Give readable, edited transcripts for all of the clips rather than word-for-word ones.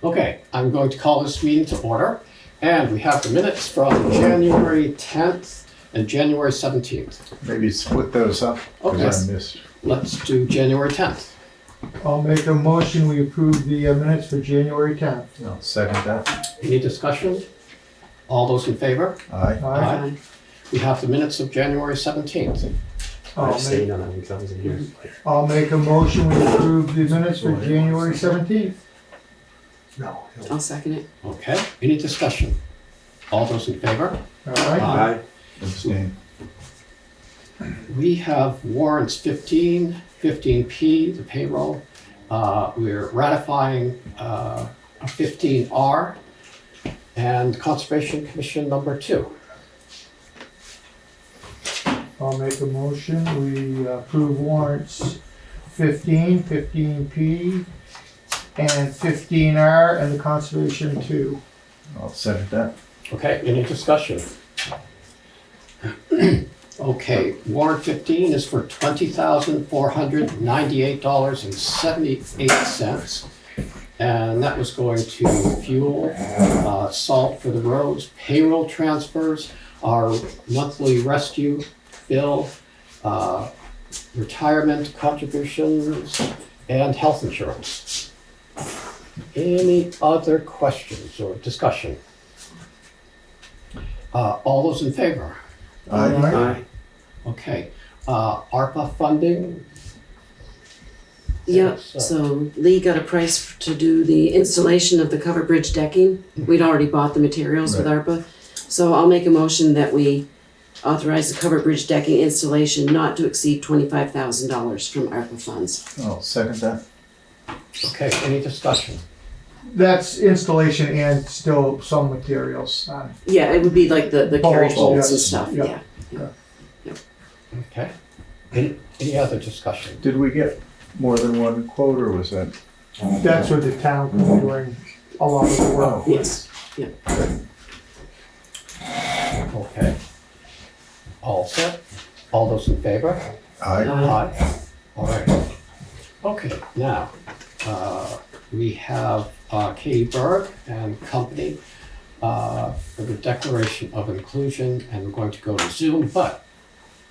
Okay, I'm going to call this meeting to order, and we have the minutes from January 10th and January 17th. Maybe split those up, Okay. because I missed. Let's do January 10th. I'll make a motion, we approve the minutes for January 10th. I'll second that. Any discussion? All those in favor? Aye. Aye. We have the minutes of January 17th. I abstained on that one because I wasn't here. I'll make a motion, we approve the minutes for January 17th. No. I'll second it. Okay, any discussion? All those in favor? All right, Aye. Abstain. We have warrants 15, 15P, the payroll. We're ratifying a 15R and Conservation Commission number 2. I'll make a motion, we approve warrants 15, 15P, and 15R, and the Conservation 2. I'll second that. Okay, any discussion? Okay, warrant 15 is for $20,498.78. And that was going to fuel, salt for the roads, payroll transfers, our monthly rescue bill, retirement contributions, and health insurance. Any other questions or discussion? All those in favor? Aye. Aye. Okay, ARPA funding? Yep, So- so Lee got a price to do the installation of the covered bridge decking. We'd already bought the materials with ARPA. So I'll make a motion that we authorize the covered bridge decking installation not to exceed $25,000 from ARPA funds. I'll second that. Okay, any discussion? That's installation and still some materials. Yeah, it would be like the carriage Bolts, bolts and yes, stuff, yeah. yeah. Okay, any other discussion? Did we get more than one quote, or was that? That's what the town is doing a lot of the work. Yes, Okay. All set? All those in favor? Aye. Aye. All right. Okay, now, we have Catie Berg and company for the declaration of inclusion, and we're going to go to Zoom, but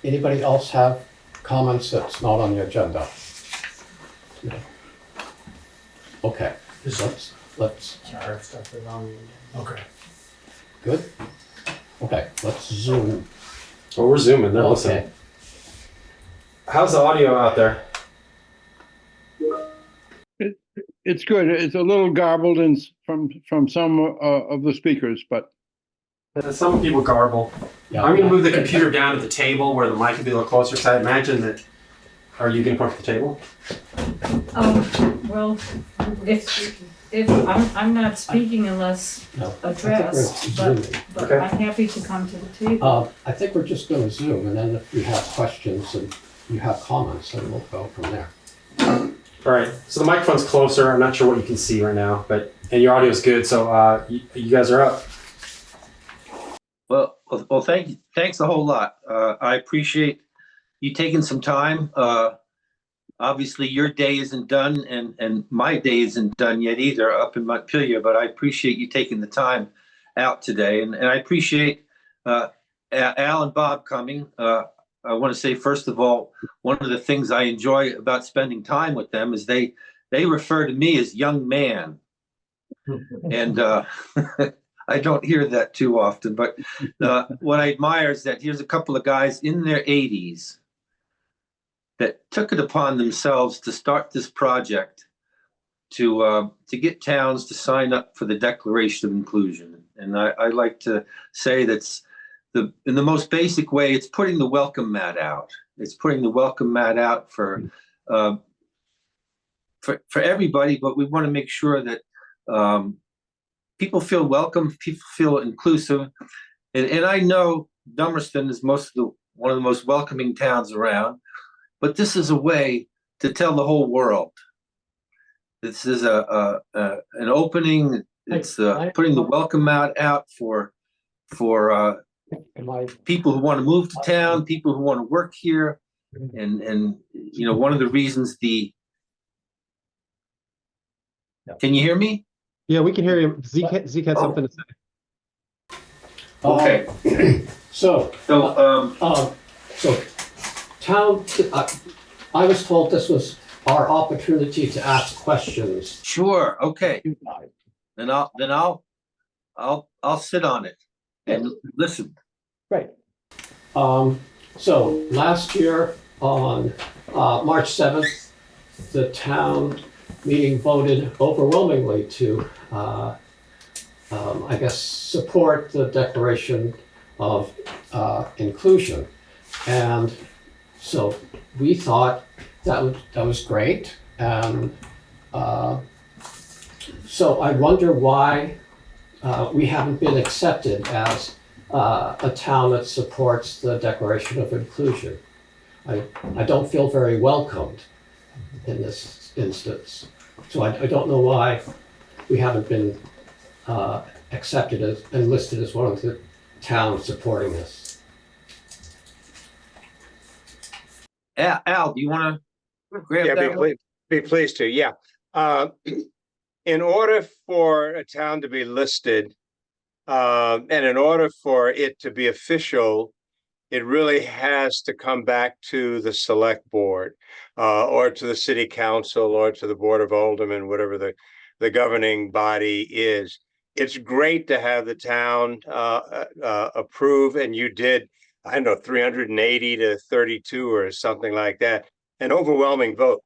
anybody else have comments that's not on the agenda? No. Okay, let's, Okay. good? Okay, let's Zoom. Well, we're zooming. Now Okay. listen. How's the audio out there? It's good. It's a little garbled and from some of the speakers, but Some people garble. Yeah. I'm going to move the computer down to the table where the mic will be a little closer. So I imagine that. Are you going to come to the table? Well, if I'm not speaking unless No, I think we're addressed, Zooming. but Okay. I'm happy to come to the table. I think we're just gonna Zoom, and then if we have questions and you have comments, then we'll go from there. All right. So the microphone's closer. I'm not sure what you can see right now, and your audio is good. So you guys are up. Well, thanks a whole lot. I appreciate you taking some time. Obviously, your day isn't done, and my day isn't done yet either up in Montpelier, but I appreciate you taking the time out today. And I appreciate Al and Bob coming. I want to say, first of all, one of the things I enjoy about spending time with them is they refer to me as young man. And I don't hear that too often, but what I admire is that here's a couple of guys in their 80s that took it upon themselves to start this project to get towns to sign up for the Declaration of Inclusion. And I like to say that's in the most basic way, it's putting the welcome mat out. It's putting the welcome mat out for everybody, but we want to make sure that people feel welcome, people feel inclusive. And I know Dummerston is one of the most welcoming towns around, but this is a way to tell the whole world. This is an opening. It's putting the welcome mat out for people who want to move to town, people who want to work here, and one of the reasons can you hear me? Yeah, we can hear you. Zeke had something to say. Okay. So, so town, I was told this was our opportunity to ask questions. Sure, okay. Then I'll sit on it and listen. Great. So last year on March 7th, the town meeting voted overwhelmingly to, I guess, support the Declaration of Inclusion. And so we thought that was great. And so I wonder why we haven't been accepted as a town that supports the Declaration of Inclusion. I don't feel very welcomed in this instance. So I don't know why we haven't been accepted as and listed as one of the towns supporting this. Al, do you want to grab Yeah, that one? be pleased to, yeah. In order for a town to be listed, and in order for it to be official, it really has to come back to the select board, or to the city council, or to the board of aldermen, whatever the governing body is. It's great to have the town approve, and you did, I don't know, 380 to 32 or something like that, an overwhelming vote.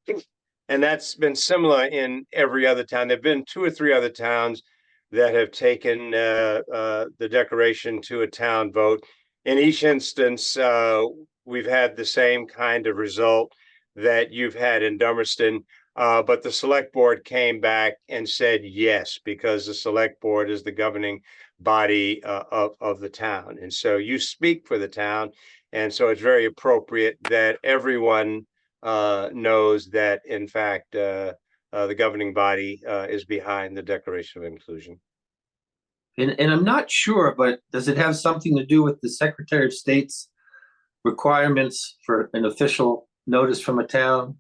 And that's been similar in every other town. There've been 2 or 3 other towns that have taken the declaration to a town vote. In each instance, we've had the same kind of result that you've had in Dummerston, but the select board came back and said yes, because the select board is the governing body of the town. And so you speak for the town. And so it's very appropriate that everyone knows that, in fact, the governing body is behind the Declaration of Inclusion. And I'm not sure, but does it have something to do with the Secretary of State's requirements for an official notice from a town?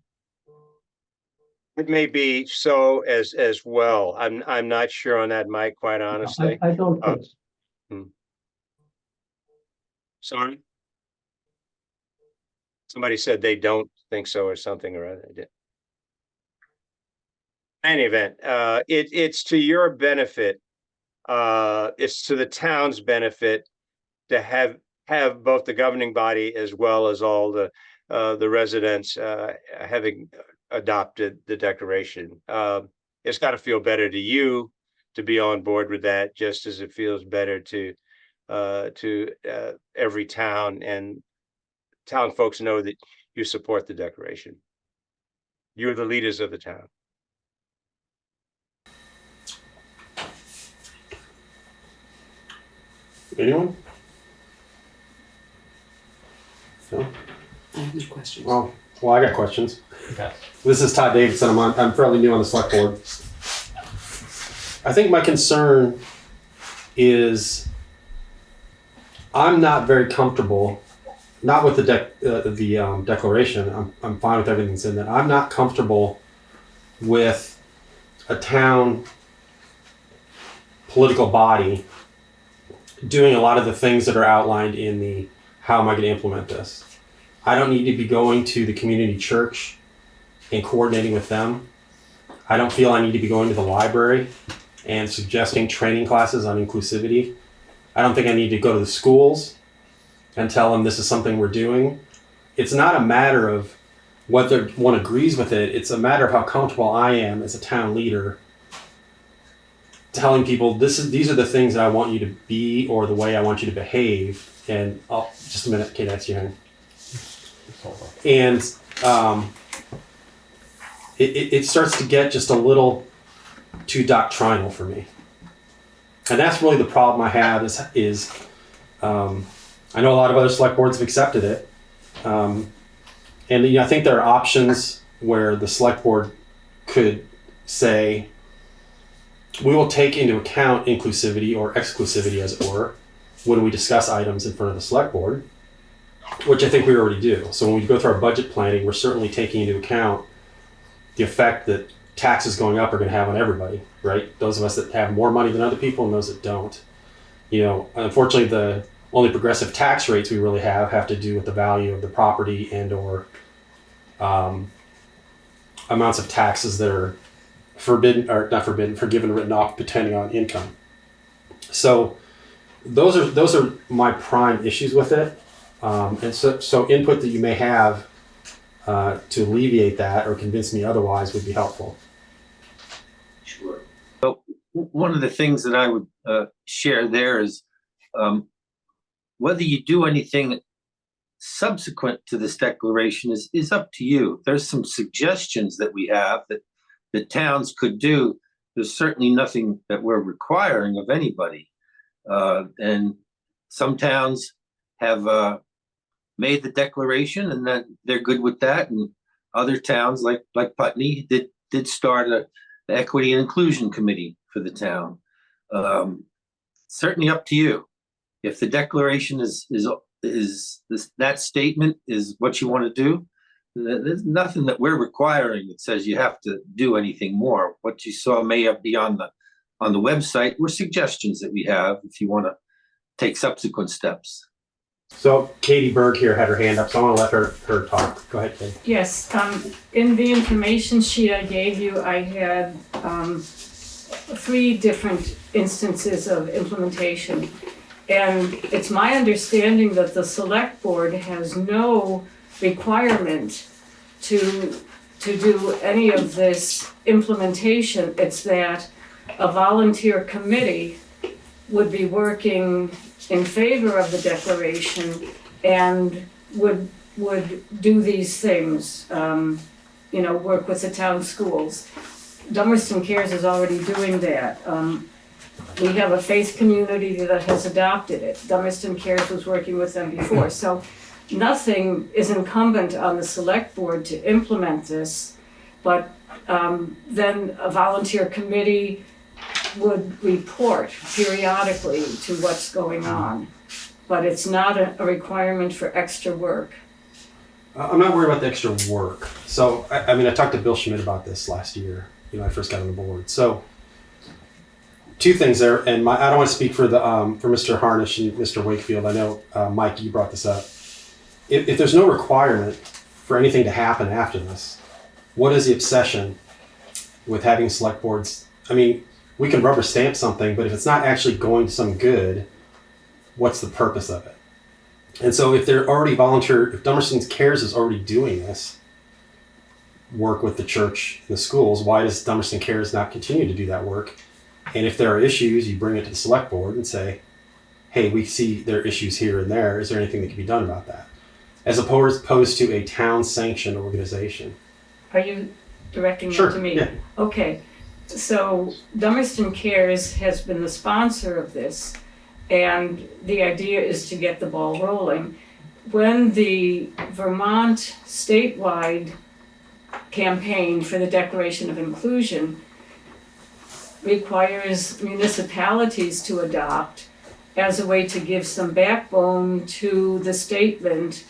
It may be so as well. I'm not sure on that, Mike, quite honestly. I don't think so. Sorry? Somebody said they don't think so or something or other. In any event, it's to your benefit. It's to the town's benefit to have both the governing body as well as all the residents having adopted the declaration. It's got to feel better to you to be on board with that, just as it feels better to every town, and town folks know that you support the declaration. You're the leaders of the town. Anyone? No? I have no questions. Well, I got questions. Okay. This is Todd Davidson. I'm fairly new on the select board. I think my concern is I'm not very comfortable, not with the declaration. I'm fine with everything that's in there. I'm not comfortable with a town political body doing a lot of the things that are outlined in the how am I going to implement this. I don't need to be going to the community church and coordinating with them. I don't feel I need to be going to the library and suggesting training classes on inclusivity. I don't think I need to go to the schools and tell them this is something we're doing. It's not a matter of whether one agrees with it. It's a matter of how comfortable I am as a town leader telling people these are the things that I want you to be or the way I want you to behave. And just a minute, Kate, that's your hand. And it starts to get just a little too doctrinal for me. And that's really the problem I have is I know a lot of other select boards have accepted it. And I think there are options where the select board could say, we will take into account inclusivity or exclusivity, as it were, when we discuss items in front of the select board, which I think we already do. So when we go through our budget planning, we're certainly taking into account the effect that taxes going up are going to have on everybody, right? Those of us that have more money than other people and those that don't. You know, unfortunately, the only progressive tax rates we really have to do with the value of the property and or amounts of taxes that are forbidden or not forbidden, forgiven, written off depending on income. So those are my prime issues with it. And so input that you may have to alleviate that or convince me otherwise would be helpful. Sure. So one of the things that I would share there is whether you do anything subsequent to this declaration is up to you. There's some suggestions that we have that the towns could do. There's certainly nothing that we're requiring of anybody. And some towns have made the declaration and that they're good with that. And other towns like Putney did start the Equity and Inclusion Committee for the town. Certainly up to you. If the declaration is that statement is what you want to do, there's nothing that we're requiring that says you have to do anything more. What you saw may be on the website were suggestions that we have if you want to take subsequent steps. So Catie Berg here had her hand up, so I want to let her talk. Go ahead, Catie. Yes, in the information sheet I gave you, I had 3 different instances of implementation. And it's my understanding that the Selectboard has no requirement to do any of this implementation. It's that a volunteer committee would be working in favor of the declaration and would do these things, work with the town schools. Dummerston Cares is already doing that. We have a faith community that has adopted it. Dummerston Cares was working with them before. So nothing is incumbent on the Selectboard to implement this, but then a volunteer committee would report periodically to what's going on. But it's not a requirement for extra work. I'm not worried about the extra work. So, I talked to Bill Schmidt about this last year, I first got on the board. So, 2 things there, and I don't want to speak for Mr. Harnish and Mr. Wakefield. I know, Mike, you brought this up. If there's no requirement for anything to happen after this, what is the obsession with having select boards? We can rubber stamp something, but if it's not actually going to some good, what's the purpose of it? And so if they're already if Dummerston Cares is already doing this work with the church and the schools, why does Dummerston Cares not continue to do that work? And if there are issues, you bring it to the select board and say, hey, we see there are issues here and there. Is there anything that can be done about that? As opposed to a town-sanctioned organization. Are you directing Sure, it to me? Yeah. Okay, so Dummerston Cares has been the sponsor of this, and the idea is to get the ball rolling. When the Vermont statewide campaign for the Declaration of Inclusion requires municipalities to adopt as a way to give some backbone to the statement,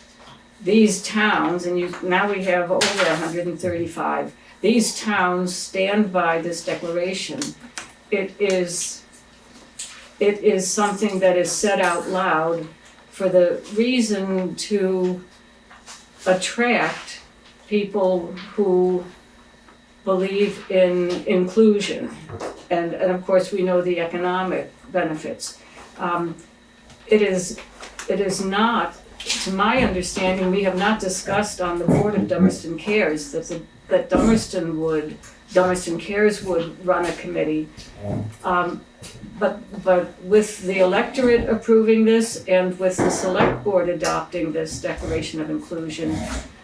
these towns, and now we have over 135, these towns stand by this declaration. It is something that is said out loud for the reason to attract people who believe in inclusion. And of course, we know the economic benefits. It is not, to my understanding, we have not discussed on the board of Dummerston Cares that Dummerston Cares would run a committee. But with the electorate approving this and with the select board adopting this Declaration of Inclusion,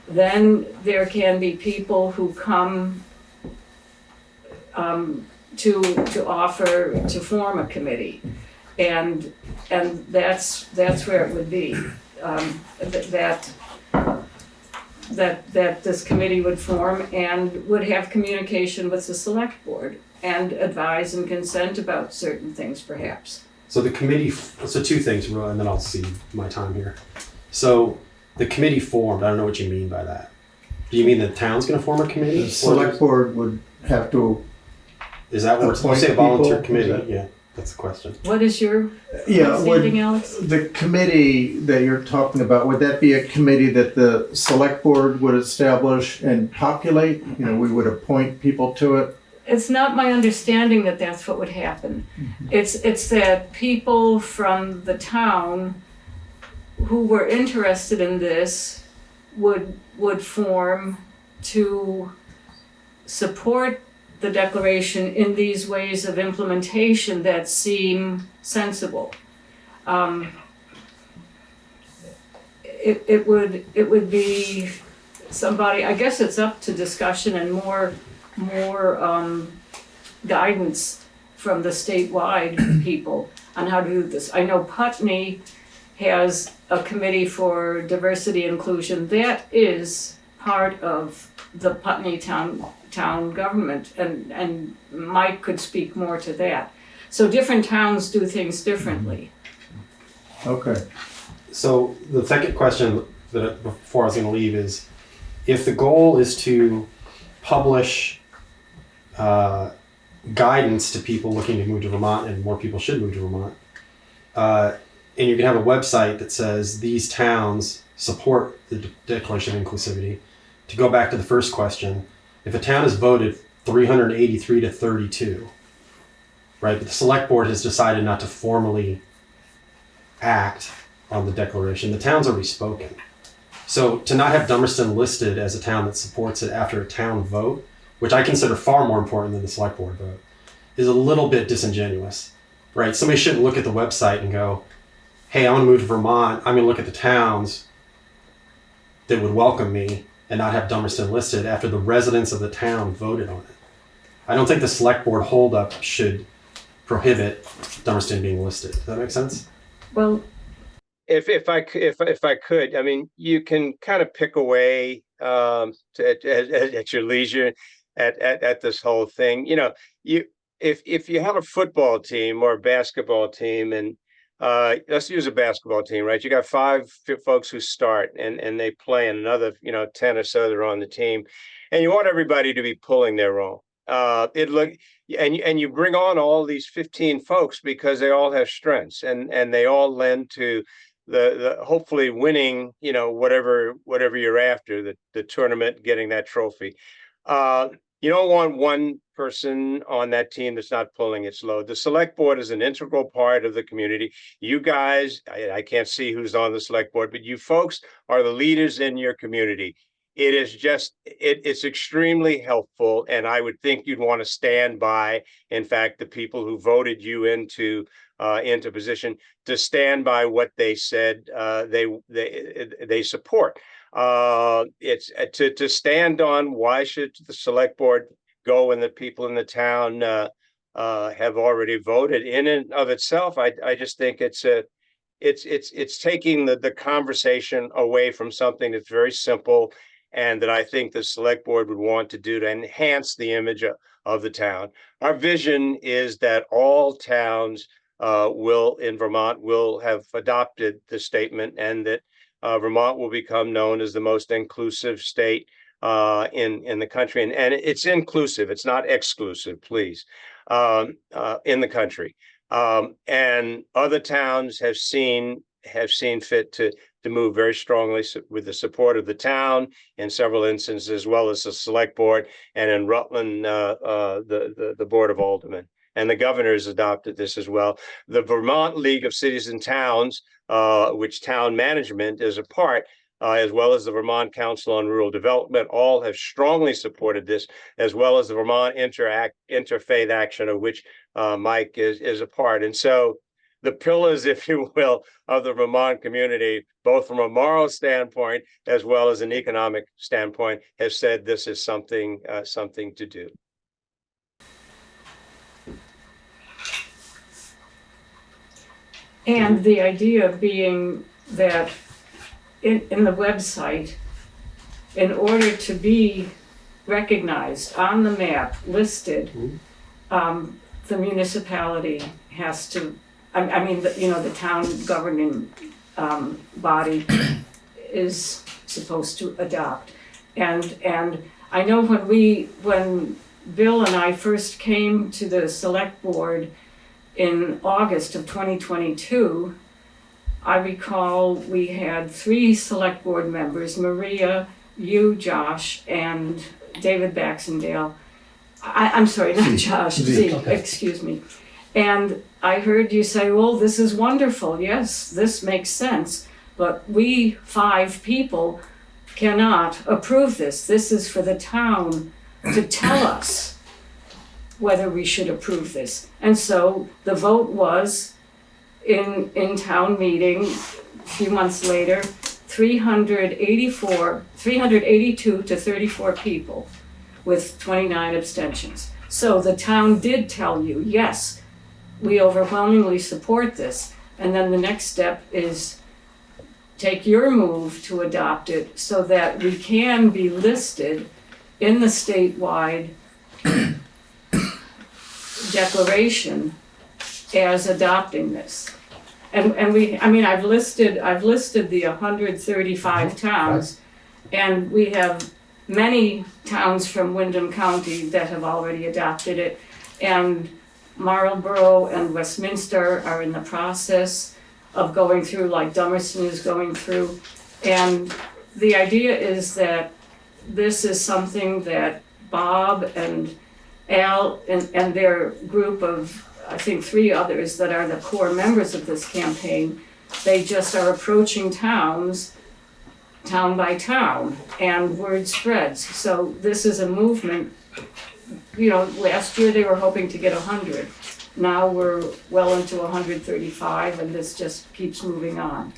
then there can be people who come to offer to form a committee, and that's where it would be, that this committee would form and would have communication with the select board and advise and consent about certain things, perhaps. So the committee, so 2 things, and then I'll see my time here. So the committee formed, I don't know what you mean by that. Do you mean the town's going to form a committee? The select board would have to, Is that what we're supposed to say, a Appoint volunteer people? committee? Is that- Yeah, that's the question. What is your yeah, understanding, would, Alex? the committee that you're talking about, would that be a committee that the select board would establish and populate? You know, we would appoint people to it? It's not my understanding that that's what would happen. It's that people from the town who were interested in this would form to support the declaration in these ways of implementation that seem sensible. It would be somebody, I guess it's up to discussion and more guidance from the statewide people on how to do this. I know Putney has a committee for diversity inclusion that is part of the Putney town government, and Mike could speak more to that. So different towns do things differently. Okay. So the second question that before I was going to leave is, if the goal is to publish guidance to people looking to move to Vermont, and more people should move to Vermont, and you can have a website that says these towns support the Declaration of Inclusivity. To go back to the first question, if a town has voted 383 to 32, right, but the select board has decided not to formally act on the declaration, the town's already spoken. So to not have Dummerston listed as a town that supports it after a town vote, which I consider far more important than the select board vote, is a little bit disingenuous, right? Somebody shouldn't look at the website and go, hey, I want to move to Vermont. I'm going to look at the towns that would welcome me and not have Dummerston listed after the residents of the town voted on it. I don't think the select board holdup should prohibit Dummerston being listed. Does that make sense? Well, If I could, I mean, you can kind of pick away at your leisure at this whole thing. You know, if you have a football team or a basketball team, and let's use a basketball team, right? You got 5 folks who start and they play, and another 10 or so that are on the team, and you want everybody to be pulling their own. And you bring on all these 15 folks because they all have strengths and they all lend to the hopefully winning, whatever you're after, the tournament, getting that trophy. You don't want one person on that team that's not pulling its load. The select board is an integral part of the community. You guys, I can't see who's on the select board, but you folks are the leaders in your community. It is just, it's extremely helpful, and I would think you'd want to stand by, in fact, the people who voted you into position, to stand by what they said they support. It's to stand on why should the select board go when the people in the town have already voted. In and of itself, I just think it's taking the conversation away from something that's very simple, and that I think the select board would want to do to enhance the image of the town. Our vision is that all towns in Vermont will have adopted the statement, and that Vermont will become known as the most inclusive state in the country. And it's inclusive, it's not exclusive, please, in the country. And other towns have seen fit to move very strongly with the support of the town in several instances, as well as the select board, and in Rutland, the Board of Aldermen. And the governor has adopted this as well. The Vermont League of Cities and Towns, which town management is a part, as well as the Vermont Council on Rural Development, all have strongly supported this, as well as the Vermont Interfaith Action, of which Mike is a part. And so the pillars, if you will, of the Vermont community, both from a moral standpoint as well as an economic standpoint, have said this is something to do. and the idea being that in the website, in order to be recognized on the map, listed, the municipality has to, the town governing body is supposed to adopt. And I know when Bill and I first came to the select board in August of 2022, I recall we had 3 select board members, Maria, you, Josh, and David Baxendale. I'm sorry, not Josh, Zeke, okay. excuse me. And I heard you say, well, this is wonderful. Yes, this makes sense. But we 5 people cannot approve this. This is for the town to tell us whether we should approve this. And so the vote was in town meeting a few months later, 382 to 34 people with 29 abstentions. So the town did tell you, yes, we overwhelmingly support this. And then the next step is take your move to adopt it so that we can be listed in the statewide declaration as adopting this. And we, I mean, I've listed the 135 towns, and we have many towns from Windham County that have already adopted it. And Marlborough and Westminster are in the process of going through, like Dummerston is going through. And the idea is that this is something that Bob and Al and their group of, I think 3 others that are the core members of this campaign, they just are approaching towns, town by town, and word spreads. So this is a movement. You know, last year they were hoping to get 100. Now we're well into 135, and this just keeps moving on.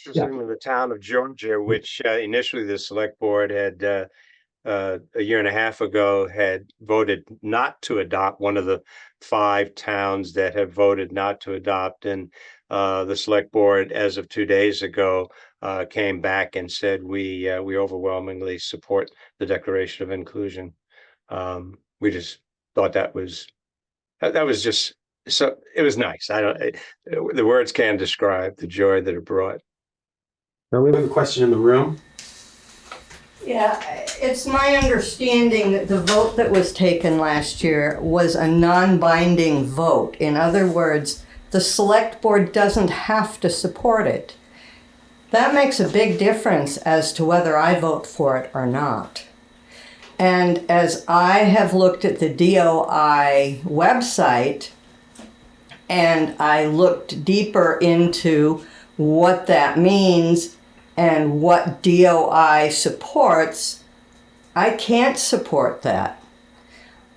Interesting with the town of Georgia, which initially the select board had a year and a half ago had voted not to adopt, one of the 5 towns that have voted not to adopt. And the select board, as of 2 days ago, came back and said, we overwhelmingly support the Declaration of Inclusion. We just thought that was just, so it was nice. The words can't describe the joy that it brought. Now we have a question in the room. Yeah, it's my understanding that the vote that was taken last year was a non-binding vote. In other words, the select board doesn't have to support it. That makes a big difference as to whether I vote for it or not. And as I have looked at the DOI website and I looked deeper into what that means and what DOI supports, I can't support that.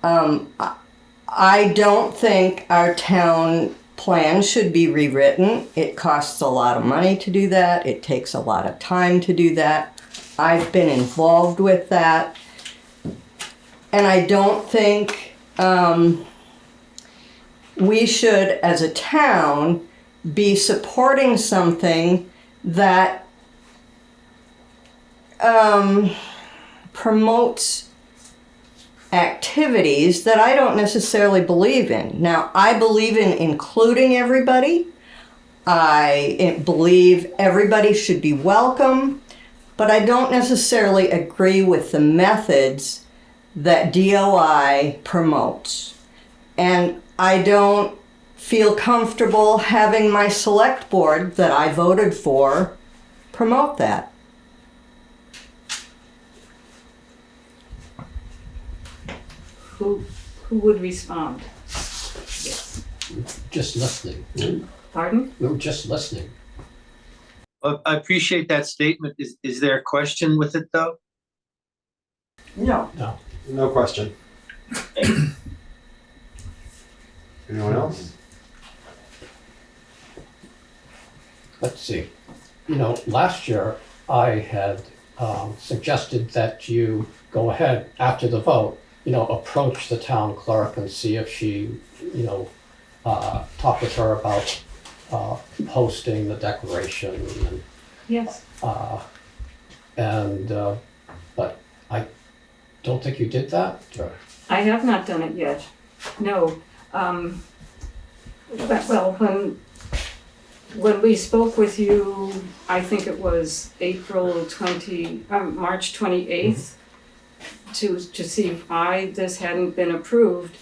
I don't think our town plan should be rewritten. It costs a lot of money to do that. It takes a lot of time to do that. I've been involved with that. And I don't think we should, as a town, be supporting something that promotes activities that I don't necessarily believe in. Now, I believe in including everybody. I believe everybody should be welcome, but I don't necessarily agree with the methods that DOI promotes. And I don't feel comfortable having my select board that I voted for promote that. Who would respond? Yes. Just listening. Pardon? We were just listening. I appreciate that statement. Is there a question with it, though? No. No question. Anyone else? Let's see. You know, last year I had suggested that you go ahead after the vote, you know, approach the town clerk and see if she, you know, talk with her about posting the declaration and Yes. but I don't think you did that. Or? I have not done it yet. No. Well, when we spoke with you, I think it was March 28th, to see why this hadn't been approved,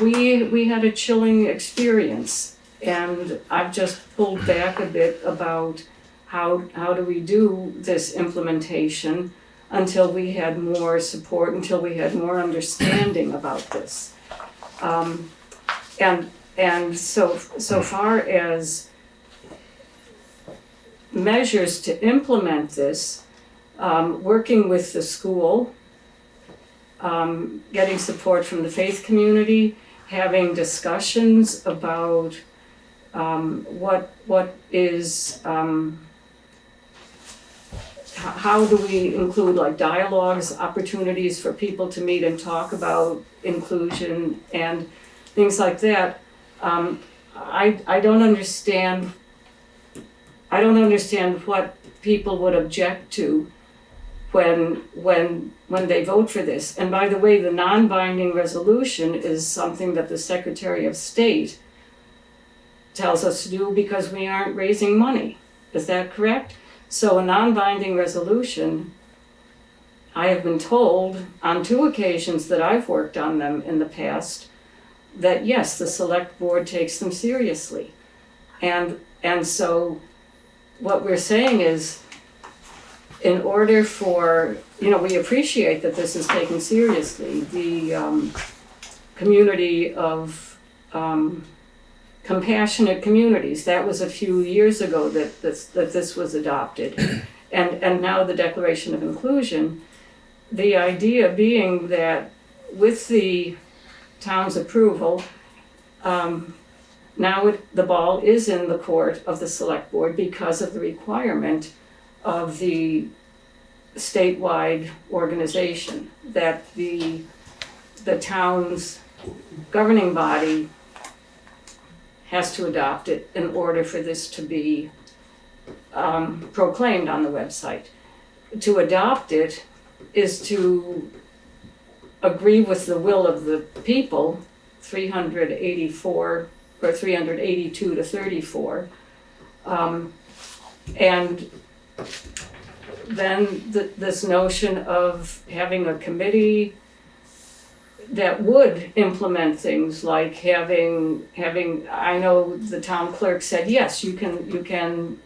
we had a chilling experience, and I've just pulled back a bit about how do we do this implementation until we had more support, until we had more understanding about this. And so far as measures to implement this, working with the school, getting support from the faith community, having discussions about what is, how do we include like dialogues, opportunities for people to meet and talk about inclusion and things like that. I don't understand what people would object to when they vote for this. And by the way, the non-binding resolution is something that the Secretary of State tells us to do because we aren't raising money. Is that correct? So a non-binding resolution, I have been told on 2 occasions that I've worked on them in the past, that yes, the select board takes them seriously. And so what we're saying is, in order for, we appreciate that this is taken seriously. The community of compassionate communities, that was a few years ago that this was adopted. And now the Declaration of Inclusion, the idea being that with the town's approval, now the ball is in the court of the select board because of the requirement of the statewide organization that the town's governing body has to adopt it in order for this to be proclaimed on the website. To adopt it is to agree with the will of the people, 384 or 382 to 34, and then this notion of having a committee that would implement things like having I know the town clerk said yes, you can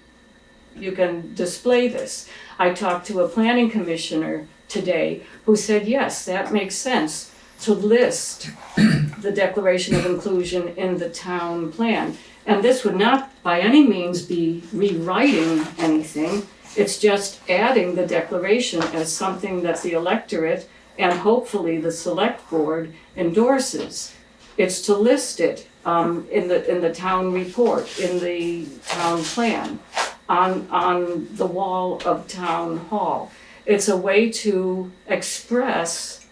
display this. I talked to a planning commissioner today who said yes, that makes sense to list the Declaration of Inclusion in the town plan. And this would not by any means be rewriting anything. It's just adding the declaration as something that the electorate and hopefully the select board endorses. It's to list it in the town report, in the town plan, on the wall of town hall. It's a way to express,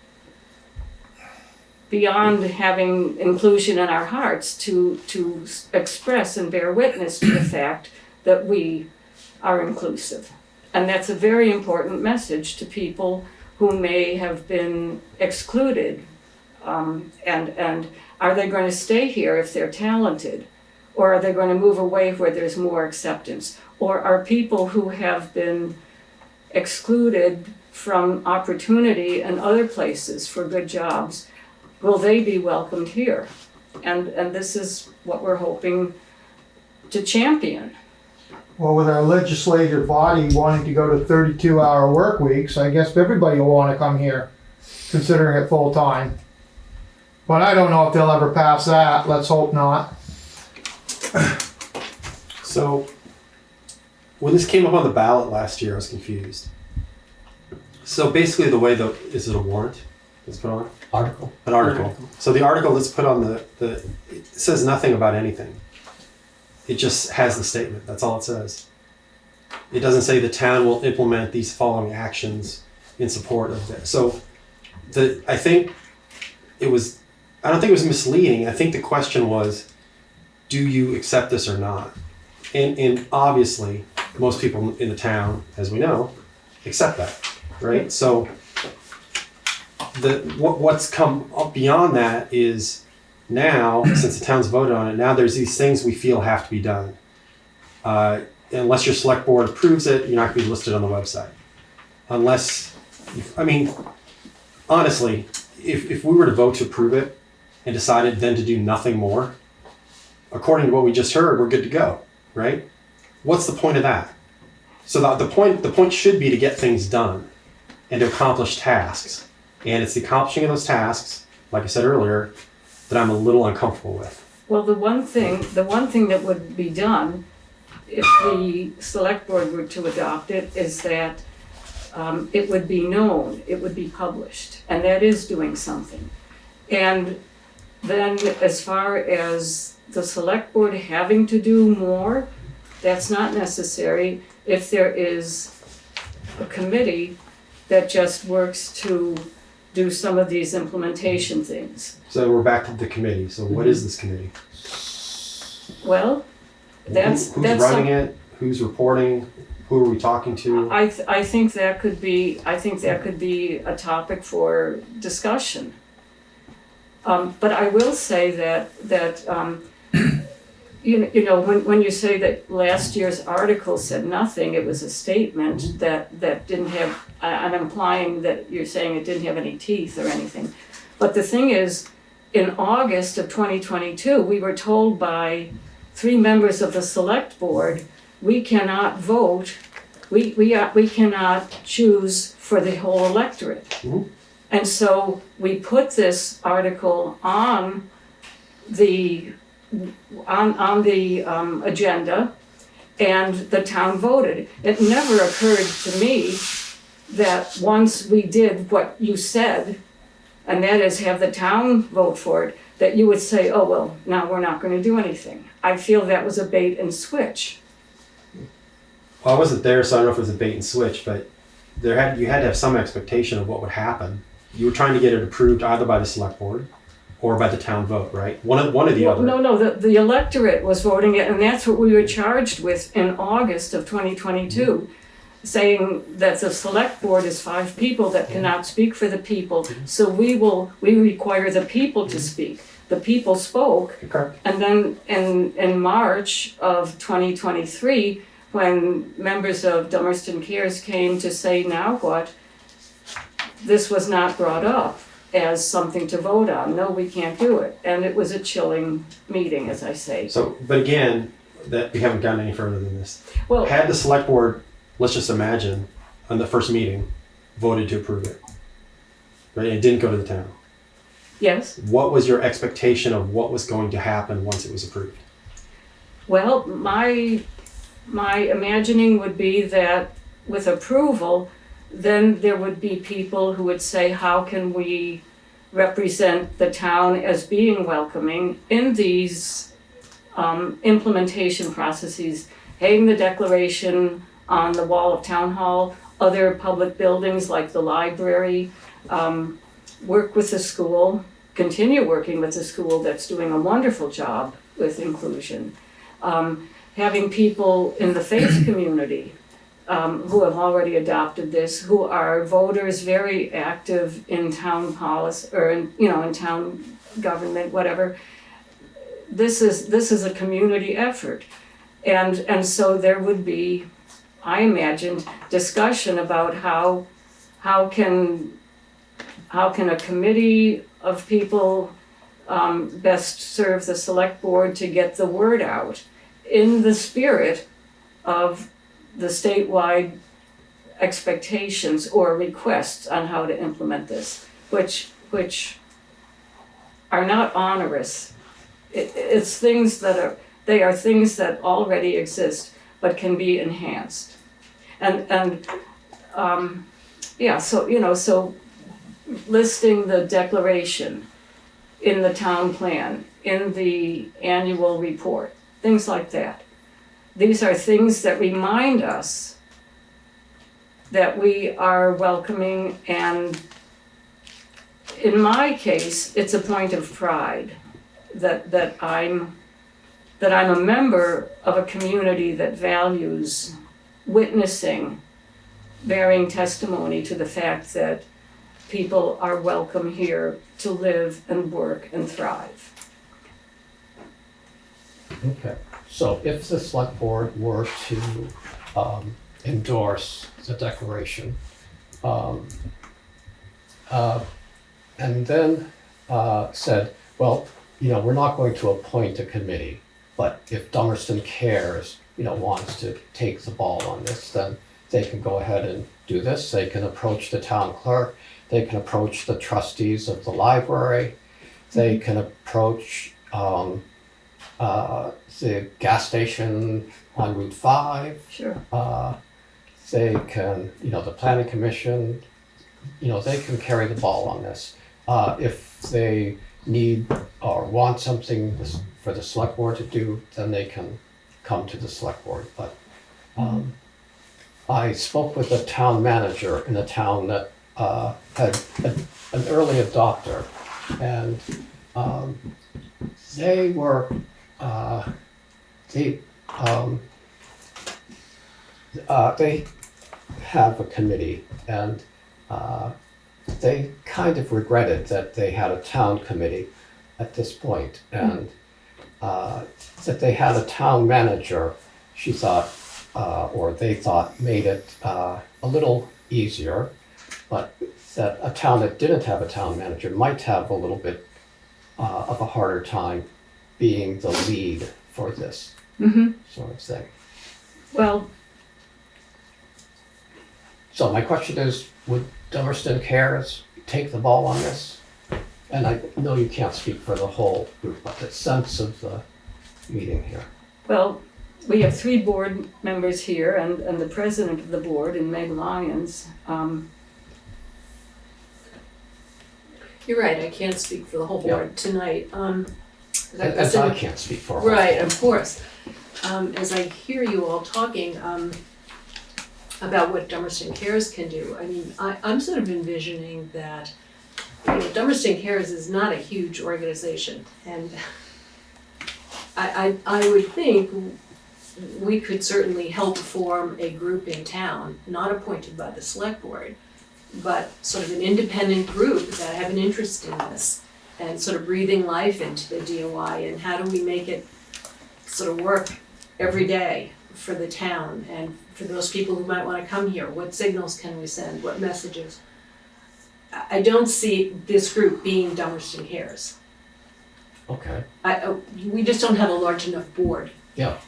beyond having inclusion in our hearts, to express and bear witness to the fact that we are inclusive. And that's a very important message to people who may have been excluded. And are they going to stay here if they're talented? Or are they going to move away where there's more acceptance? Or are people who have been excluded from opportunity in other places for good jobs, will they be welcomed here? And this is what we're hoping to champion. Well, with our legislative body wanting to go to 32-hour work weeks, I guess everybody will want to come here, considering it full-time. But I don't know if they'll ever pass that. Let's hope not. So, when this came up on the ballot last year, I was confused. So basically is it a warrant that's put on? Article. An article. So the article that's put on it says nothing about anything. It just has the statement, that's all it says. It doesn't say the town will implement these following actions in support of this. So I don't think it was misleading. I think the question was, do you accept this or not? And obviously, most people in the town, as we know, accept that, right? So what's come up beyond that is now, since the town's voted on it, now there's these things we feel have to be done. Unless your select board approves it, you're not going to be listed on the website. Unless I mean, honestly, if we were to vote to approve it and decided then to do nothing more, according to what we just heard, we're good to go, right? What's the point of that? So the point should be to get things done and to accomplish tasks. And it's the accomplishing of those tasks, like I said earlier, that I'm a little uncomfortable with. Well, the one thing that would be done if the select board were to adopt it is that it would be known, it would be published, and that is doing something. And then as far as the select board having to do more, that's not necessary if there is a committee that just works to do some of these implementation things. So we're back to the committee. So what is this committee? Well, Who's running it? Who's reporting? Who are we talking to? I think that could be a topic for discussion. But I will say that you know when you say that last year's article said nothing, it was a statement that didn't have. I'm implying that you're saying it didn't have any teeth or anything. But the thing is, in August of 2022, we were told by 3 members of the select board, we cannot vote, we cannot choose for the whole electorate. Mm-hmm. And so we put this article on the agenda, and the town voted. It never occurred to me that once we did what you said, and that is have the town vote for it, that you would say, oh, well, now we're not going to do anything. I feel that was a bait and switch. Well, I wasn't there, so I don't know if it was a bait and switch, but you had to have some expectation of what would happen. You were trying to get it approved either by the select board or by the town vote, right? One of the other. No, the electorate was voting it, and that's what we were charged with in August of 2022, saying that the select board is 5 people that cannot speak for the people, so we require the people to speak. The people spoke, Okay. and then in March of 2023, when members of Dummerston Cares came to say, now what, this was not brought up as something to vote on. No, we can't do it. And it was a chilling meeting, as I say. So, but again, that we haven't gotten any further than this. Well, Had the select board, let's just imagine, on the first meeting, voted to approve it, right? And it didn't go to the town. yes. What was your expectation of what was going to happen once it was approved? Well, my imagining would be that with approval, then there would be people who would say, how can we represent the town as being welcoming in these implementation processes, hang the declaration on the wall of town hall, other public buildings like the library, work with the school, continue working with the school that's doing a wonderful job with inclusion. Having people in the faith community who have already adopted this, who are voters very active in town policy or in town government, whatever. This is a community effort, and so there would be, I imagined, discussion about how can a committee of people best serve the select board to get the word out in the spirit of the statewide expectations or requests on how to implement this, which are not onerous. It's things that are things that already exist but can be enhanced. So listing the declaration in the town plan, in the annual report, things like that. These are things that remind us that we are welcoming, and in my case, it's a point of pride that I'm a member of a community that values witnessing, bearing testimony to the fact that people are welcome here to live and work and thrive. Okay, so if the select board were to endorse the declaration, Um, and then said, well, we're not going to appoint a committee, but if Dummerston Cares, wants to take the ball on this, then they can go ahead and do this. They can approach the town clerk. They can approach the trustees of the library. They can approach the gas station on Route 5. Sure. They can, the planning commission, they can carry the ball on this. If they need or want something for the select board to do, then they can come to the select board. But I spoke with the town manager in a town that had an early adopter, and they were they have a committee, and they kind of regretted that they had a town committee at this point, and that they had a town manager, she thought, or they thought, made it a little easier, but that a town that didn't have a town manager might have a little bit of a harder time being the lead for this sort of thing. Well, so my question is, would Dummerston Cares take the ball on this? And I know you can't speak for the whole group, but the sense of the meeting here. well, we have 3 board members here and the president of the board, and Meg Lyons. You're right, I can't speak for the whole board tonight. As I can't speak for her. Right, of course. As I hear you all talking about what Dummerston Cares can do, I mean, I'm sort of envisioning that, Dummerston Cares is not a huge organization, and I would think we could certainly help form a group in town, not appointed by the select board, but sort of an independent group that have an interest in this and sort of breathing life into the DOI, and how do we make it sort of work every day for the town and for those people who might want to come here. What signals can we send? What messages? I don't see this group being Dummerston Cares. Okay. We just don't have a large enough board. Yeah,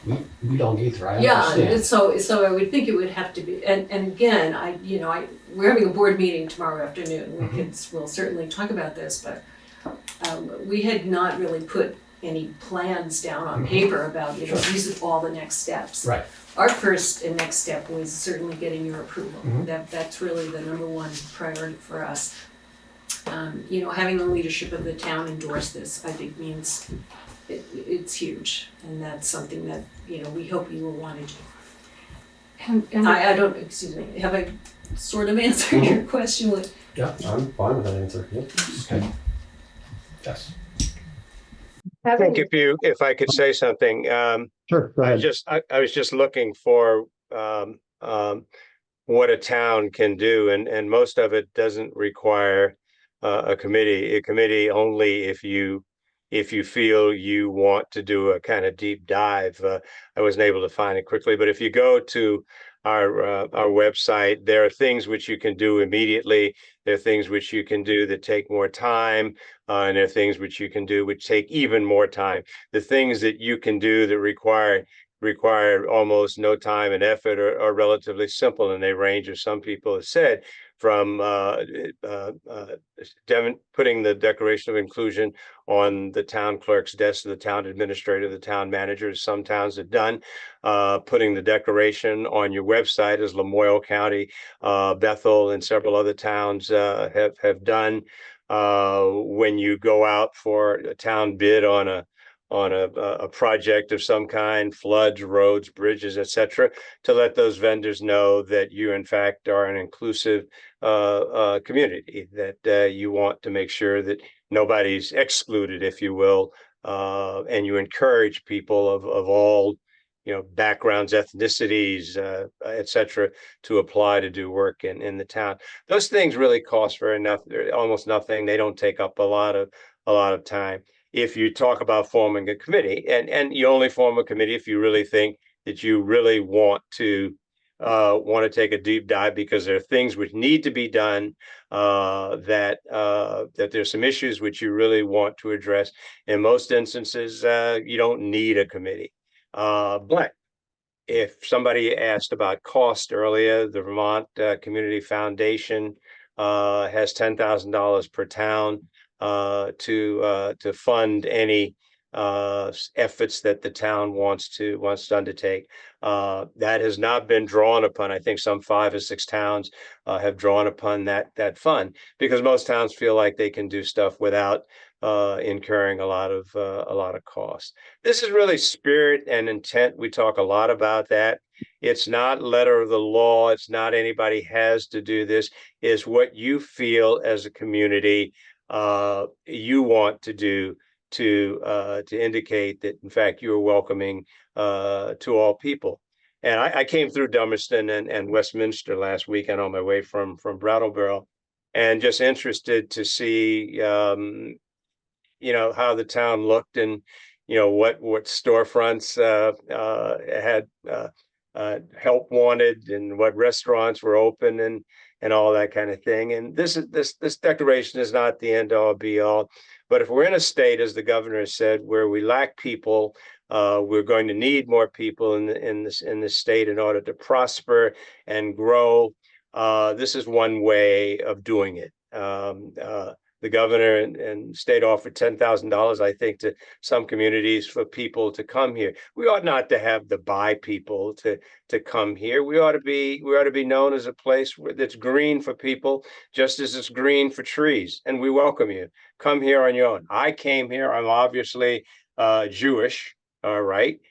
we don't either, I Yeah, understand. so I would think it would have to be, and again, we're having a board meeting tomorrow afternoon. We'll certainly talk about this, but we had not really put any plans down on paper about, these are all the next steps. Right. Our first and next step was certainly getting your approval. That's really the number one priority for us. Having the leadership of the town endorse this, I think means it's huge, and that's something that, we hope you will want to do. And I don't, excuse me, have I sort of answered your question with? Yeah, I'm fine with that answer. Yep. okay. Yes. I think if I could say something, Sure, go ahead. I was just looking for what a town can do, and most of it doesn't require a committee. A committee only if you feel you want to do a kind of deep dive. I wasn't able to find it quickly, but if you go to our website, there are things which you can do immediately. There are things which you can do that take more time, and there are things which you can do which take even more time. The things that you can do that require almost no time and effort are relatively simple, and they range, as some people have said, from putting the Declaration of Inclusion on the town clerk's desk, the town administrator, the town manager, as some towns have done, putting the declaration on your website, as Lamoille County, Bethel, and several other towns have done. When you go out for a town bid on a project of some kind, floods, roads, bridges, etc., to let those vendors know that you in fact are an inclusive community, that you want to make sure that nobody's excluded, if you will, and you encourage people of all backgrounds, ethnicities, etc., to apply to do work in the town. Those things really cost almost nothing. They don't take up a lot of time. If you talk about forming a committee, and you only form a committee if you really think that you really want to want to take a deep dive because there are things which need to be done, that there's some issues which you really want to address. In most instances, you don't need a committee. But if somebody asked about cost earlier, the Vermont Community Foundation has $10,000 per town to fund any efforts that the town wants to undertake. That has not been drawn upon. I think some 5 or 6 towns have drawn upon that fund because most towns feel like they can do stuff without incurring a lot of cost. This is really spirit and intent. We talk a lot about that. It's not letter of the law. It's not anybody has to do this. It's what you feel as a community you want to do to indicate that in fact you are welcoming to all people. And I came through Dummerston and Westminster last weekend on my way from Brattleboro, and just interested to see how the town looked and what storefronts had help wanted and what restaurants were open and all that kind of thing. And this declaration is not the end all be all. But if we're in a state, as the governor has said, where we lack people, we're going to need more people in this state in order to prosper and grow. This is one way of doing it. The governor and state offered $10,000, I think, to some communities for people to come here. We ought not to have to buy people to come here. We ought to be known as a place that's green for people, just as it's green for trees. And we welcome you. Come here on your own. I came here. I'm obviously Jewish. All right.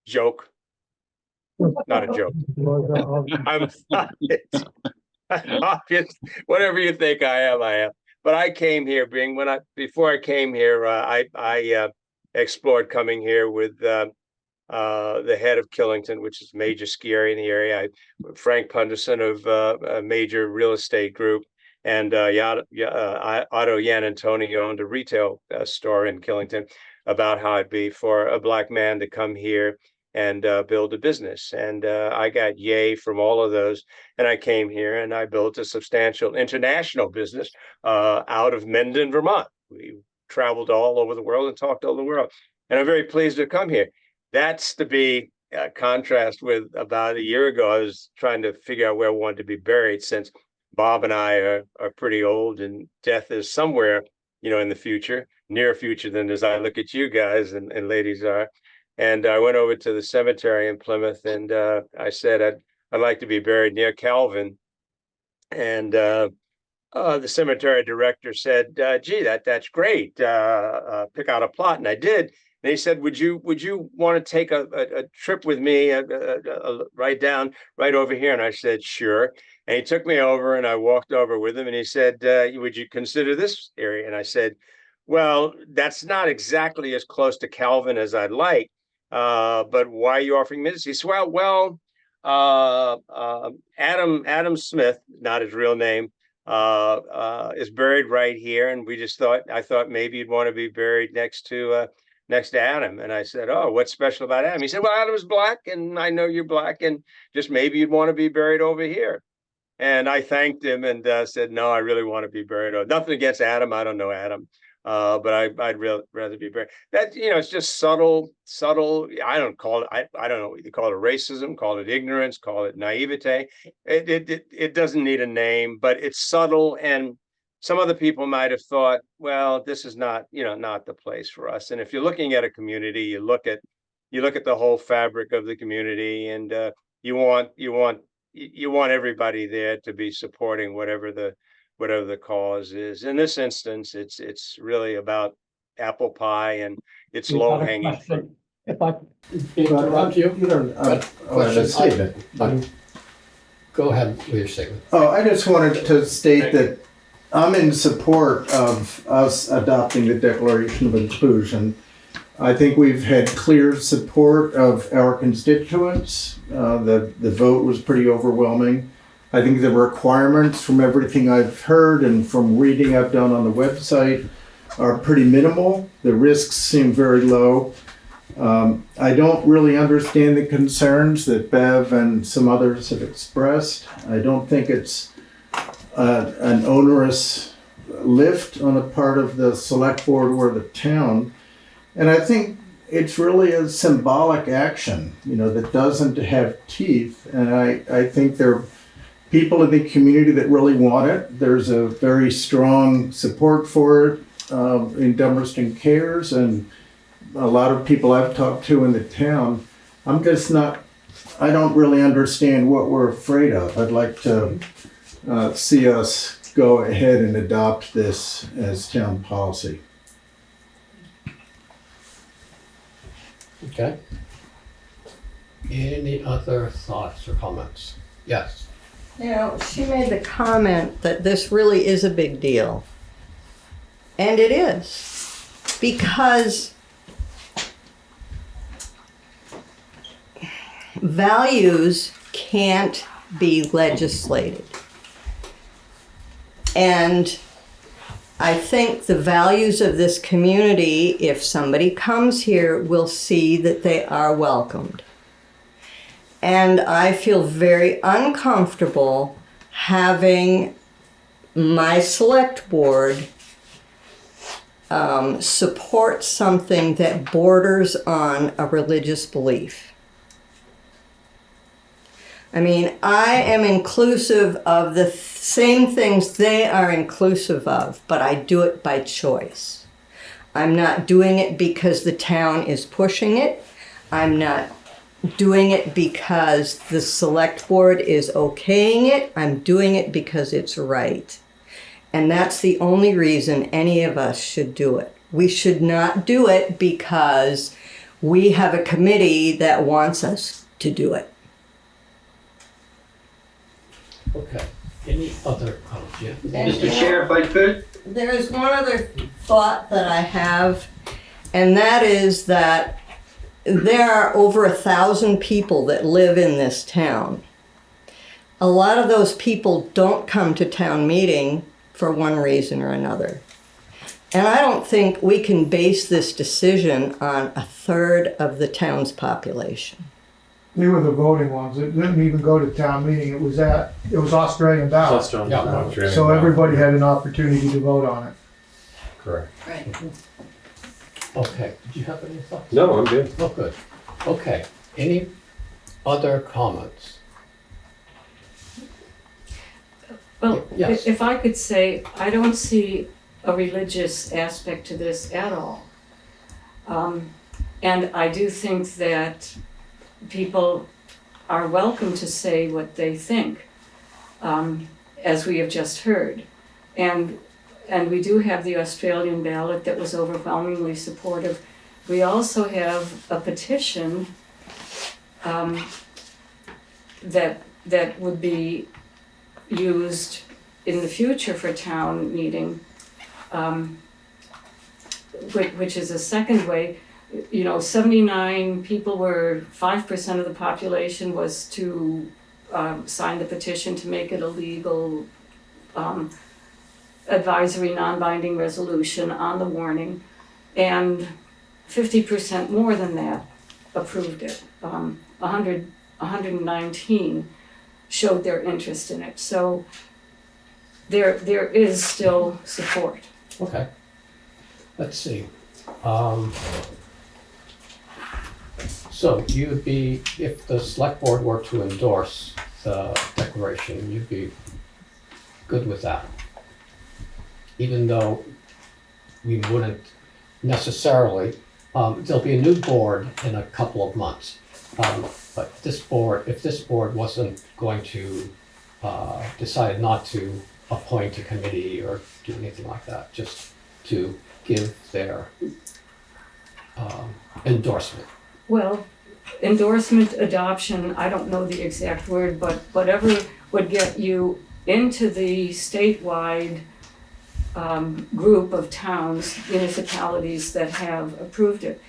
Joke. Not a joke. I'm obvious. Whatever you think I am. But I came here before I came here, I explored coming here with the head of Killington, which is a major ski area in the area. Frank Punderson of a major real estate group, and Otto Yanantoni owned a retail store in Killington, about how it'd be for a Black man to come here and build a business. And I got yay from all of those. And I came here and I built a substantial international business out of Mendon, Vermont. We traveled all over the world and talked all over the world. And I'm very pleased to come here. That's to be contrast with about a year ago. I was trying to figure out where I wanted to be buried, since Bob and I are pretty old and death is somewhere, in the future, near future than as I look at you guys and ladies are. And I went over to the cemetery in Plymouth, and I said I'd like to be buried near Calvin. And the cemetery director said, "Gee, that's great. Pick out a plot." And I did. And he said, "Would you want to take a trip with me, right over here?" And I said, "Sure." And he took me over, and I walked over with him. And he said, "Would you consider this area?" And I said, "Well, that's not exactly as close to Calvin as I'd like. But why are you offering me this?" He said, well, Adam Smith, not his real name, is buried right here. And I thought maybe you'd want to be buried next to Adam. And I said, "Oh, what's special about Adam?" He said, "Well, Adam's Black, and I know you're Black, and just maybe you'd want to be buried over here." And I thanked him and said, "No, I really want to be buried over." Nothing against Adam. I don't know Adam. But I'd rather be buried. That, it's just subtle. I don't know what you call it, racism, call it ignorance, call it naivete. It doesn't need a name, but it's subtle. And some other people might have thought, well, this is not the place for us. And if you're looking at a community, you look at the whole fabric of the community, and you want everybody there to be supporting whatever the cause is. In this instance, it's really about apple pie, and it's low hanging fruit. If I interrupt you, go ahead with your statement. Oh, I just wanted to state that I'm in support of us adopting the Declaration of Inclusion. I think we've had clear support of our constituents. The vote was pretty overwhelming. I think the requirements, from everything I've heard and from reading I've done on the website, are pretty minimal. The risks seem very low. I don't really understand the concerns that Bev and some others have expressed. I don't think it's an onerous lift on the part of the select board or the town. And I think it's really a symbolic action, that doesn't have teeth. And I think there are people in the community that really want it. There's a very strong support for it in Dummerston Cares and a lot of people I've talked to in the town. I don't really understand what we're afraid of. I'd like to see us go ahead and adopt this as town policy. Okay. Any other thoughts or comments? Yes. She made the comment that this really is a big deal. And it is. Because values can't be legislated. And I think the values of this community, if somebody comes here, will see that they are welcomed. And I feel very uncomfortable having my select board support something that borders on a religious belief. I mean, I am inclusive of the same things they are inclusive of, but I do it by choice. I'm not doing it because the town is pushing it. I'm not doing it because the select board is okaying it. I'm doing it because it's right. And that's the only reason any of us should do it. We should not do it because we have a committee that wants us to do it. Okay. Any other comments? Yeah. Mr. Chair, if I could? There is one other thought that I have, and that is that there are over 1,000 people that live in this town. A lot of those people don't come to town meeting for one reason or another. And I don't think we can base this decision on a third of the town's population. They were the voting ones. It didn't even go to town meeting. It was Australian ballot. So everybody had an opportunity to vote on it. Correct. Right. Okay. Did you have any thoughts? No, I'm good. Oh, good. Okay. Any other comments? Well, Yes. if I could say, I don't see a religious aspect to this at all. And I do think that people are welcome to say what they think, as we have just heard. And we do have the Australian ballot that was overwhelmingly supportive. We also have a petition that would be used in the future for town meeting, which is a second way. 79 people were, 5% of the population was to sign the petition to make it a legal advisory non-binding resolution on the warning, and 50% more than that approved it. 119 showed their interest in it. So there is still support. Okay. Let's see. So you'd be, if the select board were to endorse the declaration, you'd be good with that? Even though we wouldn't necessarily, there'll be a new board in a couple of months. But this board, if this board wasn't going to decide not to appoint a committee or do anything like that, just to give their endorsement. Well, endorsement, adoption, I don't know the exact word, but whatever would get you into the statewide group of towns, municipalities that have approved it.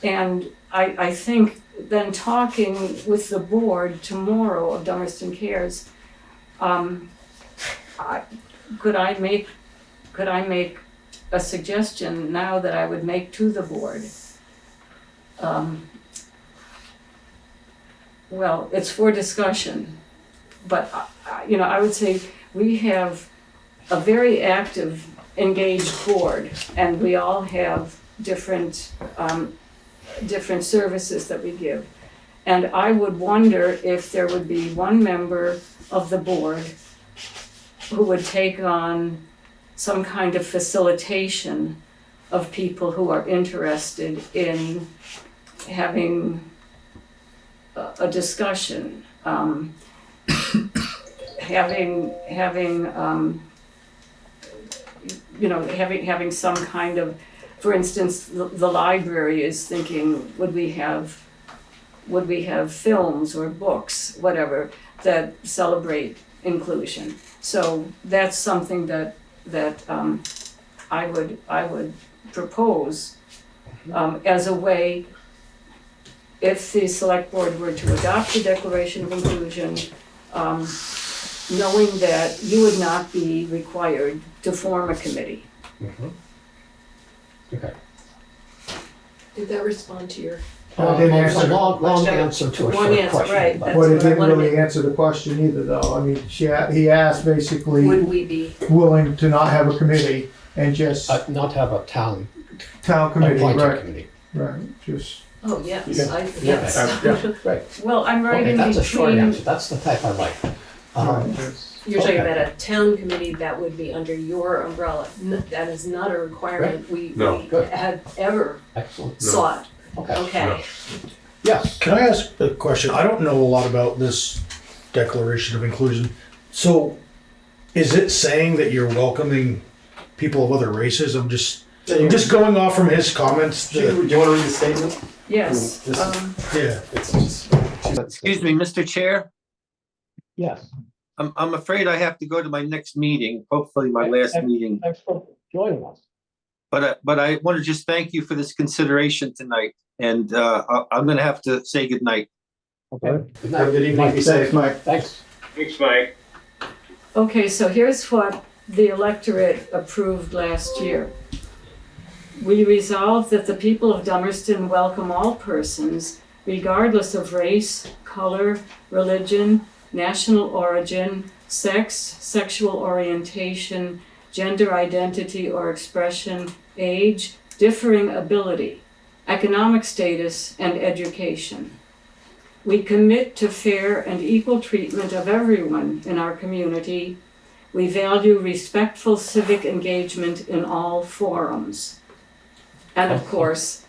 And I think then talking with the board tomorrow of Dummerston Cares, could I make a suggestion now that I would make to the board? well, it's for discussion, but, I would say we have a very active, engaged board, and we all have different services that we give. And I would wonder if there would be one member of the board who would take on some kind of facilitation of people who are interested in having a discussion, having some kind of, for instance, the library is thinking, would we have films or books, whatever, that celebrate inclusion? So that's something that I would propose as a way, if the select board were to adopt the Declaration of Inclusion, knowing that you would not be required to form a committee. Okay. Did that respond to your? Didn't It's a answer. long answer to a One short answer, question. right, but- that's But it what I didn't wanted really to- answer the question either, though. I mean, he asked basically Would we be? willing to not have a committee and just Not have a town town committee, appointed right? committee. Right, just. Oh, yes, Yeah. yes. Right. Well, I'm right Okay, in that's a short between. answer. That's the type I like. Right, just- You're talking Okay. about a town committee that would be under your umbrella. That is not a requirement we Good. have ever Excellent. sought. Okay. Okay. Yes. Can I ask a question? I don't know a lot about this Declaration of Inclusion. So, is it saying that you're welcoming people of other races? I'm just going off from his comments. Do you want to read the statement? Yes. This is- Yeah. Excuse me, Mr. Chair, Yes. I'm afraid I have to go to my next meeting, hopefully my last meeting. Thanks for joining us. But I want to just thank you for this consideration tonight, and I'm going to have to say goodnight. Okay. Good Have a night. good evening. Be Thanks, safe. Mike. Thanks. Thanks, Mike. Okay, so here's what the electorate approved last year. We resolve that the people of Dummerston welcome all persons, regardless of race, color, religion, national origin, sex, sexual orientation, gender identity or expression, age, differing ability, economic status, and education. We commit to fair and equal treatment of everyone in our community. We value respectful civic engagement in all forums. And of course,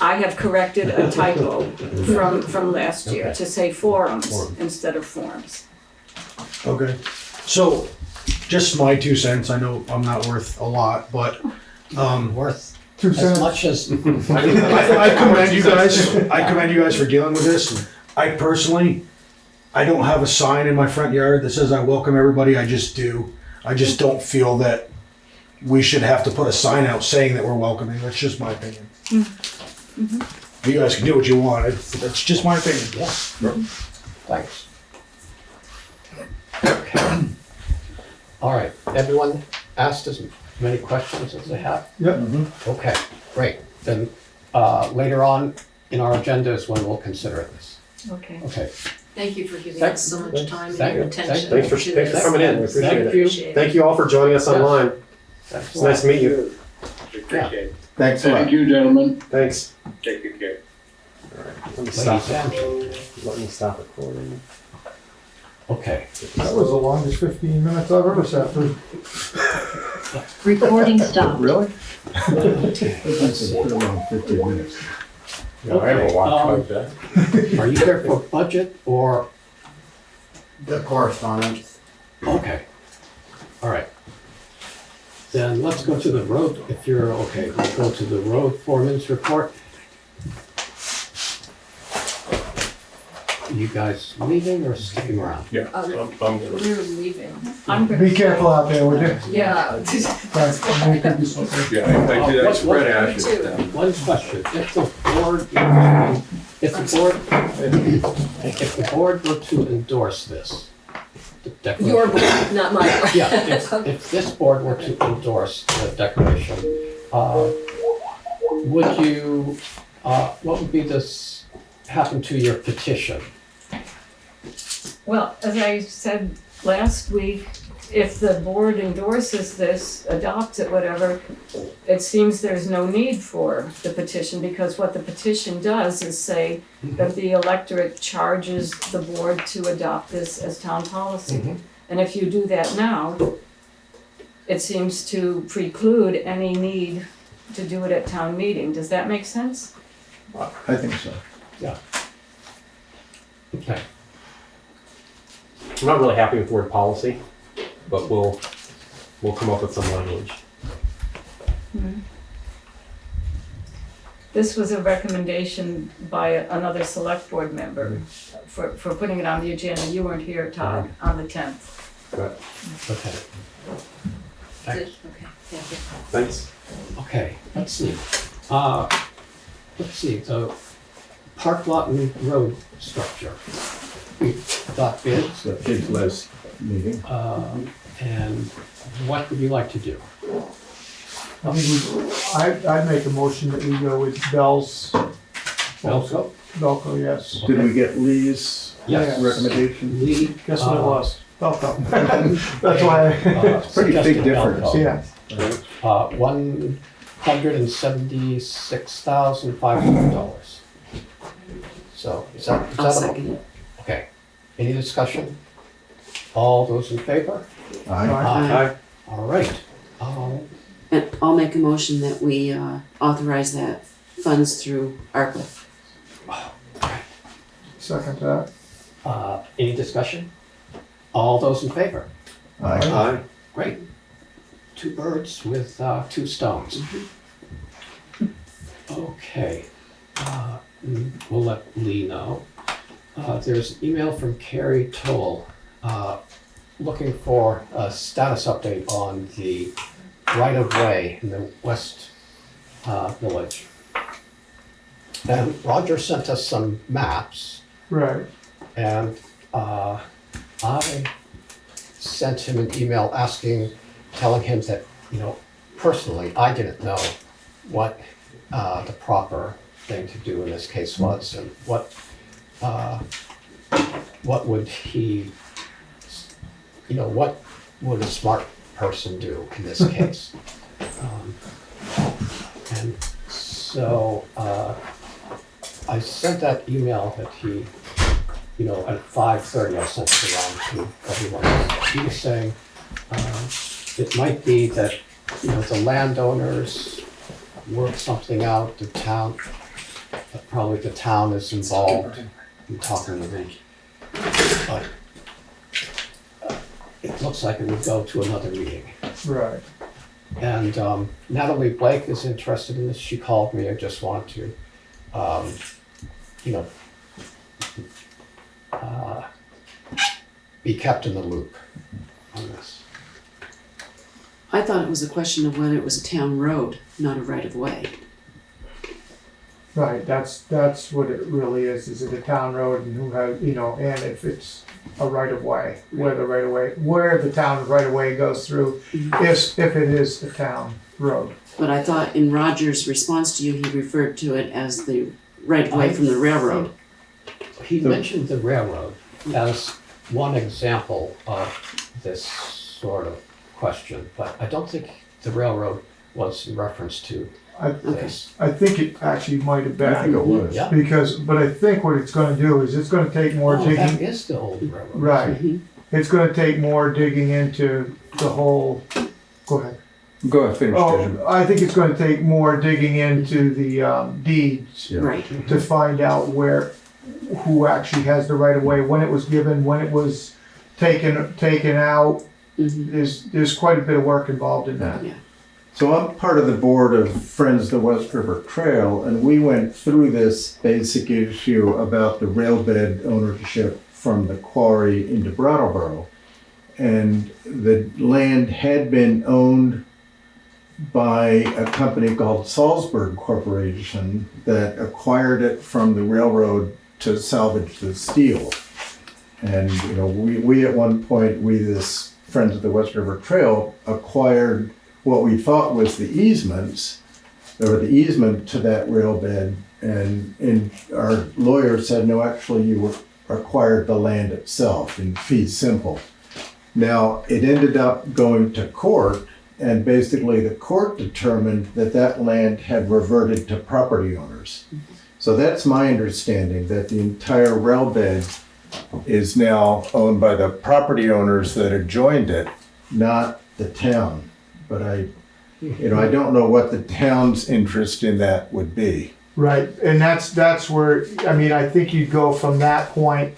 I have corrected a typo from last year to say forums instead of forms. Okay. So, just my 2 cents. I know I'm not worth a lot, but Worth 2 as cents. much as. I commend you guys. I commend you guys for dealing with this. I personally, I don't have a sign in my front yard that says I welcome everybody. I just do. I just don't feel that we should have to put a sign out saying that we're welcoming. That's just my opinion. You guys can do what you want. That's just my opinion. Yeah. Thanks. Okay. All right. Everyone asked as many questions as they have? Yep. Okay, great. Then later on in our agenda is when we'll consider this. Okay. Okay. Thank you for giving Thanks. us so much time and Thank your you. attention. Thanks for to thanks for this. coming in. We appreciate Thank it. you. Appreciate it. Thank you all for joining us online. Thanks It's nice to meet you. Appreciate it. Thanks a lot. Thank you, gentlemen. Thanks. Take good care. Let me stop. Ladies and gentlemen. Let me stop recording. Okay. That was the longest 15 minutes I've ever sat through. Recording stopped. Really? Let's see. 15 minutes. Okay, are you here for budget or? The correspondence. Okay. All right. Then let's go to the road, if you're okay. Let's go to the road foreman's report. You guys leaving or sticking around? We're leaving. I'm going Be careful out there, would you? Yeah. Right, there could be something. I did, I spread ashes down. One question, if the board were to endorse this, the declaration. Your board, not mine. Yeah, if this board were to endorse the declaration, would you what would be this, happen to your petition? Well, as I said last week, if the board endorses this, adopts it, whatever, it seems there's no need for the petition, because what the petition does is say that the electorate charges the board to adopt this as town policy. Mhm. And if you do that now, it seems to preclude any need to do it at town meeting. Does that make sense? I think so. Okay. I'm not really happy with the word policy, but we'll come up with some language. This was a recommendation by another select board member for putting it on the agenda. You weren't here, Todd, on the 10th. But Okay. Thanks. Okay, thank you. thanks. Okay, let's see. Let's see, the Park Lawton Road structure. We got bids, So kids last meeting. and what would you like to do? I think I'd make a motion that we go with Bell's. Belco? Belco, yes. Did we get Lee's Yes. recommendation? Lee? Guess what it was? Belco. That's why. Pretty big suggested difference. Belco. Yeah. $176,500. So, is I'll that second it. okay? Any discussion? All those in favor? Aye. Aye. All right. And I'll make a motion that we authorize that funds through ARPA. Second that. Any discussion? All those in favor? Aye. Great. Two birds with two stones. Okay. We'll let Lee know. There's an email from Carrie, Towle, looking for a status update on the right-of-way in the West Village. And Roger sent us some maps. Right. And I sent him an email telling him that, personally, I didn't know what the proper thing to do in this case was, and what would he, what would a smart person do in this case? And so I sent that email that he, at 5:30, I sent it around to everyone. He was saying it might be that, the landowners work something out, the town, probably the town is involved in talking to them. But it looks like it would go to another meeting. Right. And Natalie Blake is interested in this. She called me. I just want to, be kept in the loop on this. I thought it was a question of whether it was a town road, not a right-of-way. Right, that's what it really is it a town road and who has, and if it's a right of way, where the town right of way goes through, if it is a town road. But I thought in Roger's response to you, he referred to it as the right-of-way from the railroad. He mentioned the railroad as one example of this sort of question, but I don't think the railroad was in reference to this. I think it actually might have been. I think it was. Yeah. But I think what it's gonna do is it's gonna take more Oh, digging. that is the old railroad. Right. Mhm. It's gonna take more digging into the whole, go ahead. Go ahead, finish, Jason. Oh, I think it's gonna take more digging into the deeds Yeah. Right. to find out who actually has the right of way, when it was given, when it was taken out. Mhm. There's quite a bit of work involved in that. Yeah. So I'm part of the board of Friends of the West River Trail, and we went through this basic issue about the railbed ownership from the quarry into Brattleboro. And the land had been owned by a company called Salzburg Corporation that acquired it from the railroad to salvage the steel. And, we at one point, this Friends of the West River Trail, acquired what we thought was the easements, or the easement to that railbed And our lawyer said, no, actually you acquired the land itself in fee simple. Now, it ended up going to court, and basically the court determined that that land had reverted to property owners. So that's my understanding, that the entire rail bed is now owned by the property owners that had joined it, not the town. But I don't know what the town's interest in that would be. Right, and that's where, I mean, I think you'd go from that point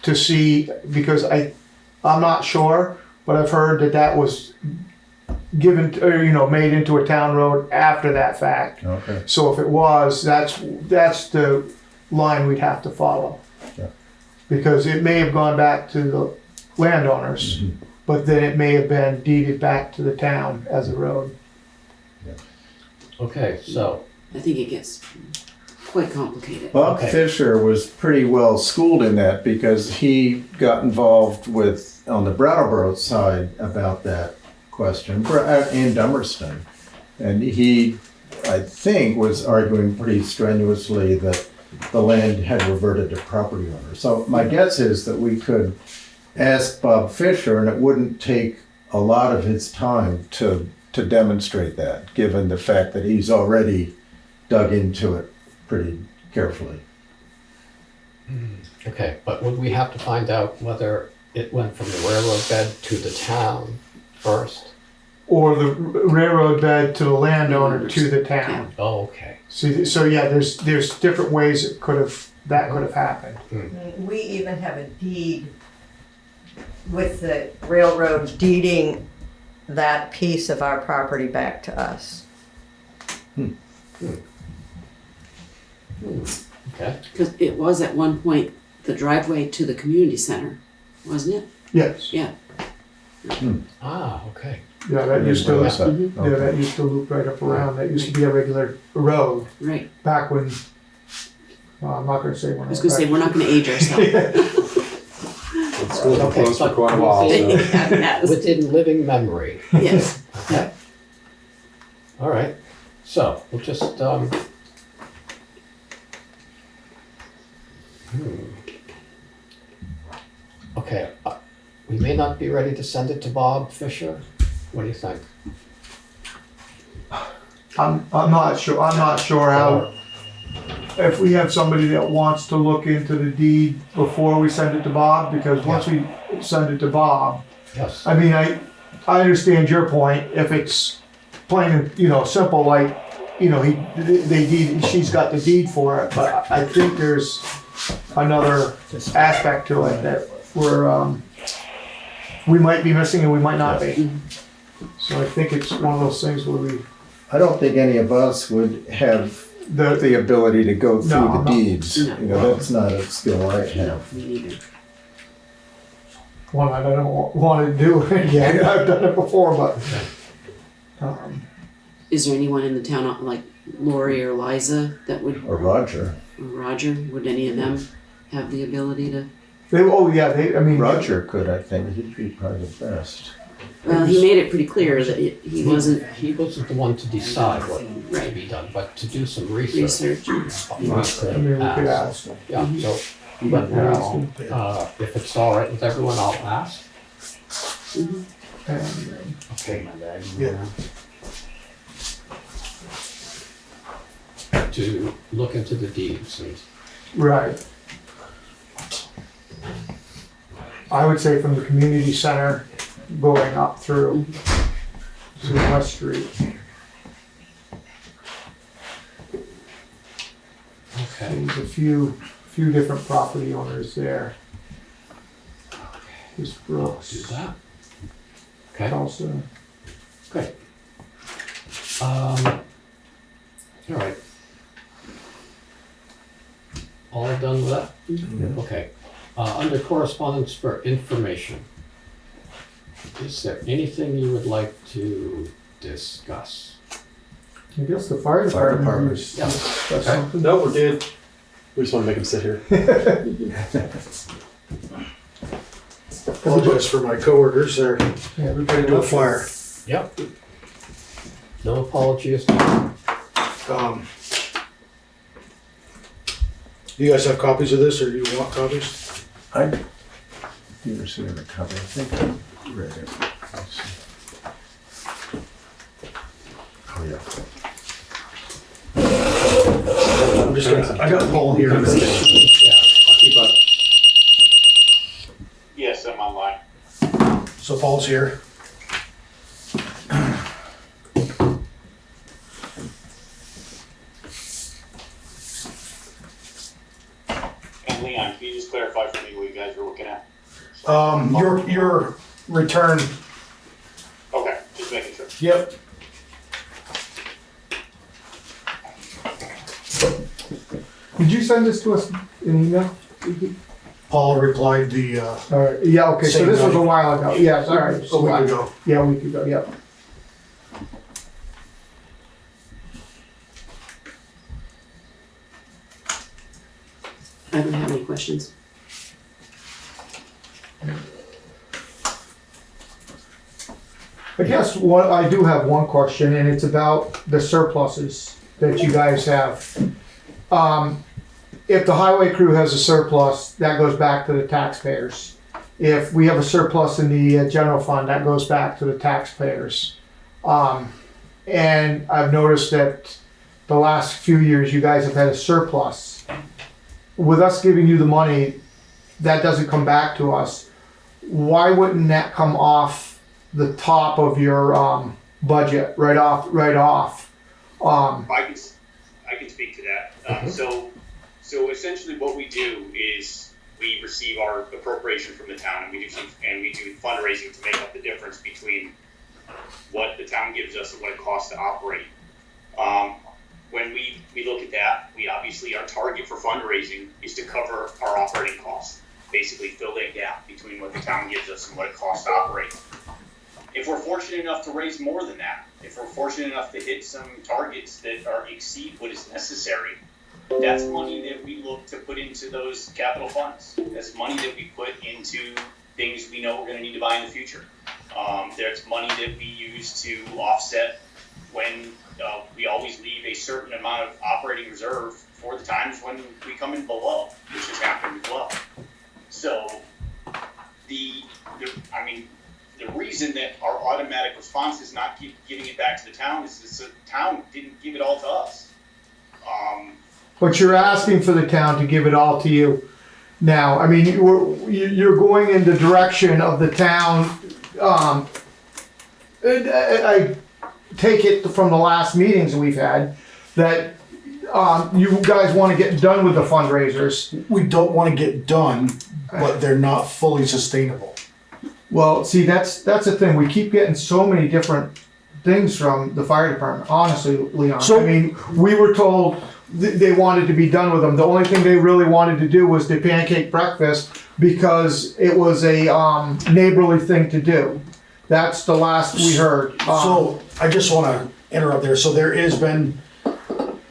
to see, because I'm not sure, but I've heard that was given, or, made into a town road after that fact. Okay. So if it was, that's the line we'd have to follow. Yeah. Because it may have gone back to the landowners, but then it may have been deeded back to the town as a road. Okay, so, I think it gets quite complicated. Bob Fisher was pretty well schooled in that because he got involved on the Brattleboro side about that question, in Dummerston. And he, I think, was arguing pretty strenuously that the land had reverted to property owners. So my guess is that we could ask Bob Fisher, and it wouldn't take a lot of his time to demonstrate that, given the fact that he's already dug into it pretty carefully. okay, but would we have to find out whether it went from the railroad bed to the town first? Or the railroad bed to the landowner to the town. Oh, okay. So yeah, there's different ways that could have happened. We even have a deed with the railroad deeding that piece of our property back to us. Okay. Because it was at one point the driveway to the community center, wasn't it? Yes. Yeah. Ah, okay. Yeah, that used to, Mhm. that used to loop right up around. That used to be a regular road Right. back when, well, I'm not gonna say when. I was gonna say, we're not gonna age ourselves. School's been closed for quite a while, so. Yes. Within living memory. Yes. Okay. All right, so we'll just, Okay, we may not be ready to send it to Bob Fisher. What do you think? I'm not sure how, if we have somebody that wants to look into the deed before we send it to Bob, because once we send it to Bob, Yes. I mean, I understand your point. If it's plain and, simple, like, she's got the deed for it, but I think there's another aspect to it that we might be missing and we might not be. So I think it's one of those things where I don't think any of us would have the ability to go through No, the deeds. No. That's not a skill I have. Me neither. one I don't want to do again. I've done it before, but Is there anyone in the town, like Lori or Liza, that would, Or Roger. or Roger, would any of them have the ability to? Roger could, I think. He'd be probably the best. Well, he made it pretty clear that he wasn't He wasn't the one to decide what to be done, but to do some research. research. We I mean, we could ask. Yeah, so, but now, if it's all right with everyone, I'll ask. Mhm. And, Okay. yeah. To look into the deeds and, Right. I would say from the community center going up through to West Street. okay. There's a few different property owners there. There's I'll Brooks. do that. Okay. Also. Great. All right. All done with that? Okay. Under correspondence for information, is there anything you would like to discuss? I guess the fire department. was- Yeah. that's Okay. something. No, we're good. We just want to make him sit here. Apologize for my coworkers, they're Yeah, everybody trying to do a loves it. fire. Yep. No apologies. Um, You guys have copies of this, or do you want copies? I never seen a copy. I think I read it. Let's see. Oh, yeah. I'm just gonna, I got Paul here. Yeah, I'll keep up. Yes, I'm online. So Paul's here. And Leon, can you just clarify for me what you guys were looking at? Your return. Okay, just making sure. Yep. Did you send this to us in email? Paul replied the, Alright, yeah, okay, so Same this was a night. while ago, yes, alright. a week ago. Yeah, a week ago, yep. I don't have any questions. I guess I do have one question, and it's about the surpluses that you guys have. If the highway crew has a surplus, that goes back to the taxpayers. If we have a surplus in the general fund, that goes back to the taxpayers. And I've noticed that the last few years, you guys have had a surplus. With us giving you the money, that doesn't come back to us. Why wouldn't that come off the top of your budget, right off? I can speak to that. So essentially what we do is we receive our appropriation from the town, and we do fundraising to make up the difference between what the town gives us and what it costs to operate. When we look at that, we obviously, our target for fundraising is to cover our operating costs, basically fill that gap between what the town gives us and what it costs to operate. If we're fortunate enough to raise more than that, if we're fortunate enough to hit some targets that exceed what is necessary, that's money that we look to put into those capital funds. That's money that we put into things we know we're going to need to buy in the future. There's money that we use to offset when we always leave a certain amount of operating reserve for the times when we come in below, which has happened as well. So the reason that our automatic response is not giving it back to the town is the town didn't give it all to us. But you're asking for the town to give it all to you. Now, I mean, you're going in the direction of the town. I take it from the last meetings we've had that you guys want to get done with the fundraisers. We don't want to get done, but they're not fully sustainable. Well, see, that's the thing. We keep getting so many different things from the fire department. Honestly, Leon. So- I mean, we were told they wanted to be done with them. The only thing they really wanted to do was the pancake breakfast because it was a neighborly thing to do. That's the last we heard. So I just want to interrupt there. So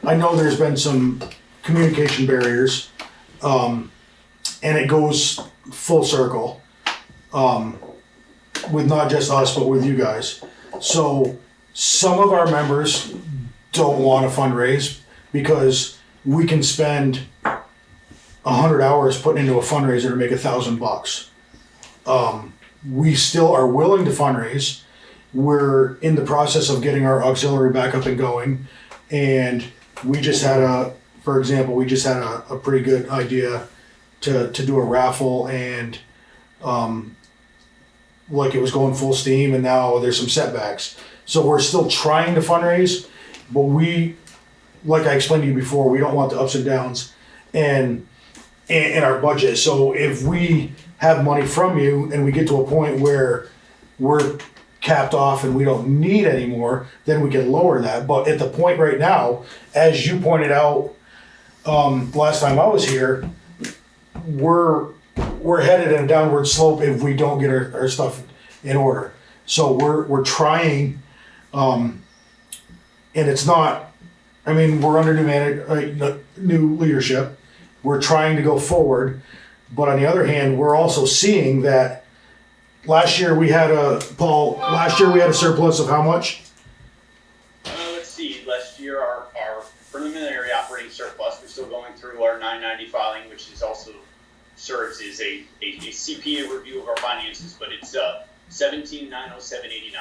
I know there's been some communication barriers, and it goes full circle, with not just us, but with you guys. So some of our members don't want to fundraise because we can spend 100 hours putting into a fundraiser to make $1,000. We still are willing to fundraise. We're in the process of getting our auxiliary back up and going. And we just had a pretty good idea to do a raffle, and like it was going full steam, and now there's some setbacks. So we're still trying to fundraise, but like I explained to you before, we don't want the ups and downs in our budget. So if we have money from you and we get to a point where we're capped off and we don't need any more, then we can lower that. But at the point right now, as you pointed out last time I was here, we're headed in a downward slope if we don't get our stuff in order. So we're trying, and it's not. I mean, we're under new leadership. We're trying to go forward, but on the other hand, we're also seeing that last year we had a surplus of how much? Let's see. Last year, our preliminary operating surplus, we're still going through regular 990 filing, which is also serves as a CPA review of our finances, but it's 17,907.89.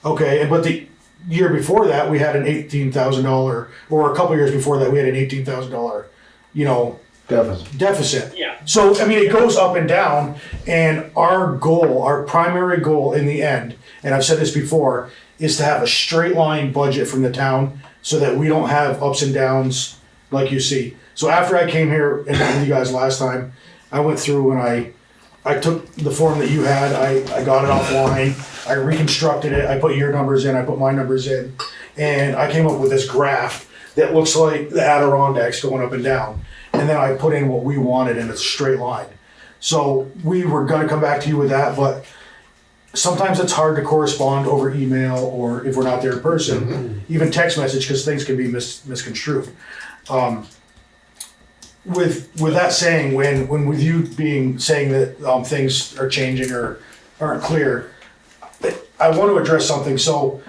Okay, but the year before that, we had an $18,000, or a couple years before that, we had an $18,000, you know, deficit. Yeah. So, I mean, it goes up and down, and our goal, our primary goal in the end, and I've said this before, is to have a straight line budget from the town so that we don't have ups and downs like you see. So after I came here and met with you guys last time, I went through and I took the form that you had, I got it offline, I reconstructed it, I put your numbers in, I put my numbers in, and I came up with this graph that looks like the Adirondacks going up and down. And then I put in what we wanted in a straight line. So we were gonna come back to you with that, but sometimes it's hard to correspond over email or if we're not there in person, even text message, because things can be misconstrued. With that saying, when with you saying that things are changing or aren't clear, I want to address something. So,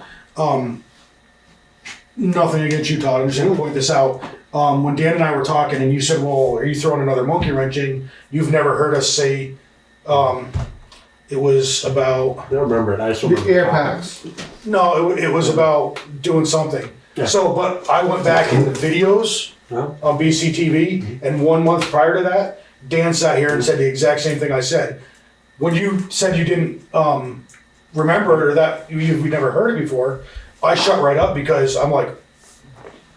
nothing against you, Todd. I'm just going to point this out. When Dan and I were talking, and you said, "Well, are you throwing another monkey wrench in?" You've never heard us say it was about. I don't remember it. I just remember The air packs. No, it was about doing something. Yeah. So, but I went back in the videos on BCTV, and 1 month prior to that, Dan sat here and said the exact same thing I said. When you said you didn't remember it or that we'd never heard it before, I shut right up because I'm like,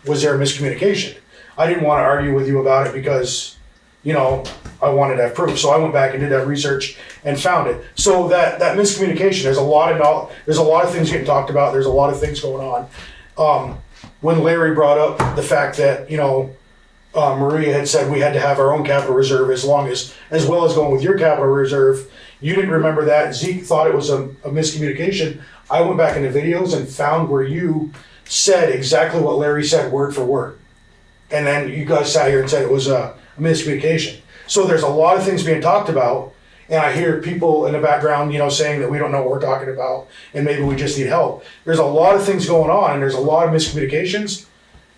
was there a miscommunication? I didn't want to argue with you about it because, you know, I wanted to have proof. So I went back and did that research and found it. So that miscommunication, there's a lot of things getting talked about. There's a lot of things going on. When Larry brought up the fact that, you know, Maria had said we had to have our own capital reserve as well as going with your capital reserve, you didn't remember that. Zeke thought it was a miscommunication. I went back in the videos and found where you said exactly what Larry said word for word. And then you guys sat here and said it was a miscommunication. So there's a lot of things being talked about, and I hear people in the background, you know, saying that we don't know what we're talking about and maybe we just need help. There's a lot of things going on and there's a lot of miscommunications,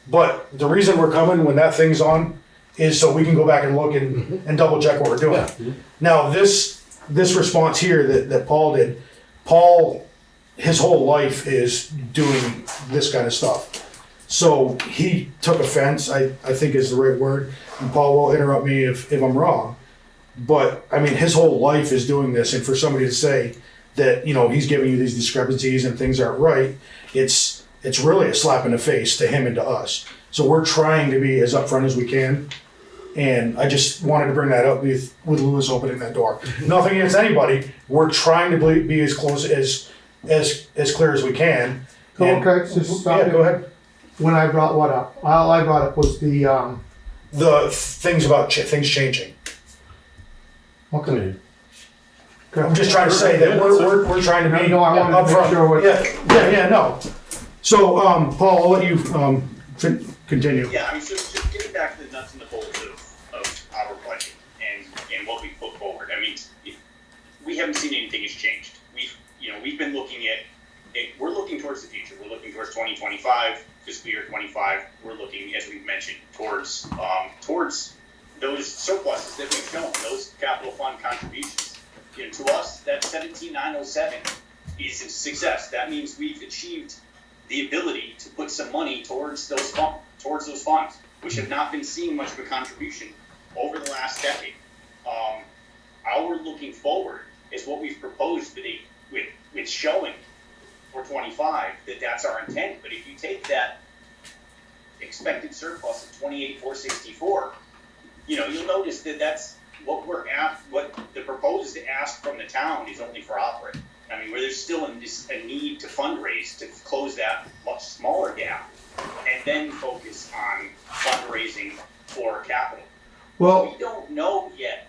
but the reason we're coming when that thing's on is so we can go back and look and double check what we're doing. Yeah. Now this response here that Paul did, his whole life is doing this kind of stuff. So he took offense, I think is the right word, and Paul will interrupt me if I'm wrong. But I mean, his whole life is doing this, and for somebody to say that, you know, he's giving you these discrepancies and things aren't right, it's really a slap in the face to him and to us. So we're trying to be as upfront as we can, and I just wanted to bring that up with Lewis opening that door. Nothing against anybody. We're trying to be as close as clear as we can. Okay, so stop yeah, it. go ahead. When I brought what up? All I brought up was the things about things changing. Okay. I'm just trying to say that we're trying to be No, I wanted to make sure what. Yeah, no. So, Paul, I'll let you continue. Yeah, I mean, so getting back to the nuts and the bolts of our budget and what we put forward. I mean, we haven't seen anything has changed. We've been looking at it. We're looking towards the future. We're looking towards 2025, fiscal year 25. We're looking, as we've mentioned, towards those surpluses that we've shown, those capital fund contributions. You know, to us, that 17,907 is a success. That means we've achieved the ability to put some money towards those funds, which have not been seeing much of a contribution over the last decade. Our looking forward is what we've proposed with showing for 25 that's our intent. But if you take that expected surplus of 28,464, you know, you'll notice that that's what what the proposed ask from the town is only for operating. I mean, where there's still a need to fundraise to close that much smaller gap, and then focus on fundraising for capital. Well, we don't know yet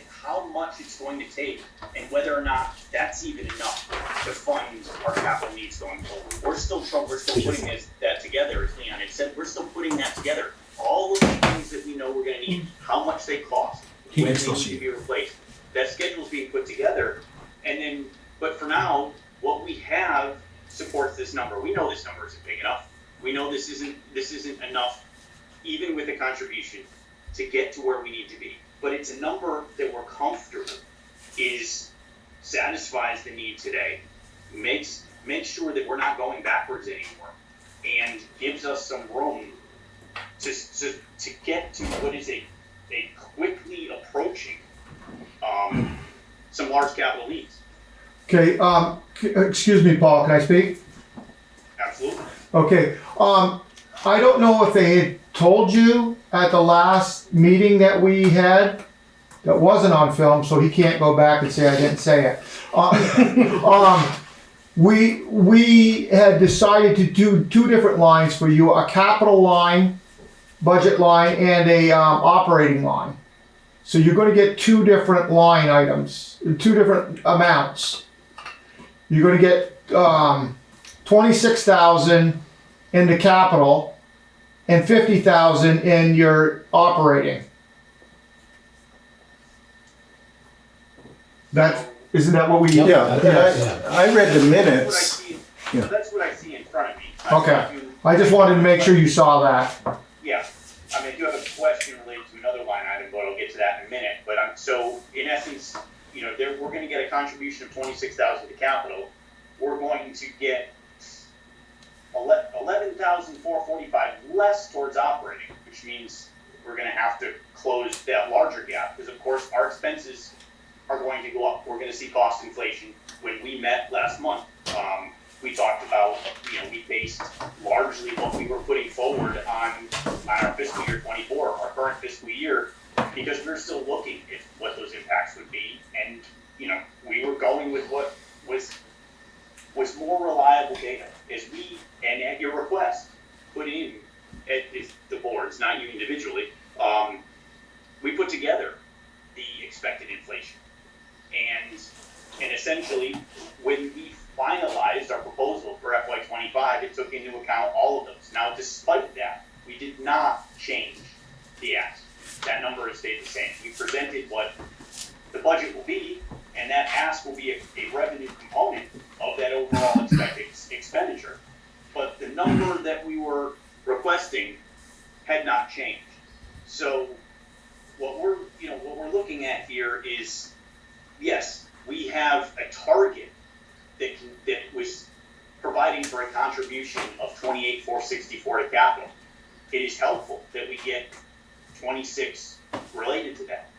how much it's going to take and whether or not that's even enough to fund our capital needs going forward. We're still putting that together, as Leon had said. We're still putting that together. All of the things that we know we're going to need, how much they cost, when they need to be replaced. That schedule is being put together, and then. But for now, what we have supports this number. We know this number isn't big enough. We know this isn't enough even with the contribution, to get to where we need to be. But it's a number that we're comfortable satisfies the need today, makes sure that we're not going backwards anymore, and gives us some room to get to what is a quickly approaching some large capital needs. Okay, excuse me, Paul, can I speak? Absolutely. Okay, I don't know if they had told you at the last meeting that we had, that wasn't on film, so he can't go back and say I didn't say it. We had decided to do two different lines for you, a capital line, budget line, and a operating line. So you're gonna get two different line items, two different amounts. You're gonna get 26,000 in the capital and 50,000 in your operating. Isn't that what we? Yeah, I read the minutes. So that's what I see in front of me. Okay, I just wanted to make sure you saw that. Yeah, I mean, I do have a question related to another line item, but I'll get to that in a minute. But so in essence, we're going to get a contribution of 26,000 to capital. We're going to get 11,445 less towards operating, which means we're going to have to close that larger gap because, of course, our expenses are going to go up. We're going to see cost inflation. When we met last month, we talked about, we based largely what we were putting forward on our fiscal year 24, our current fiscal year, because we're still looking at what those impacts would be. And, we were going with what was more reliable data as we, and at your request, put in at the boards, not you individually, we put together the expected inflation. And essentially, when we finalized our proposal for FY25, it took into account all of those. Now, despite that, we did not change the ask. That number has stayed the same. We presented what the budget will be, and that ask will be a revenue component of that overall expected expenditure. But the number that we were requesting had not changed. So what we're looking at here is, yes, we have a target that was providing for a contribution of 28,464 to capital. It is helpful that we get 26 related to that.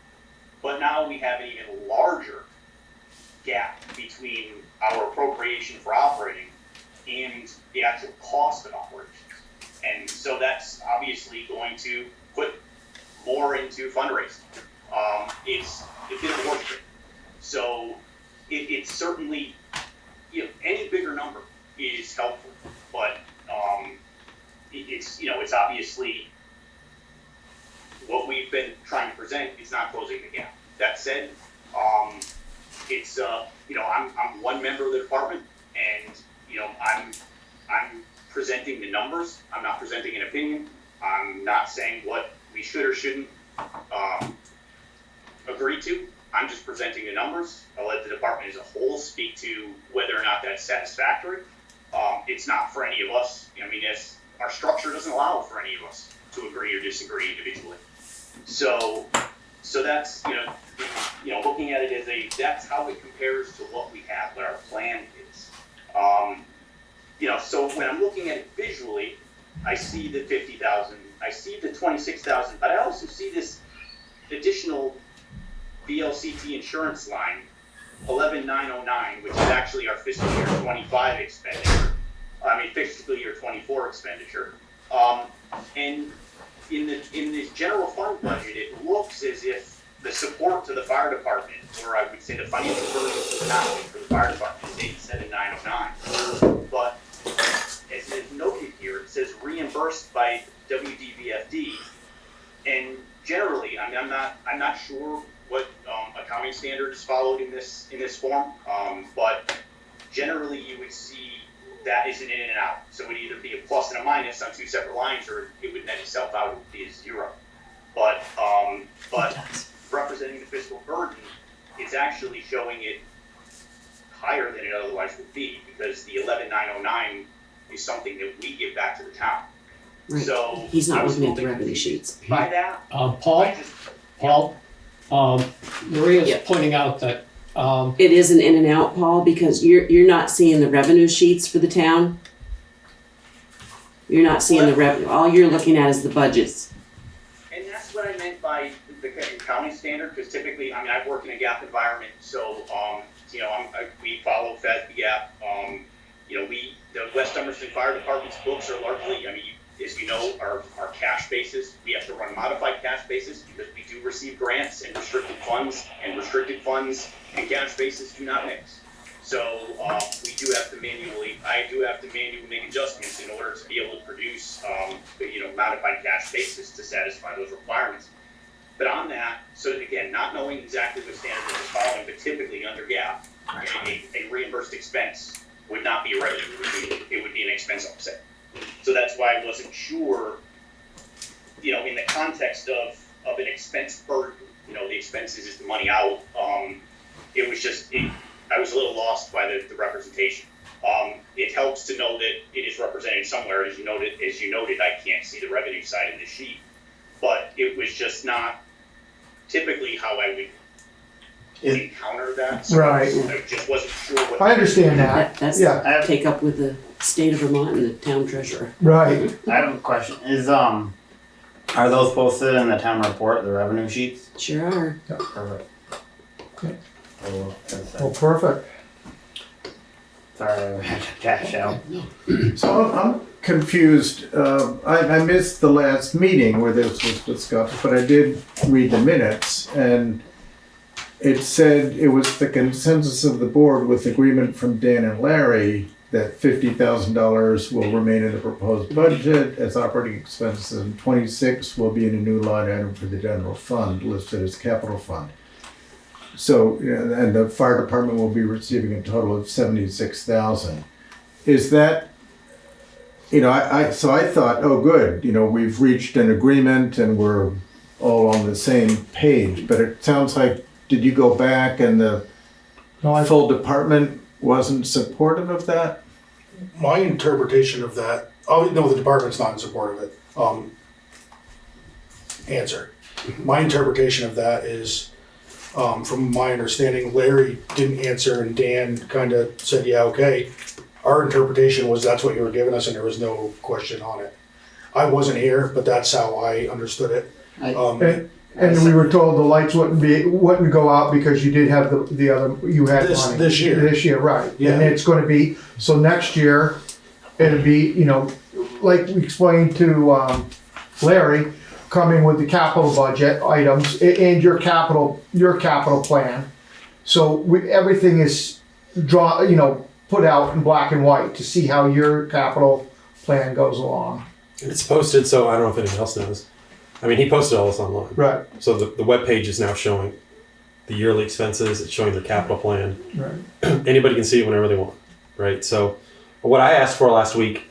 But now we have an even larger gap between our appropriation for operating and the actual cost of operations. And so that's obviously going to put more into fundraising. It's a bit of work. So it's certainly, any bigger number is helpful, but it's obviously what we've been trying to present is not closing the gap. That said, it's I'm one member of the department, and I'm presenting the numbers. I'm not presenting an opinion. I'm not saying what we should or shouldn't agree to. I'm just presenting the numbers. I'll let the department as a whole speak to whether or not that's satisfactory. It's not for any of us. As our structure doesn't allow for any of us to agree or disagree individually. So that's looking at it as that's how it compares to what we have, what our plan is. So when I'm looking at it visually, I see the 50,000, I see the 26,000, but I also see this additional VLCT insurance line, 11,909, which is actually our fiscal year 25 expenditure. Fiscal year 24 expenditure. And in the general fund budget, it looks as if the support to the fire department, or I would say the financial burden for the fire department, is 87,909. But as is noted here, it says reimbursed by WDVFD. And generally, I'm not sure what accounting standard is followed in this form, but generally you would see that is an in and out. So it would either be a plus and a minus on two separate lines, or it would net itself out, it would be a zero. But representing the fiscal burden, it's actually showing it higher than it otherwise would be, because the 11,909 is something that we give back to the town. Right. So He's not I was looking at the hoping revenue sheets. by that. Paul, Maria's Yeah. pointing out that, It is an in and out, Paul, because you're not seeing the revenue sheets for the town. You're not seeing the revenue. All you're looking at is the budgets. And that's what I meant by the accounting standard, because typically, I mean, I work in a GAAP environment, so, we follow FASB GAAP. The West Dummerston Fire Department's books are largely, as you know, are cash basis. We have to run modified cash basis because we do receive grants and restricted funds and cash basis do not mix. So we do have to I do have to manually make adjustments in order to be able to produce, modified cash basis to satisfy those requirements. But on that, so again, not knowing exactly what standard this is following, but typically under GAAP, a reimbursed expense would not be a revenue, it would be an expense offset. So that's why I wasn't sure, in the context of an expense burden, the expenses is the money out. It was just, I was a little lost by the representation. It helps to know that it is represented somewhere. As you noted, I can't see the revenue side of the sheet, but it was just not typically how I would encounter that. So Right. I just wasn't sure what. I understand that. That's Yeah. take up with the state of Vermont and the town treasurer. Right. I have a question. Are those posted in the town report, the revenue sheets? Sure are. Perfect. Okay. Oh, Well, perfect. sorry, I had to cash out. So I'm confused. I missed the last meeting where this was discussed, but I did read the minutes, and it said it was the consensus of the board with agreement from Dan and Larry that $50,000 will remain in the proposed budget as operating expenses, and 26 will be in a new line item for the general fund listed as capital fund. So, and the fire department will be receiving a total of 76,000. Is that, so I thought, oh, good, we've reached an agreement and we're all on the same page, but it sounds like, did you go back and the full department wasn't supportive of that? My interpretation of that, no, the department's not in support of it. Answer. My interpretation of that is, from my understanding, Larry didn't answer and Dan kind of said, yeah, okay. Our interpretation was that's what you were giving us and there was no question on it. I wasn't here, but that's how I understood it. And we were told the lights wouldn't go out because you did have the other, you had money. This year. This year, right. Yeah. And it's gonna be, so next year, it'll be, like we explained to Larry, coming with the capital budget items and your capital plan. So everything is put out in black and white to see how your capital plan goes along. It's posted, so I don't know if anyone else knows. He posted all this online. Right. So the web page is now showing the yearly expenses. It's showing their capital plan. Right. Anybody can see it whenever they want, right? So what I asked for last week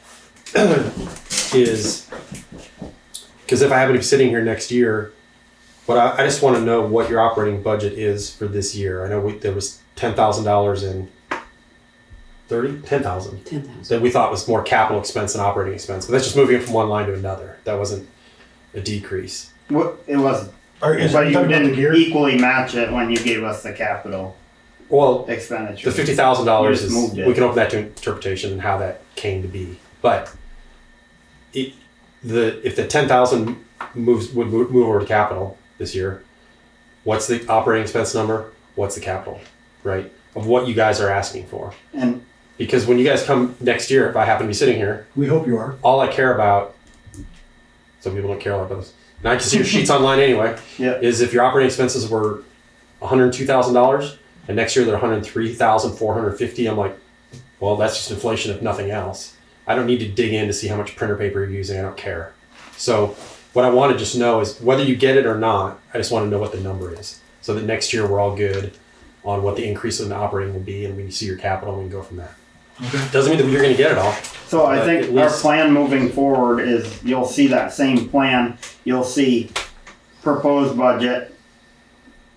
is, because if I happen to be sitting here next year, I just want to know what your operating budget is for this year. I know there was $10,000 in 10,000 that we thought was more capital expense than operating expense. But that's just moving it from one line to another. That wasn't a decrease. What it wasn't. But you didn't equally match it when you gave us the capital expenditure. The $50,000 is, we can open that to interpretation and how that came to be. But if the 10,000 would move over to capital this year, what's the operating expense number? What's the capital, right? Of what you guys are asking for. And because when you guys come next year, if I happen to be sitting here, we hope you are. All I care about, some people don't care about this, and I can see your sheets online anyway, is if your operating expenses were $102,000 and next year they're $103,450, I'm like, well, that's just inflation if nothing else. I don't need to dig in to see how much printer paper you're using. I don't care. So what I want to just know is whether you get it or not, I just want to know what the number is so that next year we're all good on what the increase in the operating will be and we can see your capital and we can go from there. Okay. Doesn't mean that you're going to get it all. So I think our plan moving forward is you'll see that same plan. You'll see proposed budget.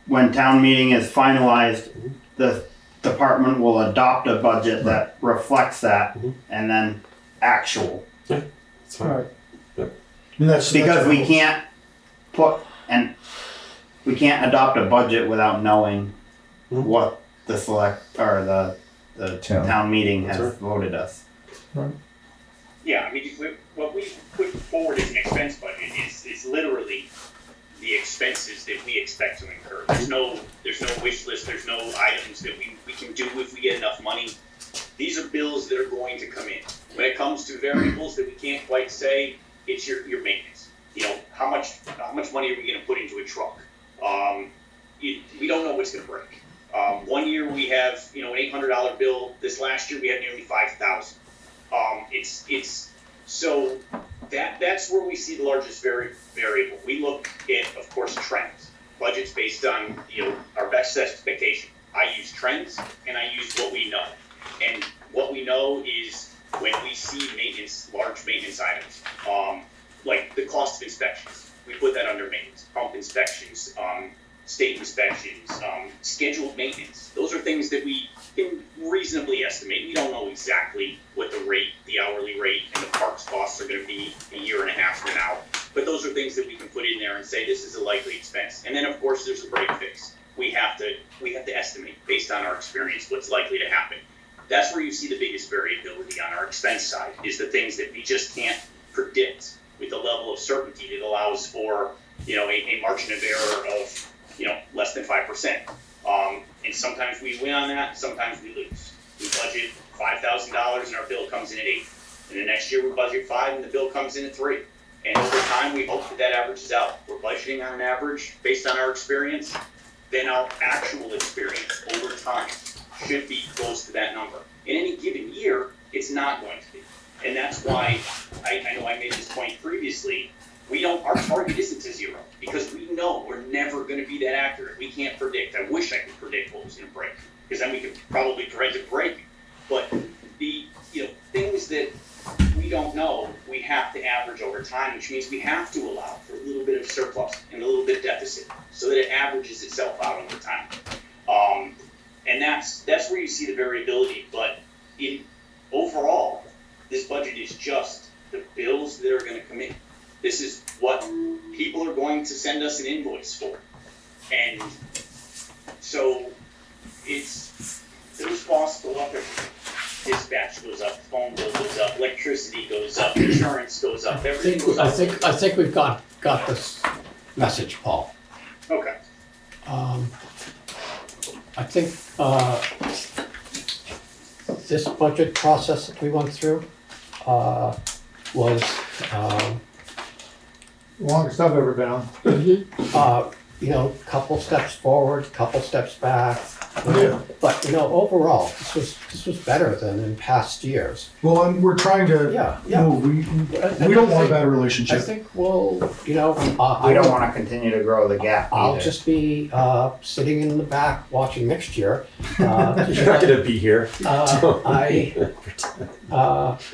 When town meeting is finalized, the department will adopt a budget that reflects that and then actual. Yeah, that's fine. Right. Yep. And that's Because we that's- can't we can't adopt a budget without knowing what the the town meeting has voted us. Yeah, I mean, what we put forward as an expense budget is literally the expenses that we expect to incur. There's no wish list, there's no items that we can do if we get enough money. These are bills that are going to come in. When it comes to variables that we can't quite say, it's your maintenance. You know, how much money are we gonna put into a truck? We don't know what's gonna break. One year we have, an $800 bill. This last year we had nearly 5,000. So that's where we see the largest variable. We look at, of course, trends. Budgets based on, our best expectation. I use trends and I use what we know. And what we know is when we see large maintenance items, like the cost of inspections, we put that under maintenance. Pump inspections, state inspections, scheduled maintenance. Those are things that we can reasonably estimate. We don't know exactly what the hourly rate and the parks costs are going to be a year and a half from now. But those are things that we can put in there and say this is a likely expense. And then of course there's the break fix. We have to estimate based on our experience what's likely to happen. That's where you see the biggest variability on our expense side, is the things that we just can't predict with the level of certainty that allows for, a margin of error of, less than 5%. And sometimes we win on that, sometimes we lose. We budget $5,000 and our bill comes in at $8,000. And the next year we budget $5,000 and the bill comes in at $3,000. And over time we hope that averages out. We're budgeting on an average based on our experience. Then our actual experience over time should be close to that number. In any given year, it's not going to be. And that's why I know I made this point previously. Our target isn't to 0 because we know we're never going to be that accurate. We can't predict. I wish I could predict what was going to break, because then we could probably prevent it breaking. But the things that we don't know, we have to average over time, which means we have to allow for a little bit of surplus and a little bit of deficit so that it averages itself out over time. And that's where you see the variability. But overall, this budget is just the bills that are going to come in. This is what people are going to send us an invoice for. And so those costs go up every year. Dispatch goes up, phone bill goes up, electricity goes up, insurance goes up, everything goes up. I think we've got this message, Paul. Okay. I think this budget process that we went through was Longest I've ever been on. Couple steps forward, couple steps back. Yeah. But overall, this was better than in past years. Well, and we're trying to move. We don't want a bad relationship. I think we'll, We don't want to continue to grow the gap I'll either. just be sitting in the back watching next year. You're not going to be here. I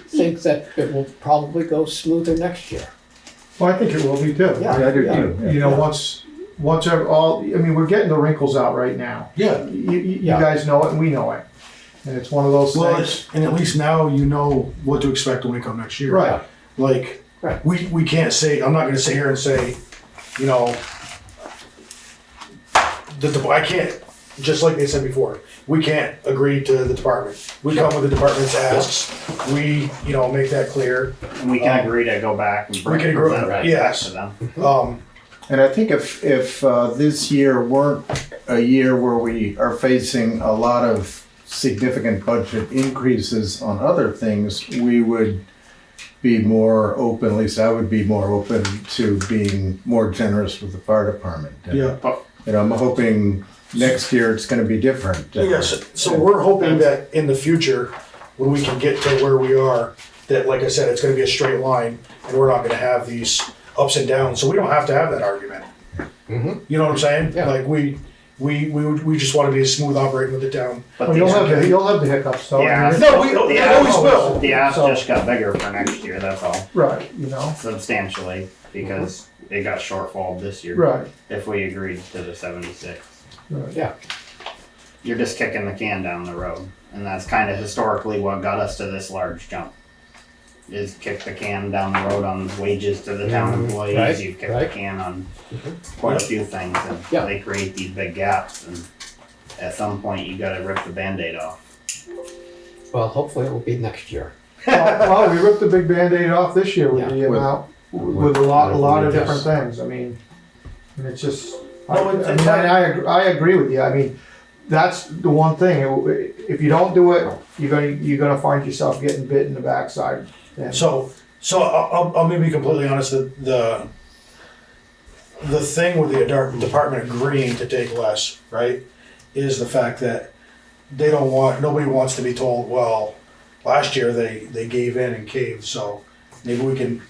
think that it will probably go smoother next year. Well, I think it will be too. Yeah, I do too. Once we're getting the wrinkles out right now. Yeah. You guys know it and we know it. And it's one of those things. And at least now you know what to expect when we come next year. Right. Like, Right. we can't say, I'm not going to sit here and say, I can't, just like they said before, we can't agree to the department. We come with the department's asks. We, make that clear. And we can agree to go back and We can agree, present that yes. back to them. And I think if this year weren't a year where we are facing a lot of significant budget increases on other things, we would be more open, at least I would be more open to being more generous with the fire department. And, I'm hoping next year it's going to be different. Yes, so we're hoping that in the future, when we can get to where we are, that, like I said, it's going to be a straight line and we're not going to have these ups and downs, so we don't have to have that argument. Mm-hmm. You know what I'm saying? Yeah. Like we just want to be a smooth operating with the town. But You'll have the hiccups though. Yeah. No, we always will. The ask So- just got bigger for next year, that's all. Right, Substantially, because it got shortfalled this year. right. If we agreed to the 76. Right. Yeah. You're just kicking the can down the road. And that's kind of historically what got us to this large jump. is kick the can down the road on wages to the town employees. right, You kick right. the can on quite a few things, and Yeah. they create these big gaps. And at some point, you got to rip the Band-Aid off. Well, hopefully it will be next year. Well, we ripped the big Band-Aid off this year with Yeah, the amount, with a lot of different things. I mean, and it's just, I agree with you. I mean, that's the one thing. If you don't do it, you're gonna find yourself getting bit in the backside. And So I'll maybe be completely honest. The thing with the department agreeing to take less, right, is the fact that nobody wants to be told, well, last year they gave in and caved, so maybe we can,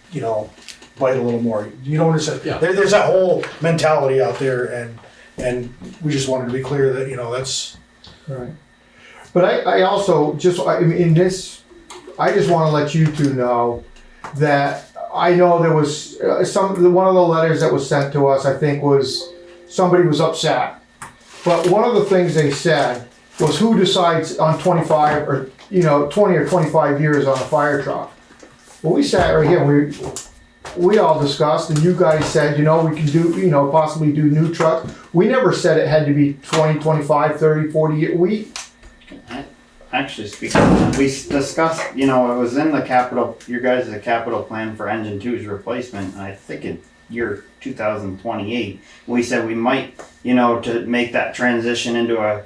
bite a little more. You know what I'm saying? Yeah. There's that whole mentality out there, and we just wanted to be clear that, that's. right. But I also in this, I just want to let you two know that I know there was one of the letters that was sent to us, I think, was somebody was upset. But one of the things they said was, who decides on 25 or 20 or 25 years on a fire truck? Well, we sat right here, we all discussed, and you guys said, we can do, possibly do new trucks. We never said it had to be 20, 25, 30, 40 years. Actually, speaking of that, we discussed, it was in the capital, your guys' capital plan for engine 2's replacement, and I think in year 2028, we said we might, to make that transition into a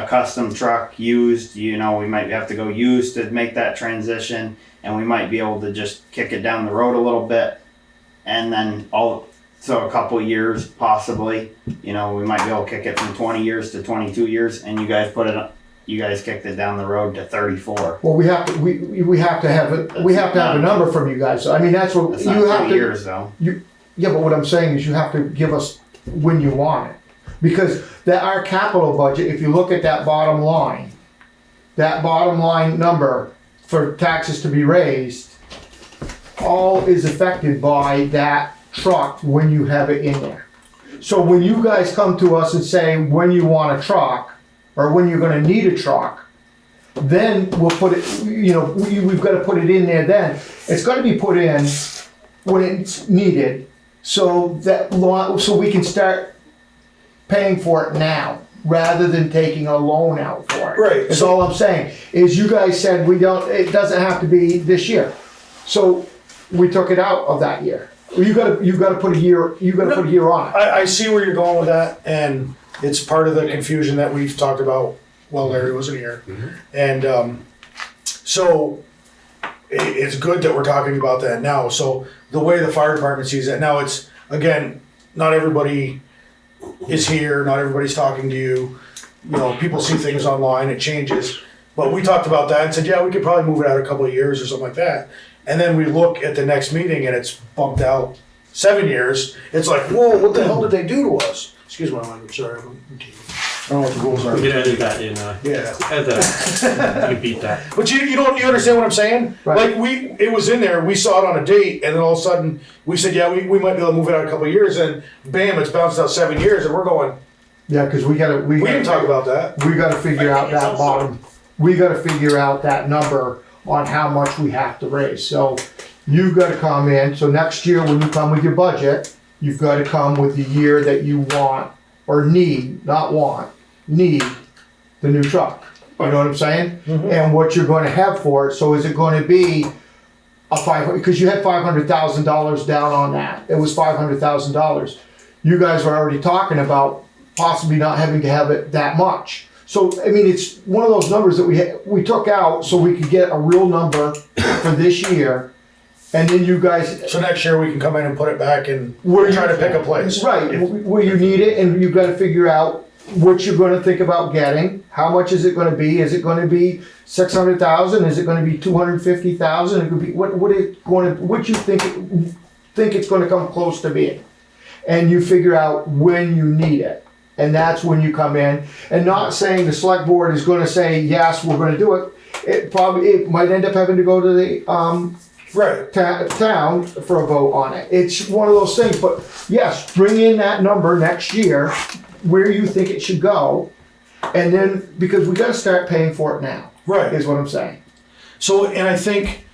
custom truck used, we might have to go used to make that transition, and we might be able to just kick it down the road a little bit, and then so a couple years possibly, we might be able to kick it from 20 years to 22 years, and you guys kicked it down the road to 34. Well, we have to have a number from you guys. So, I mean, that's what That's you not have 2 to. years though. Yeah, but what I'm saying is you have to give us when you want it, because our capital budget, if you look at that bottom line number for taxes to be raised, all is affected by that truck when you have it in there. So when you guys come to us and say when you want a truck, or when you're gonna need a truck, then we'll put it, we've gotta put it in there then. It's gonna be put in when it's needed, so we can start paying for it now, rather than taking a loan out for it. Right. That's all I'm saying, is you guys said it doesn't have to be this year. So we took it out of that year. You gotta put a year on it. I see where you're going with that, and it's part of the confusion that we've talked about while Larry wasn't here. And so it's good that we're talking about that now. So the way the fire department sees that now, it's, again, not everybody is here, not everybody's talking to you. People see things online, it changes. But we talked about that and said, yeah, we could probably move it out a couple of years or something like that. And then we look at the next meeting and it's bumped out 7 years. It's like, whoa, what the hell did they do to us? Excuse my language, sorry. I don't know what the rules are. We can edit that in. Yeah. Edit that. You can beat that. But you understand what I'm saying? Right. Like it was in there, we saw it on a date, and then all of a sudden we said, yeah, we might be able to move it out a couple of years, and bam, it's bounced out 7 years, and we're going. Yeah, because we didn't talk about that. We gotta figure out that bottom. We gotta figure out that number on how much we have to raise. So you've gotta come in. So next year when you come with your budget, you've gotta come with the year that you want or need, not want, need the new truck. You know what I'm saying? And what you're going to have for it. So is it going to be a because you had $500,000 down on that. It was $500,000. You guys were already talking about possibly not having to have it that much. So, I mean, it's one of those numbers that we took out so we could get a real number for this year. And then you guys. So next year we can come in and put it back and try to pick a place. Right, where you need it, and you've got to figure out what you're going to think about getting. How much is it going to be? Is it going to be $600,000? Is it going to be $250,000? It could be what you think it's going to come close to being, and you figure out when you need it, and that's when you come in. And not saying the select board is going to say yes, we're going to do it. It might end up having to go to the town for a vote on it. It's one of those things. But yes, bring in that number next year where you think it should go, and then because we got to start paying for it now. Right, is what I'm saying. So, and I think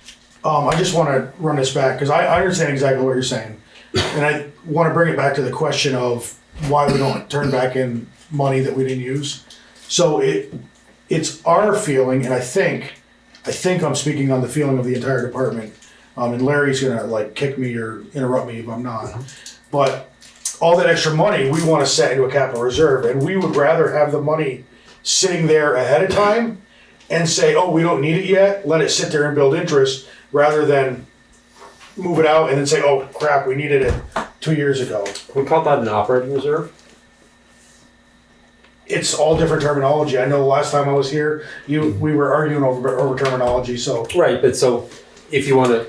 I just want to run this back because I understand exactly what you're saying. And I want to bring it back to the question of why we don't turn back in money that we didn't use. So it's our feeling, and I think I'm speaking on the feeling of the entire department. And Larry's gonna like kick me or interrupt me if I'm not. But all that extra money we want to set into a capital reserve, and we would rather have the money sitting there ahead of time and say, oh, we don't need it yet, let it sit there and build interest, rather than move it out and then say, oh crap, we needed it 2 years ago. We call that an operating reserve. It's all different terminology. I know last time I was here, we were arguing over terminology. So Right, but so if you want to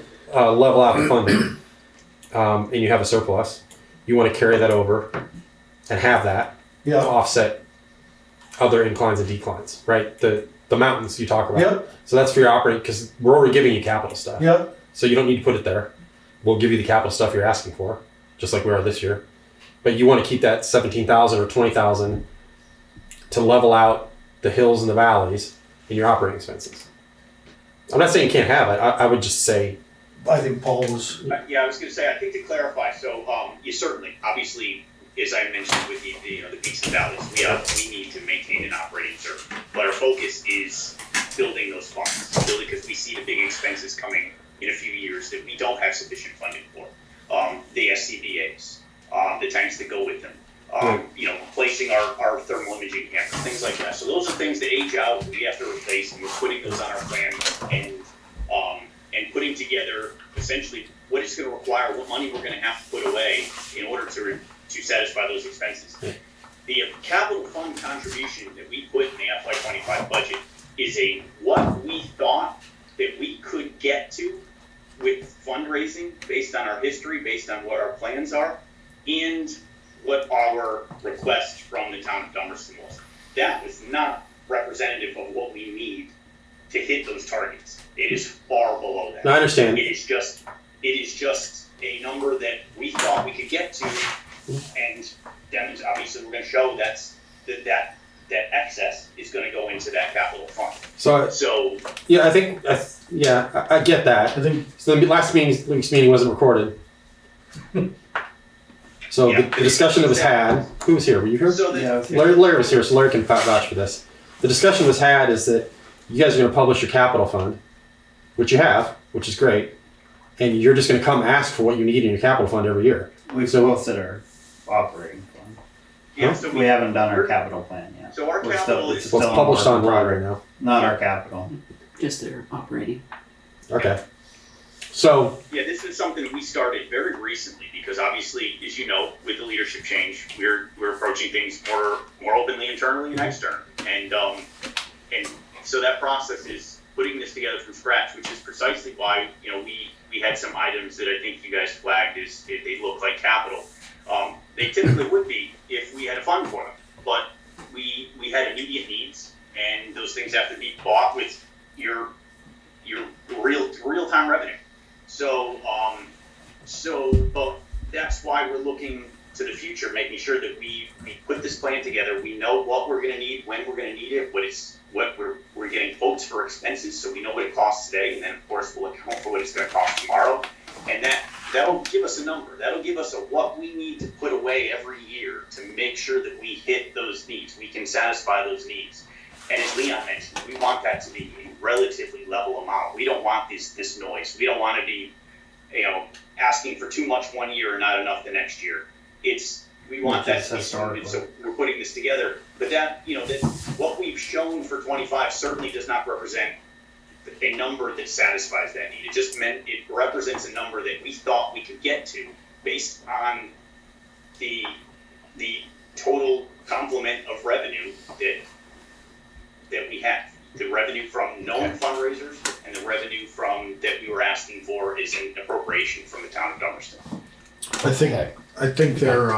level out the funding and you have a surplus, you want to carry that over and have that to offset other inclines and declines, right? The mountains you talk about. Yep. So that's for your operating, because we're already giving you capital stuff. Yep. So you don't need to put it there. We'll give you the capital stuff you're asking for, just like we are this year. But you want to keep that 17,000 or 20,000 to level out the hills and the valleys in your operating expenses. I'm not saying you can't have it. I would just say. I think Paul was. Yeah, I was going to say, I think to clarify, so you certainly, obviously, as I mentioned with the peaks and valleys, we need to maintain an operating reserve. But our focus is building those funds, because we see the big expenses coming in a few years that we don't have sufficient funding for. The SCBAs, the tanks that go with them, replacing our thermal imaging cameras, things like that. So those are things that age out, we have to replace, and we're putting those on our plan and putting together essentially what it's going to require, what money we're going to have to put away in order to satisfy those expenses. The capital fund contribution that we put in the FY25 budget is what we thought that we could get to with fundraising based on our history, based on what our plans are, and what our request from the town of Dummerston was. That was not representative of what we need to hit those targets. It is far below that. No, I understand. It is just a number that we thought we could get to, and obviously we're going to show that excess is going to go into that capital fund. So yeah, I think I get that. I think so. The last week's meeting wasn't recorded. So the discussion that was had, who was here? Were you here? So Larry was here, so Larry can vouch for this. The discussion was had is that you guys are going to publish your capital fund, which you have, which is great, and you're just going to come ask for what you need in your capital fund every year. We've posted our operating fund. Yeah, so we haven't done our capital plan yet. So our capital is Well, it's published online right now. Not our capital. Just their operating. Okay. So yeah, this is something that we started very recently because obviously, as you know, with the leadership change, we're approaching things more openly internally and externally, and so that process is putting this together from scratch, which is precisely why we had some items that I think you guys flagged as they look like capital. They typically would be if we had a fund for them, but we had immediate needs, and those things have to be bought with your real-time revenue. But that's why we're looking to the future, making sure that we put this plan together. We know what we're going to need, when we're going to need it, what we're getting quotes for expenses, so we know what it costs today, and then of course we'll account for what it's going to cost tomorrow, and that'll give us a number. That'll give us what we need to put away every year to make sure that we hit those needs. We can satisfy those needs. And as Leon mentioned, we want that to be a relatively level amount. We don't want this noise. We don't want to be, asking for too much one year and not enough the next year. We want that to be smooth, so we're putting this together. But that what we've shown for 25 certainly does not represent a number that satisfies that need. It just meant it represents a number that we thought we could get to based on the total complement of revenue that we have. The revenue from known fundraisers and the revenue that we were asking for is an appropriation from the town of Dummerston. I think they're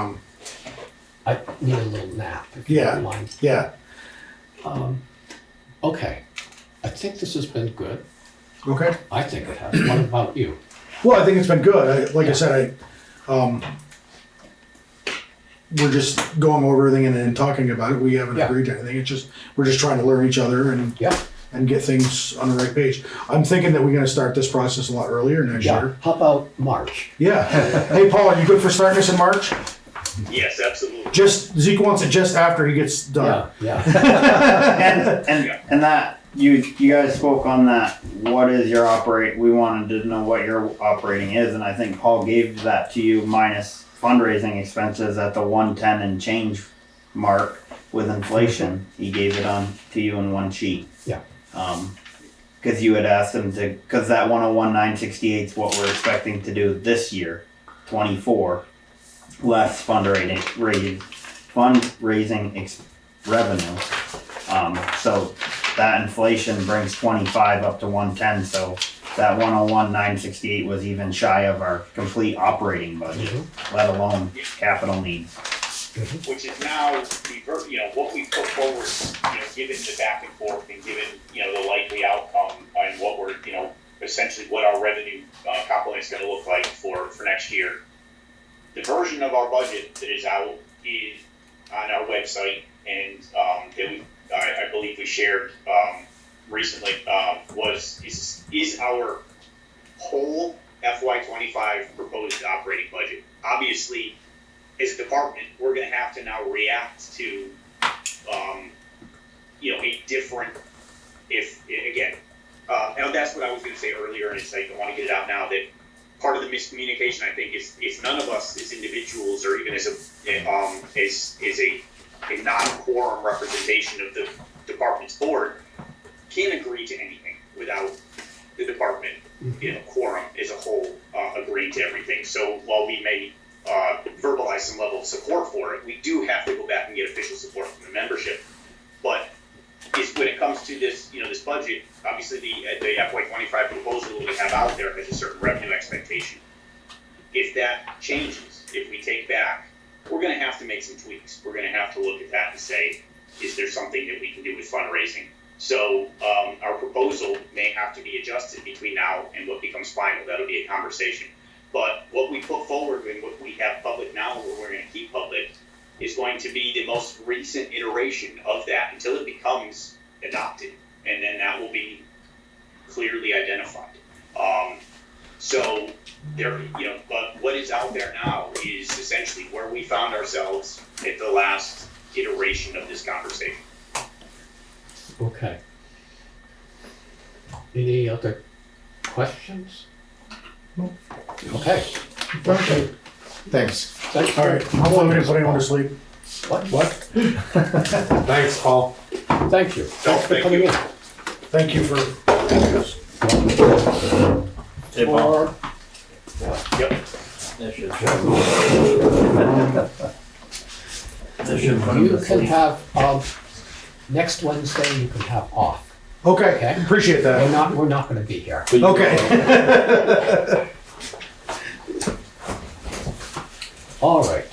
I need a little nap, if you don't mind. Yeah. Okay. I think this has been good. Okay. I think it has. What about you? Well, I think it's been good. I said, we're just going over everything and talking about it. We haven't agreed to anything. It's just we're just trying to learn each other and and get things on the right page. I'm thinking that we're gonna start this process a lot earlier next Yeah, year. how about March? Yeah. Hey, Paul, are you good for starting this in March? Yes, absolutely. Just, Zeke wants it just after he gets done. Yeah. And that, you guys spoke on that, what is your we wanted to know what your operating is, and I think Paul gave that to you minus fundraising expenses at the 110 and change mark with inflation. He gave it on to you in one sheet. Yeah. Cause you had asked him to, cause that 101,968 is what we're expecting to do this year, 24, less fundraising revenue. So that inflation brings 25 up to 110, so that 101,968 was even shy of our complete operating budget, let alone capital needs. Which is now, what we put forward, given the back and forth and given, the likely outcome and what we're, essentially what our revenue complement is going to look like for next year. The version of our budget that is out is on our website, and that I believe we shared recently is our whole FY25 proposed operating budget. Obviously, as a department, we're going to have to now react to, a different, and that's what I was going to say earlier, and it's like, I want to get it out now, that part of the miscommunication, I think, is none of us as individuals, or even as a non-quorum representation of the department's board, can agree to anything without the department, quorum as a whole, agreeing to everything. So while we may verbalize some level of support for it, we do have to go back and get official support from the membership. But when it comes to this, this budget, obviously the FY25 proposal that we have out there has a certain revenue expectation. If that changes, if we take back, we're going to have to make some tweaks. We're going to have to look at that and say, is there something that we can do with fundraising? So our proposal may have to be adjusted between now and what becomes final. That'll be a conversation. But what we put forward and what we have public now, and what we're going to keep public, is going to be the most recent iteration of that until it becomes adopted, and then that will be clearly identified. So there, but what is out there now is essentially where we found ourselves at the last iteration of this conversation. Okay. Any other questions? No. Okay. Okay. Thanks. Thanks. All right, hopefully we didn't put anyone to sleep. What? Thanks, Paul. Thank you. Thanks for coming in. Thank you for doing this. Hey, Paul. Yep. You can have, next Wednesday you can have off. Okay, Okay. appreciate that. We're not gonna be here. Okay. All right.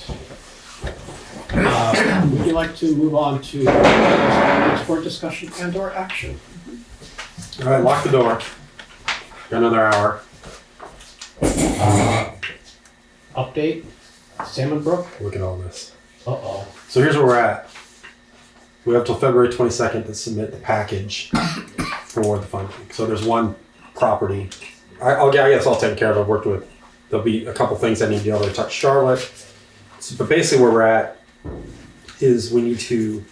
Would you like to move on to correspondence for discussion and or action? All right, lock the door. Got another hour. Update, Salmon Brook? Look at all this. Uh-oh. So here's where we're at. We have till February 22nd to submit the package for the funding. So there's one property. I guess I'll take care of it. I've worked with, there'll be a couple things I need to be able to touch Charlotte. So, but basically where we're at is we need to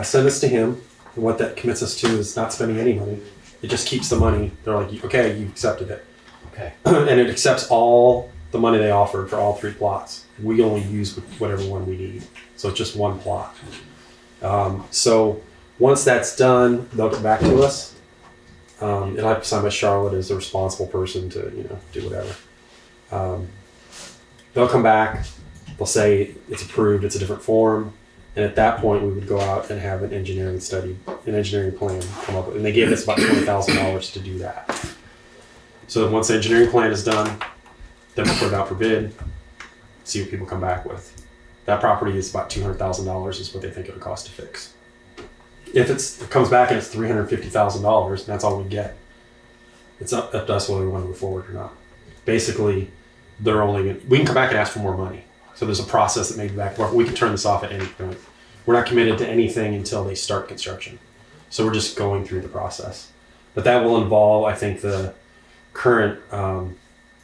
send this to him. And what that commits us to is not spending any money. It just keeps the money. They're like, okay, you accepted it. Okay. And it accepts all the money they offered for all 3 plots. We only use whatever one we need. So it's just one plot. So once that's done, they'll get back to us. And I've signed by Charlotte as the responsible person to, do whatever. They'll come back. They'll say it's approved. It's a different form. And at that point, we would go out and have an engineering plan come up with. And they gave us about $20,000 to do that. So once the engineering plan is done, then we'll put it out for bid, see what people come back with. That property is about $200,000 is what they think it'll cost to fix. If it comes back and it's $350,000, and that's all we get, it's up to us whether we want to move forward or not. Basically, we can come back and ask for more money. So there's a process that may be back. We can turn this off at any point. We're not committed to anything until they start construction. So we're just going through the process. But that will involve, I think, the current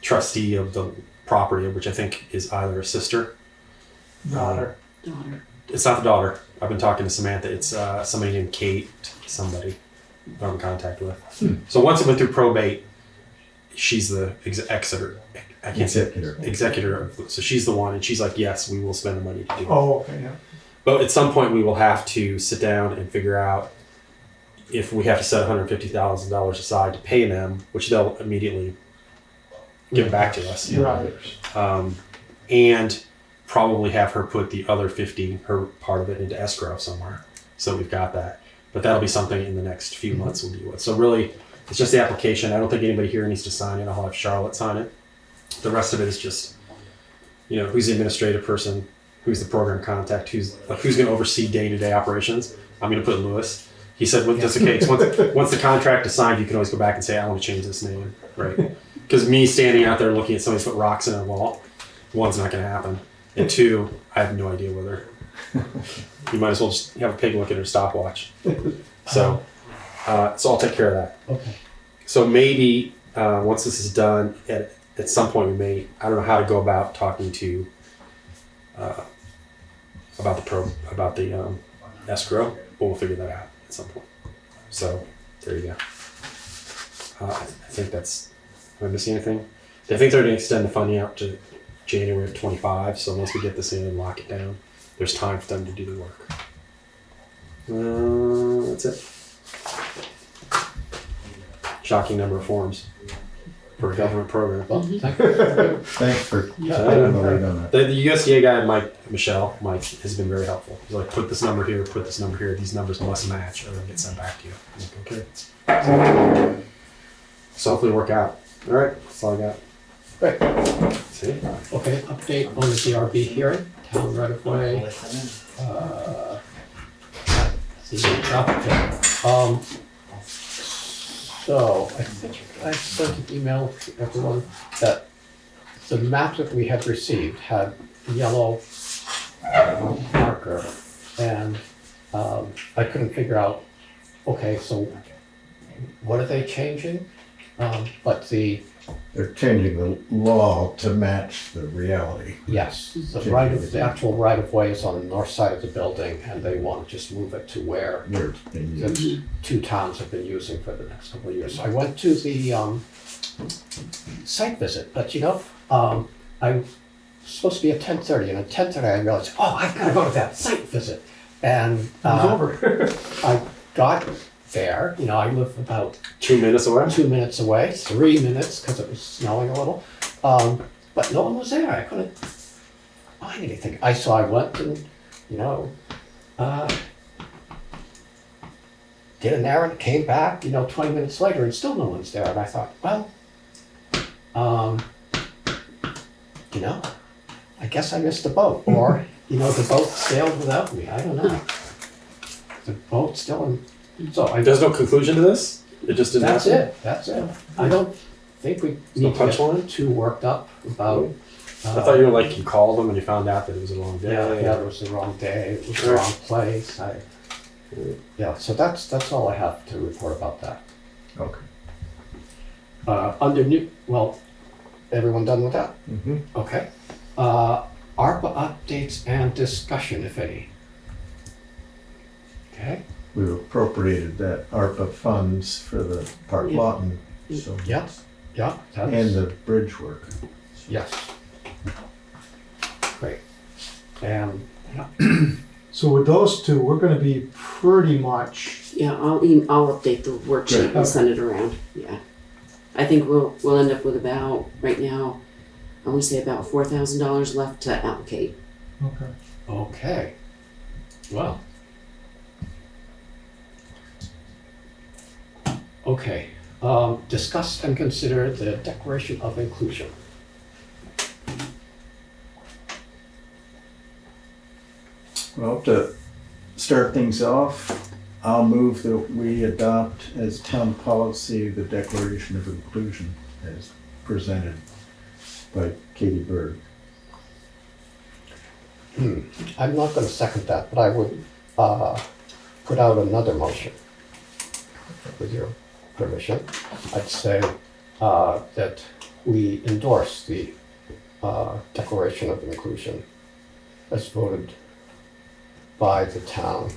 trustee of the property, which I think is either a sister. Daughter. It's not the daughter. I've been talking to Samantha. It's somebody named Kate, somebody I'm in contact with. So once it went through probate, she's the executor. I can't say executor. So she's the one, and she's like, yes, we will spend the money to do it. Oh, okay, yeah. But at some point, we will have to sit down and figure out if we have to set $150,000 aside to pay them, which they'll immediately give back to us. Right. And probably have her put the other 50, her part of it, into escrow somewhere. So we've got that. But that'll be something in the next few months we'll deal with. So really, it's just the application. I don't think anybody here needs to sign it. I'll have Charlotte sign it. The rest of it is just, who's the administrative person, who's the program contact, who's going to oversee day-to-day operations. I'm going to put Lewis. He said, with just in case, once the contract is signed, you can always go back and say, I want to change this name, right? Because me standing out there looking at somebody put rocks in a wall, one's not going to happen. And two, I have no idea whether. You might as well just have a pig look at her stopwatch. So I'll take care of that. Okay. So maybe once this is done, at some point we may, I don't know how to go about talking to about the escrow, but we'll figure that out at some point. So there you go. I think that's. Am I missing anything? I think they're going to extend the funding out to January of 25. So once we get this in and lock it down, there's time for them to do the work. That's it. Shocking number of forms for a government program. Well, Thanks for putting the light on that. The USDA guy, Mike has been very helpful. He's like, put this number here, put this number here. These numbers must match, or they'll get sent back to you. I'm like, okay. So hopefully work out. All right, that's all I got. Great. See? Okay, update on the DRB hearing, town right of way. The traffic jam. So I think I sent an email to everyone that the map that we had received had yellow marker, and I couldn't figure out, okay, so what are they changing? But They're changing the law to match the reality. yes, the actual right of way is on the north side of the building, and they want to just move it to where It's been the used. two towns have been using for the next couple of years. So I went to the site visit, but I was supposed to be at 10:30, and at 10:30 I realized, I've got to go to that site visit. And It was over. I got there, I live about 2 minutes away. 2 minutes away, 3 minutes because it was snowing a little. But no one was there. I couldn't find anything. I went and, did an errand, came back, 20 minutes later, and still no one's there. And I thought, well, I guess I missed the boat. Or, the boat sailed without me. I don't know. The boat's still in. So There's no conclusion to this? It just didn't happen? That's it. I don't think we no need to punchline? get too worked up about. I thought you were you called them and you found out that it was the wrong day. Yeah, it was the wrong day, it was the wrong place. So that's all I have to report about that. Okay. Everyone done with that? Mm-hmm. Okay. ARPA updates and discussion, if any. Okay. We've appropriated that ARPA funds for the Park Laughton. So Yeah. and the bridge work. Yes. Great. And So with those two, we're gonna be pretty much, Yeah, I'll update the worksheet and send it around. Yeah, I think we'll end up with about right now, I want to say about $4,000 left to allocate. okay. Well. Okay. Discuss and consider the Declaration of Inclusion. Well, to start things off, I'll move that we adopt as town policy the Declaration of Inclusion as presented by Catie Berg. I'm not going to second that, but I would put out another motion. with your permission, I'd say that we endorse the Declaration of Inclusion as voted by the town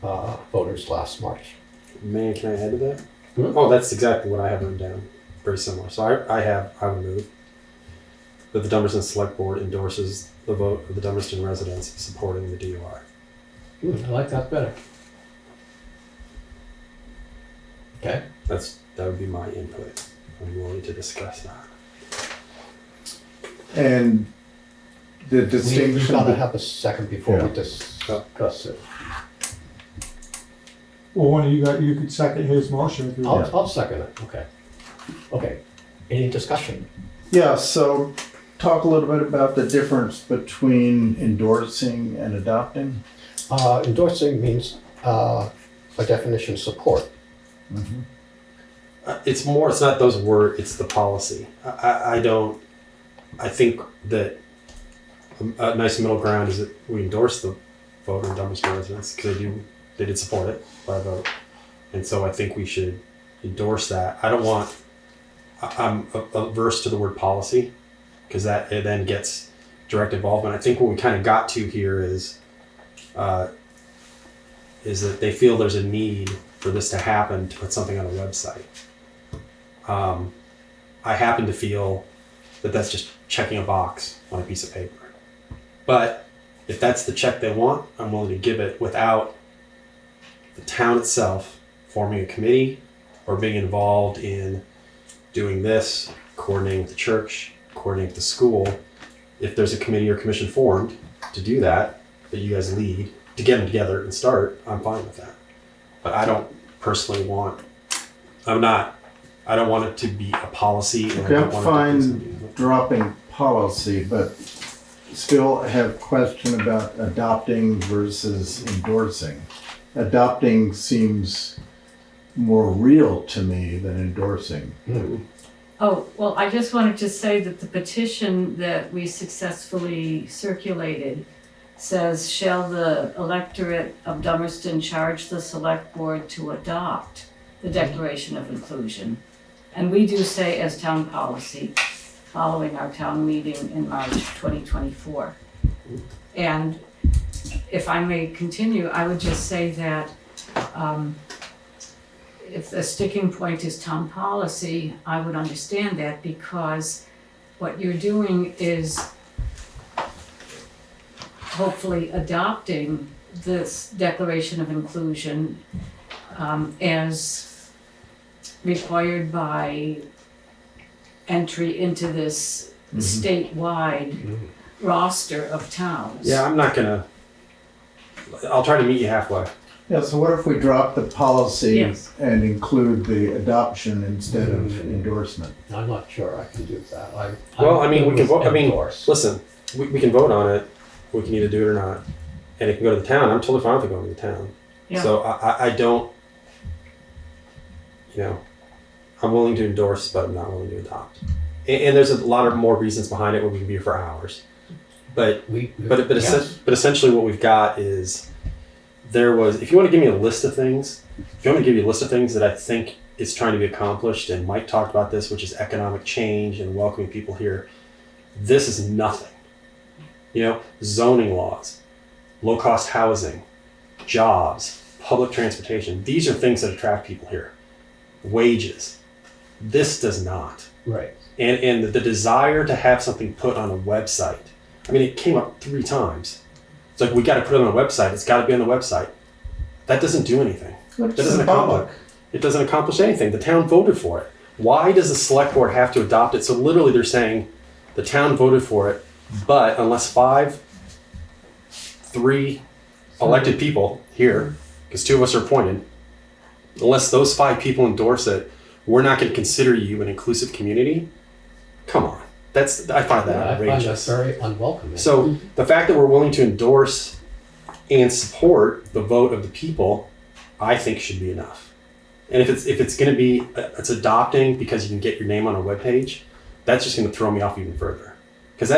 voters last March. Man, can I add to that? Oh, that's exactly what I have written down. Very similar. So I would move that the Dummerston Select Board endorses the vote of the Dummerston residents supporting the DOI. I like that better. Okay. That would be my input. I'm willing to discuss that. And the We've distinction. got to have a second before we Yeah. discuss it. Well, one of you could second his motion if you want. I'll second it, okay. Okay, any discussion? Yeah, so talk a little bit about the difference between endorsing and adopting. Endorsing means, by definition, support. It's not those words, it's the policy. I think that a nice middle ground is that we endorse the vote on Dummerston residents because they did support it by a vote. And so I think we should endorse that. I'm averse to the word policy because it then gets direct involvement. I think what we kind of got to here is that they feel there's a need for this to happen to put something on a website. I happen to feel that that's just checking a box on a piece of paper. But if that's the check they want, I'm willing to give it without the town itself forming a committee or being involved in doing this, coordinating with the church, coordinating with the school. If there's a committee or commission formed to do that you guys lead, to get them together and start, I'm fine with that. But I don't personally I don't want it to be a policy. Okay, I'm fine dropping policy, but still have question about adopting versus endorsing. Adopting seems more real to me than endorsing. Oh, well, I just wanted to say that the petition that we successfully circulated says, shall the electorate of Dummerston charge the select board to adopt the Declaration of Inclusion? And we do say as town policy, following our town meeting in March 2024. And if I may continue, I would just say that if the sticking point is town policy, I would understand that because what you're doing is hopefully adopting this Declaration of Inclusion as required by entry into this statewide roster of towns. Yeah, I'll try to meet you halfway. Yeah, so what if we drop the policy Yes. and include the adoption instead of endorsement? I'm not sure I can do that. We can vote. Endorse. Listen, we can vote on it. We can either do it or not, and it can go to the town. I'm totally fine with it going to the town. Yeah. So I don't, I'm willing to endorse, but I'm not willing to adopt. And there's a lot of more reasons behind it where we can be here for hours. But essentially what we've got is if you want to give me a list of things, that I think is trying to be accomplished, and Mike talked about this, which is economic change and welcoming people here. This is nothing. Zoning laws, low cost housing, jobs, public transportation. These are things that attract people here. Wages. This does not. Right. And the desire to have something put on a website. It came up 3 times. It's like, we got to put it on a website. It's got to be on the website. That doesn't do anything. It doesn't accomplish anything. The town voted for it. Why does the select board have to adopt it? So literally they're saying the town voted for it, but unless 3 elected people here, because 2 of us are appointed, unless those 5 people endorse it, we're not going to consider you an inclusive community. Come on. I find that outrageous. I find that very unwelcoming. So the fact that we're willing to endorse and support the vote of the people, I think should be enough. And if it's going to be, it's adopting because you can get your name on a webpage, that's just going to throw me off even further. Because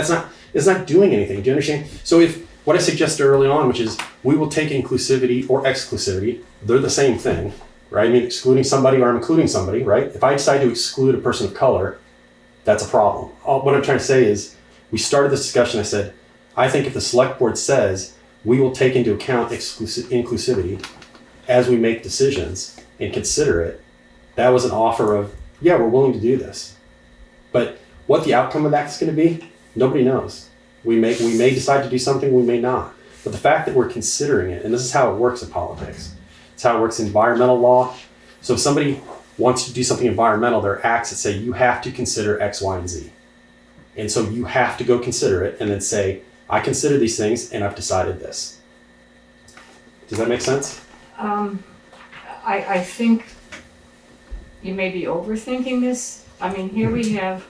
it's not doing anything. Do you understand? So if what I suggested early on, which is we will take inclusivity or exclusivity, they're the same thing. right? I mean, excluding somebody or I'm including somebody, right? If I decide to exclude a person of color, that's a problem. What I'm trying to say is, we started this discussion, I said, I think if the select board says, we will take into account inclusivity as we make decisions and consider it, that was an offer of, yeah, we're willing to do this. But what the outcome of that's gonna be, nobody knows. We may decide to do something, we may not. But the fact that we're considering it, and this is how it works in politics, it's how it works in environmental law. So if somebody wants to do something environmental, there are acts that say you have to consider X, Y, and Z. And so you have to go consider it and then say, I consider these things and I've decided this. Does that make sense? I think you may be overthinking this. I mean, here we have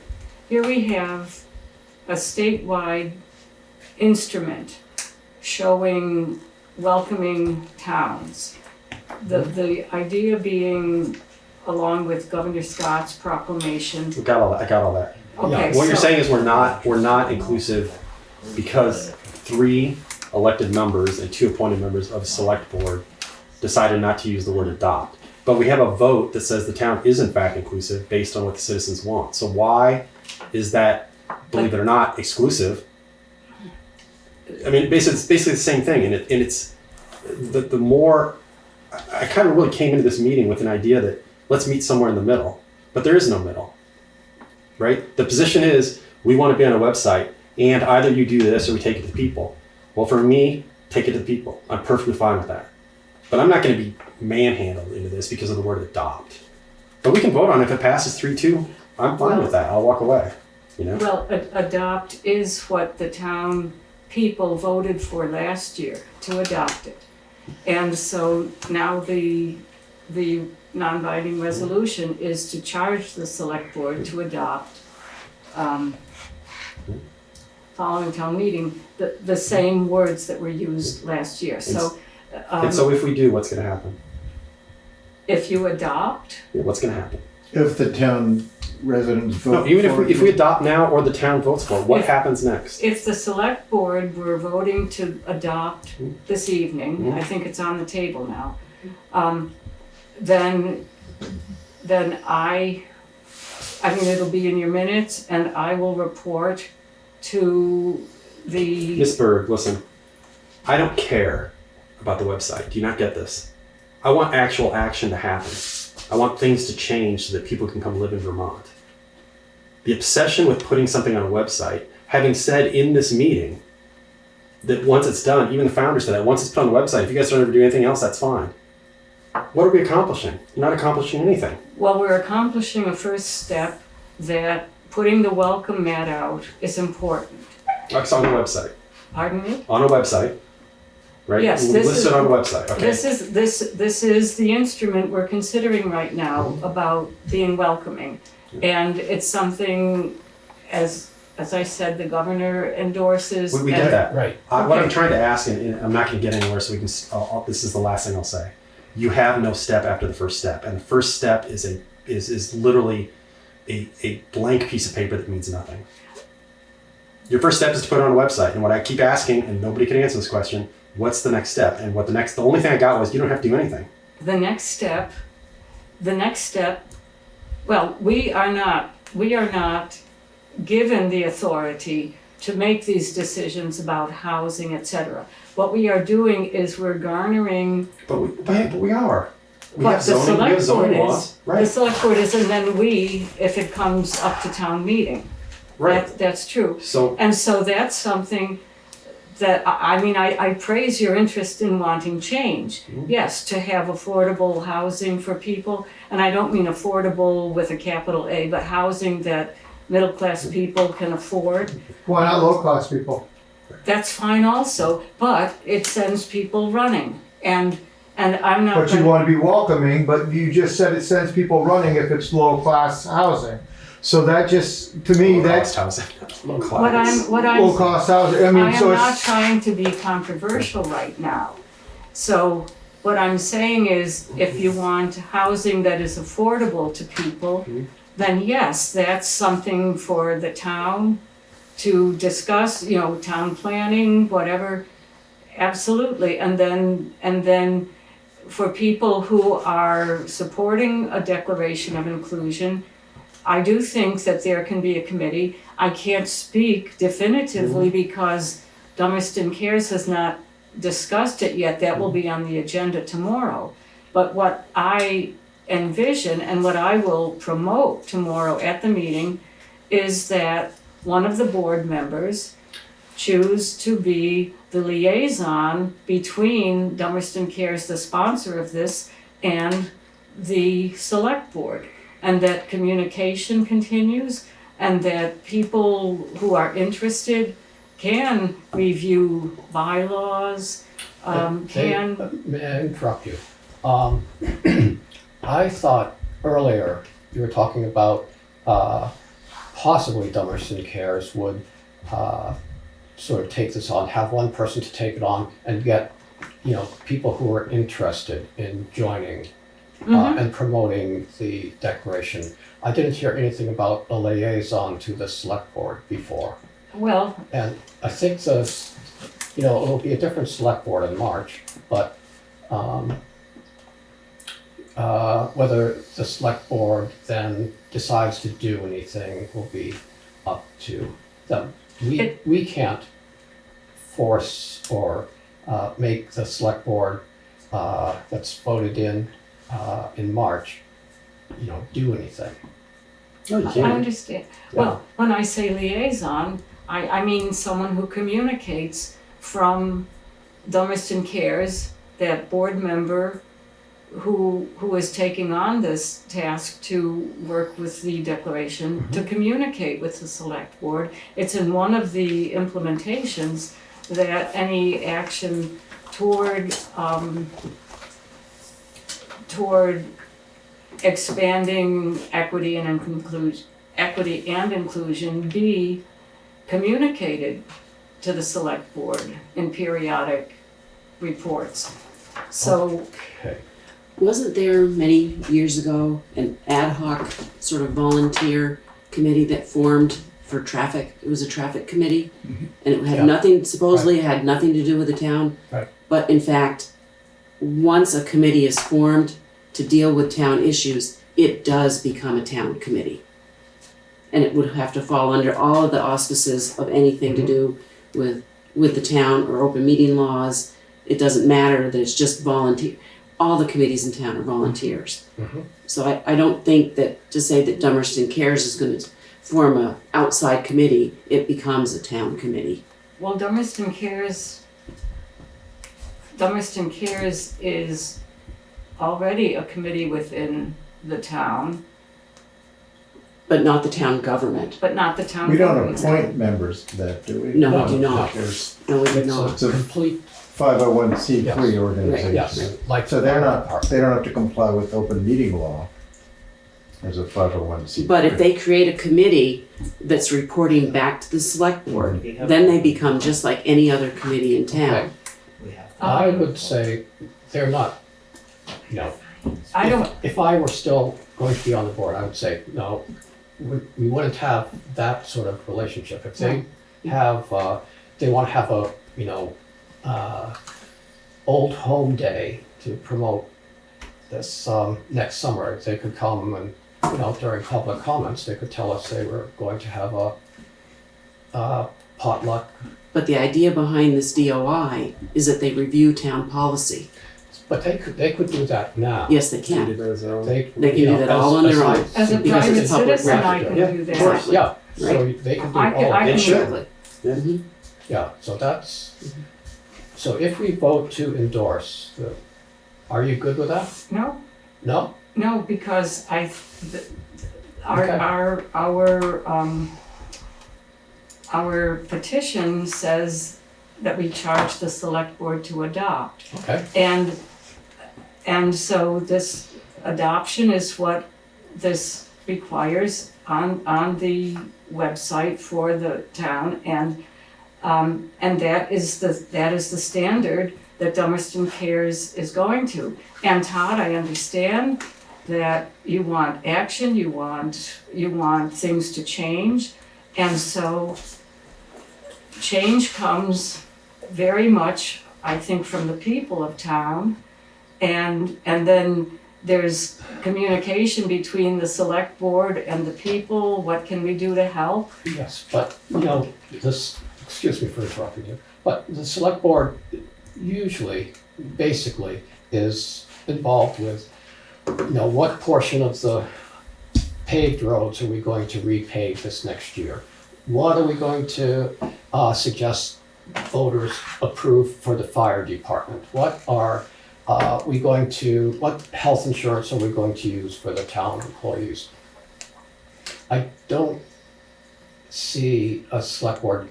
a statewide instrument showing welcoming towns. The idea being, along with Governor Scott's proclamation. I got all that. Okay, What you're saying is we're not inclusive because 3 elected members and 2 appointed members of the select board decided not to use the word adopt. But we have a vote that says the town is in fact inclusive based on what the citizens want. So why is that, believe it or not, exclusive? I mean, it's basically the same thing, and it's the more I kind of really came into this meeting with an idea that let's meet somewhere in the middle, but there is no middle, right? The position is we want to be on a website, and either you do this or we take it to the people. Well, for me, take it to the people. I'm perfectly fine with that, but I'm not going to be manhandled into this because of the word adopt. But we can vote on it. If it passes 3-2. I'm fine with that. I'll walk away. You know. Well, adopt is what the town people voted for last year, to adopt it. And so now the non-binding resolution is to charge the select board to adopt, following town meeting, the same words that were used last year. So, and so if we do, what's going to happen? If you adopt? Yeah, what's going to happen? If the town residents vote No, even for if we adopt now or the town votes for it, what happens next? If the select board were voting to adopt this evening, I think it's on the table now, then I mean, it'll be in your minutes and I will report to the... Ms. Berg, listen, I don't care about the website. Do you not get this? I want actual action to happen. I want things to change so that people can come live in Vermont. The obsession with putting something on a website, having said in this meeting that once it's done, even the founders said that, once it's put on the website, if you guys don't ever do anything else, that's fine. What are we accomplishing? You're not accomplishing anything. Well, we're accomplishing a first step that putting the welcome mat out is important. It's on the website. Pardon me? On a website, right? Yes, We'll list it on a website. Okay. This is the instrument we're considering right now about being welcoming. And it's something, as I said, the governor endorses. We get that. Right. What I'm trying to ask, and I'm not going to get anywhere, so we can. This is the last thing I'll say. You have no step after the first step, and the first step is literally a blank piece of paper that means nothing. Your first step is to put it on a website, and what I keep asking, and nobody can answer this question: what's the next step? And the only thing I got was you don't have to do anything. The next step. Well, we are not given the authority to make these decisions about housing, etc. What we are doing is we're garnering. But we are. We But have zoning laws, right? The select board is, and then we, if it comes up to town meeting. Right. That's true. So that's something that, I praise your interest in wanting change. Mm-hmm. Yes, to have affordable housing for people, and I don't mean affordable with a capital A, but housing that middle-class people can afford. Why not low-class people? That's fine also, but it sends people running, and I'm not. But you want to be welcoming, but you just said it sends people running if it's low-class housing. So that just, to me, that's housing. Low class. Low-cost housing. I am not trying to be controversial right now. So what I'm saying is, if you want housing that is affordable to people, then yes, that's something for the town to discuss, town planning, whatever, absolutely. And then for people who are supporting a declaration of inclusion, I do think that there can be a committee. I can't speak definitively because Dummerston Cares has not discussed it yet. That will be on the agenda tomorrow. But what I envision and what I will promote tomorrow at the meeting is that one of the board members choose to be the liaison between Dummerston Cares, the sponsor of this, and the select board. And that communication continues and that people who are interested can review bylaws, can... May I interrupt you? I thought earlier you were talking about possibly Dummerston Cares would sort of take this on, have one person to take it on and get, people who are interested in joining and promoting the declaration. I didn't hear anything about a liaison to the select board before. Well, and I think it'll be a different select board in March, but whether the select board then decides to do anything will be up to them. We can't force or make the select board that's voted in March, do anything. I understand. Yeah. Well, when I say liaison, I mean someone who communicates from Dummerston Cares, that board member who is taking on this task to work with the declaration, to communicate with the select board. It's in one of the implementations that any action toward expanding equity and inclusion be communicated to the select board in periodic reports. So Okay. Wasn't there many years ago an ad hoc sort of volunteer committee that formed for traffic? It was a traffic committee, and it had nothing, supposedly it had nothing to do with the town. Right. But in fact, once a committee is formed to deal with town issues, it does become a town committee. And it would have to fall under all of the auspices of anything to do with the town or open meeting laws. It doesn't matter that it's just volunteer. All the committees in town are volunteers. So I don't think that to say that Dummerston Cares is going to form a outside committee, it becomes a town committee. well, Dummerston Cares is already a committee within the town, But not the town government. but not the town We don't government. appoint members to that, do we? No, we do not. There's No, we do It's not. It's a complete, 501c3 organization. yes, like. So they don't have to comply with open meeting law as a 501c3. But if they create a committee that's reporting back to the select board, then they become just like any other committee in town. I would say they're not, I don't, if I were still going to be on the board, I would say, no, we wouldn't have that sort of relationship. If they have, they want to have a, old home day to promote this next summer, they could come and, during public comments, they could tell us they were going to have a potluck. But the idea behind this DOI is that they review town policy. But they could do that now. Yes, they can. They They can do that all on their own. as a Because private it's a public citizen, I record. can do that. Of course, yeah, so they can do I can- all. I can- Exactly. Mhm. Yeah, so so if we vote to endorse, are you good with that? No, No? no, because Okay. our petition says that we charge the select board to adopt. Okay, And so this adoption is what this requires on the website for the town, and that is the standard that Dummerston Cares is going to. And Todd, I understand that you want action, you want things to change, and so change comes very much, I think, from the people of town. and then there's communication between the select board and the people. What can we do to help? Yes, but, excuse me for interrupting you, but the select board usually, basically, is involved with, what portion of the paved roads are we going to repave this next year? What are we going to suggest voters approve for the fire department? What health insurance are we going to use for the town employees? I don't see a select board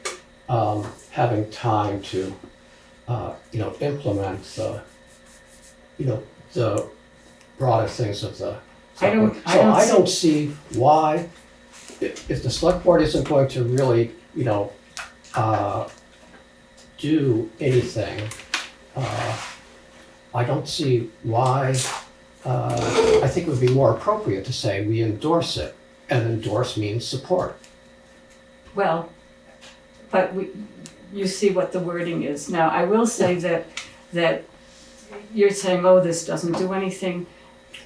having time to, implement the broader things of the select board. I don't see why, if the select board isn't going to really, do anything, I don't see why. I think it would be more appropriate to say we endorse it, and endorse means support. Well, but you see what the wording is. Now, I will say that you're saying, oh, this doesn't do anything.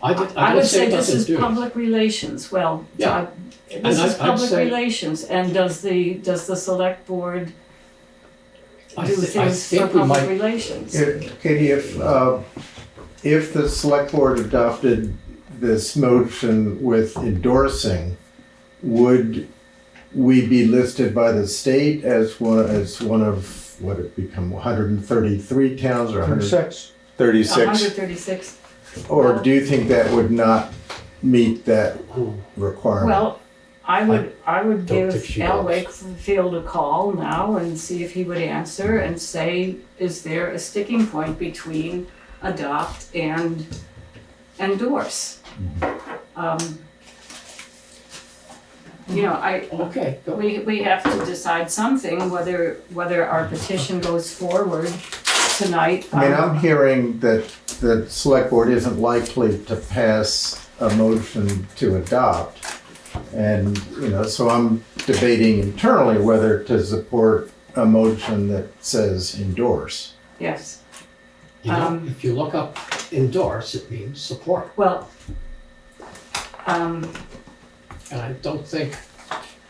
I would say this is public relations. Well, yeah. This is public relations, and does the select board do things for public relations? Catie, if the select board adopted this motion with endorsing, would we be listed by the state as one of what it become 133 towns or 36? 136. Or do you think that would not meet that requirement? Well, I would give Al Wakefield a call now and see if he would answer and say, is there a sticking point between adopt and endorse? We have to decide something, whether our petition goes forward tonight. I mean, I'm hearing that the select board isn't likely to pass a motion to adopt. And, so I'm debating internally whether to support a motion that says endorse. Yes. If you look up endorse, it means support. Well, and I don't think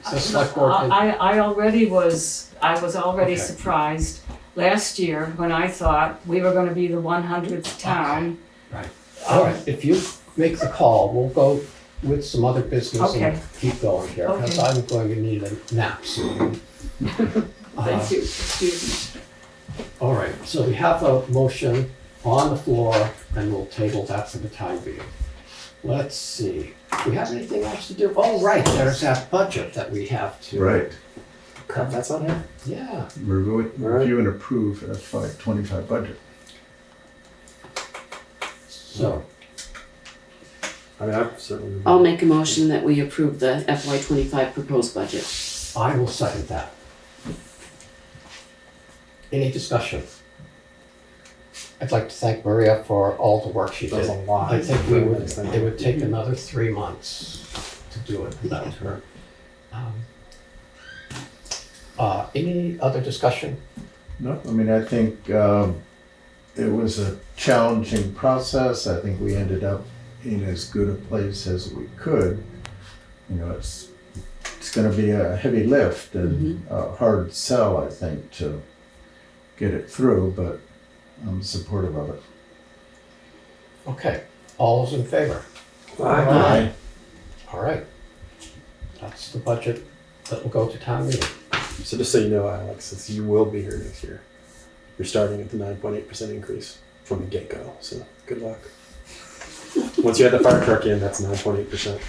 the select board can... I was already surprised last year when I thought we were going to be the 100th town. Okay. Right. All right. If you make the call, we'll go with some other business and keep going here, because I'm going to need a nap soon. Thank you. Excuse me. All right. So we have a motion on the floor, and we'll table that for the time being. Let's see. Do we have anything else to do? Oh, right. There's that budget that we have to... Right. That's on here? Yeah. Review and approve FY25 budget. So... I'll make a motion that we approve the FY25 proposed budget. I will second that. Any discussion? I'd like to thank Maria for all the work she did. Does a lot. I think it would take another 3 months to do it without her. Any other discussion? No, I mean, I think it was a challenging process. I think we ended up in as good a place as we could. It's going to be a heavy lift and a hard sell, I think, to get it through, but I'm supportive of it. Okay, all those in favor? Aye. All right. That's the budget that will go to town meeting. So just so you know, Alex, since you will be here next year, you're starting at the 9.8% increase from the get-go, so good luck. Once you had the fire truck in, that's 9.8%.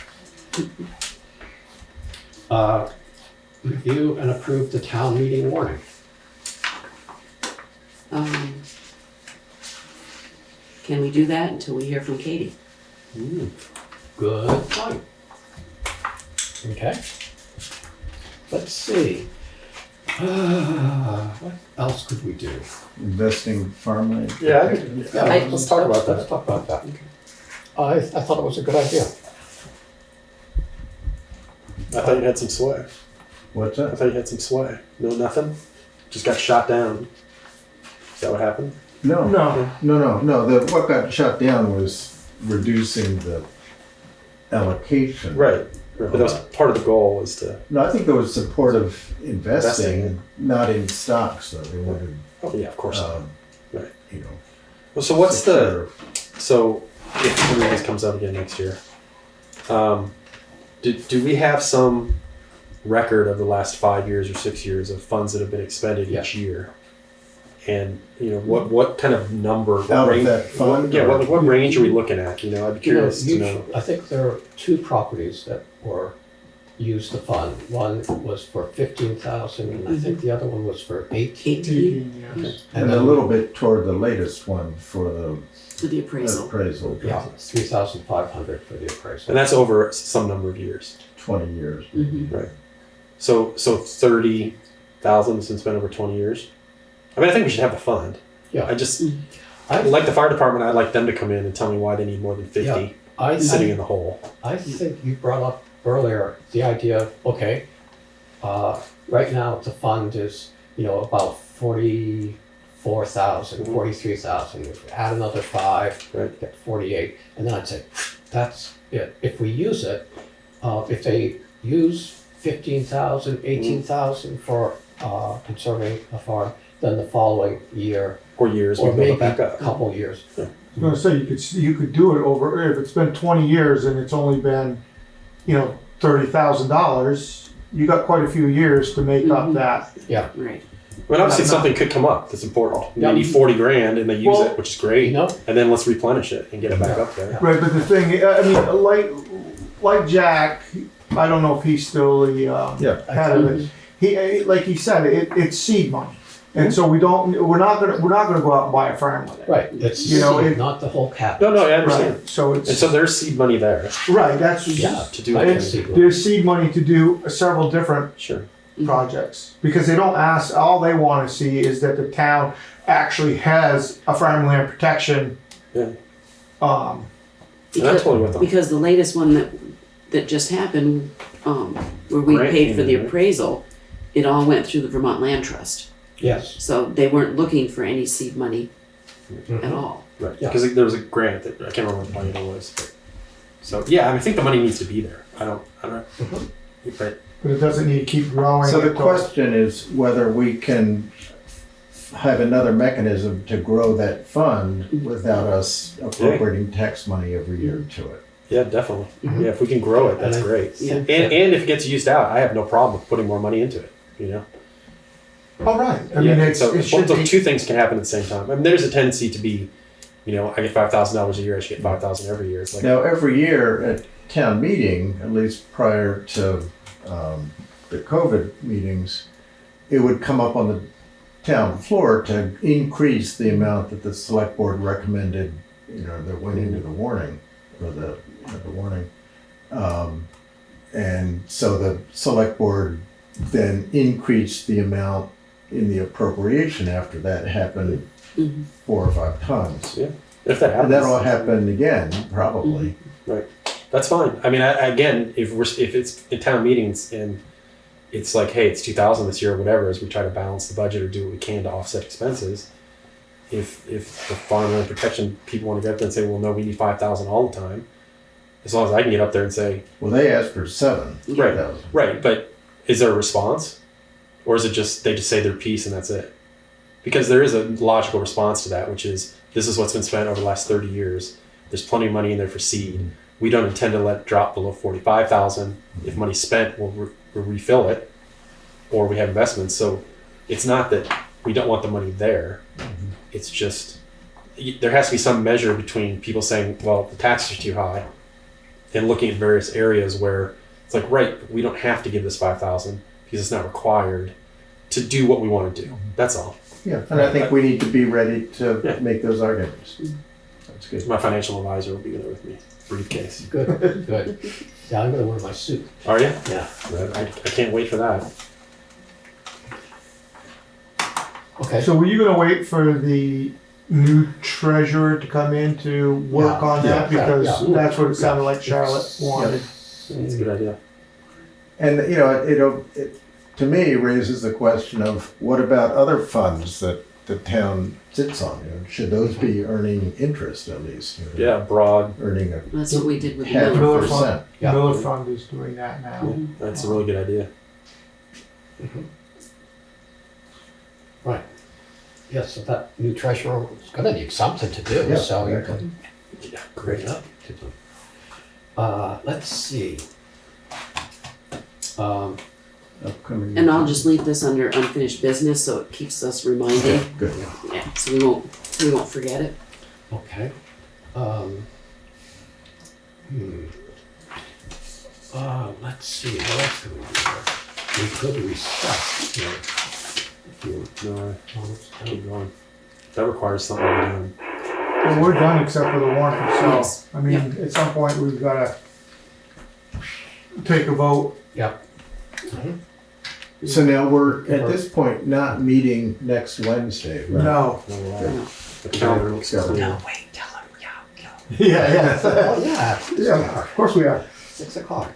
Review and approve the town meeting warning. Can we do that until we hear from Catie? Good point. Okay. Let's see. What else could we do? Investing farmland. Let's talk about that. Let's talk about that. I thought it was a good idea. I thought you had some sway. What's that? I thought you had some sway. No, nothing? Just got shot down. Is that what happened? No, No. no. What got shut down was reducing the allocation. Right. But that was part of the goal was to. No, I think there was support of investing, not in stocks though. They wanted. Oh yeah, of course. Right. You know. Well, so what's secure. so if Monies comes out again next year, do we have some record of the last 5 years or 6 years of funds that have been expended each year? And what kind of number? Out of that fund? What range are we looking at? I'd be curious to know. I think there are 2 properties that were used to fund. One was for 15,000, and I think the other one was for 18. And a little bit toward the latest one for the appraisal. Yeah, 3,500 for the appraisal. And that's over some number of years. 20 years. Right. So 30,000 since it's been over 20 years. I mean, I think we should have the fund. Yeah. I like the fire department. I'd like them to come in and tell me why they need more than 50 sitting in the hole. I think you brought up earlier the idea of, okay, right now the fund is, about 44,000, 43,000. If we add another 5, get 48. And then I'd say, that's it. If we use it, if they use 15,000, 18,000 for conserving a farm, then the following year or years, or we maybe build it back up. a couple years. I was gonna say you could do it over if it's been 20 years and it's only been, $30,000. You got quite a few years to make up that. Yeah. Right. But obviously something could come up that's important. They need 40 grand and they use it, which is great. And then let's replenish it and get it back up there. Right, but the thing, I mean, like Jack, I don't know if he's still the head of it. He, like he said, it's seed money, and so we're not gonna go out and buy a farm with it. Right, it's seed, not the whole cap. No, I understand. Right. So and so there's seed money there. Right, that's to do there's seed money to do several different projects because they don't ask. All they want to see is that the town actually has a farmland protection. Yeah. Because the latest one that just happened, where we paid for the appraisal, it all went through the Vermont Land Trust. Yes. So they weren't looking for any seed money at all. Right. Because there was a grant that I can't remember what the money it was. So I think the money needs to be there. I don't know. But it doesn't need to keep growing. So the question is whether we can have another mechanism to grow that fund without us appropriating tax money every year to it. Yeah, definitely. Yeah, if we can grow it, that's great. And if it gets used out, I have no problem with putting more money into it. All right. I mean, it should be. 2 things can happen at the same time. I mean, there's a tendency to be, I get $5,000 a year. I should get $5,000 every year. It's like now every year at town meeting, at least prior to the COVID meetings, it would come up on the town floor to increase the amount that the select board recommended. That went into the warning or the warning, and so the select board then increased the amount in the appropriation after that happened 4 or 5 times. Yeah, if that happens, and that'll happen again probably. Right, that's fine. I mean, again, if it's in town meetings and it's like, hey, it's 2,000 this year or whatever, as we try to balance the budget or do what we can to offset expenses. If the farmland protection people want to get up there and say, well, no, we need 5,000 all the time, as long as I can get up there and say, well, they asked for 7,000. Right, but is there a response, or is it just they just say their piece and that's it? Because there is a logical response to that, which is this is what's been spent over the last 30 years. There's plenty of money in there for seed. We don't intend to let it drop below 45,000. If money's spent, we'll refill it, or we have investments. So it's not that we don't want the money there. It's just there has to be some measure between people saying, well, the taxes are too high, and looking at various areas where it's like, right, we don't have to give this 5,000 because it's not required to do what we want to do. That's all. Yeah, and I think we need to be ready to make those arguments. That's good. My financial advisor will be there with me. Briefcase. Good. Yeah, I'm going to wear my suit. Are you? Yeah. I can't wait for that. Okay. So were you going to wait for the new treasurer to come in to work on that? Because that's what it sounded like Charlotte wanted. That's a good idea. And it to me raises the question of what about other funds that the town sits on? Should those be earning interest at least? Yeah, broad. Earning a That's what we did with the half a Miller. Miller Fund, percent. Yeah. Miller Fund is doing that now. That's a really good idea. Right. Yes, so that new treasurer is gonna need something to do, Yeah, so you exactly. can bring it up to them. Let's see. Upcoming. And I'll just leave this under unfinished business, so it keeps us reminded. Good. Yeah, so we won't forget it. Okay. Let's see, what else do we do here? We could recess here. If you No, keep going. That requires something to be done. Well, we're done except for the warrant itself. Yes. I mean, at some point, we've gotta take a vote. Yep. So now we're, at this point, not meeting next Wednesday, right? No. No, No. the calendar looks No, clear. wait, tell him, yeah. Yeah, Oh, yeah. Yeah, of course we are. 6 o'clock.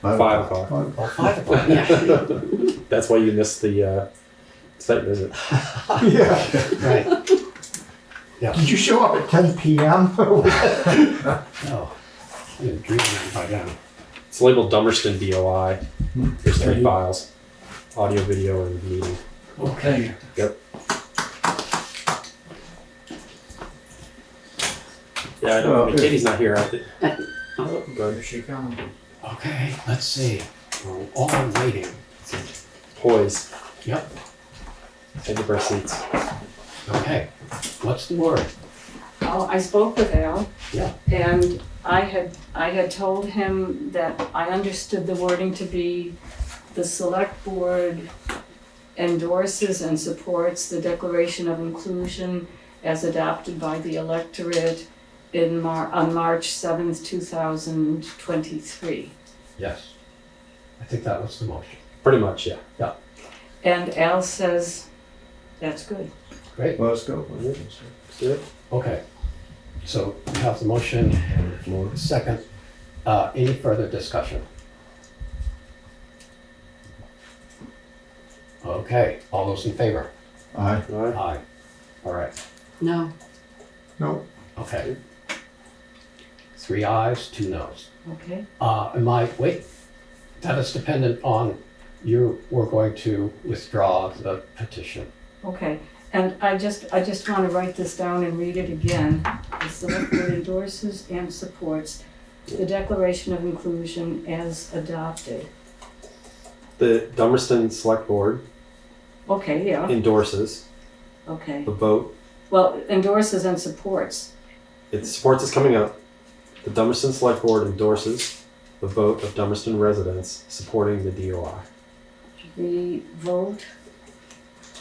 5 o'clock. Oh, 5 o'clock. Yeah. That's why you missed the site visit. Yeah. Right. Yeah. Did you show up at 10 PM? No. I didn't dream of it by then. It's labeled Dummerston DOI. There's 3 files: audio, video, and meeting. Okay. Yep. Yeah, I know. I mean, Katie's not here. Oh, good. She comes. Okay, let's see. We're all waiting. Poised. Yep. Take up our seats. Okay. What's the word? Oh, I spoke with Al. Yeah. And I had told him that I understood the wording to be the select board endorses and supports the Declaration of Inclusion as adopted by the electorate on March 7th, 2023. Yes. I think that was the motion. Pretty much, yeah. Yeah. And Al says, that's good. Great. Well, let's go. Let's do it. Okay. So we have the motion on the floor. Second. Any further discussion? Okay. All those in favor? Aye. All right. Aye. All right. No. No. Okay. 3 ayes, 2 noes. Okay. Wait, that is dependent on we're going to withdraw the petition. Okay, and I just want to write this down and read it again. The select board endorses and supports the Declaration of Inclusion as adopted. The Dummerston Select Board Okay, yeah, endorses okay. the vote. Well, endorses and supports. It supports is coming up. The Dummerston Select Board endorses the vote of Dummerston residents supporting the DOI. The vote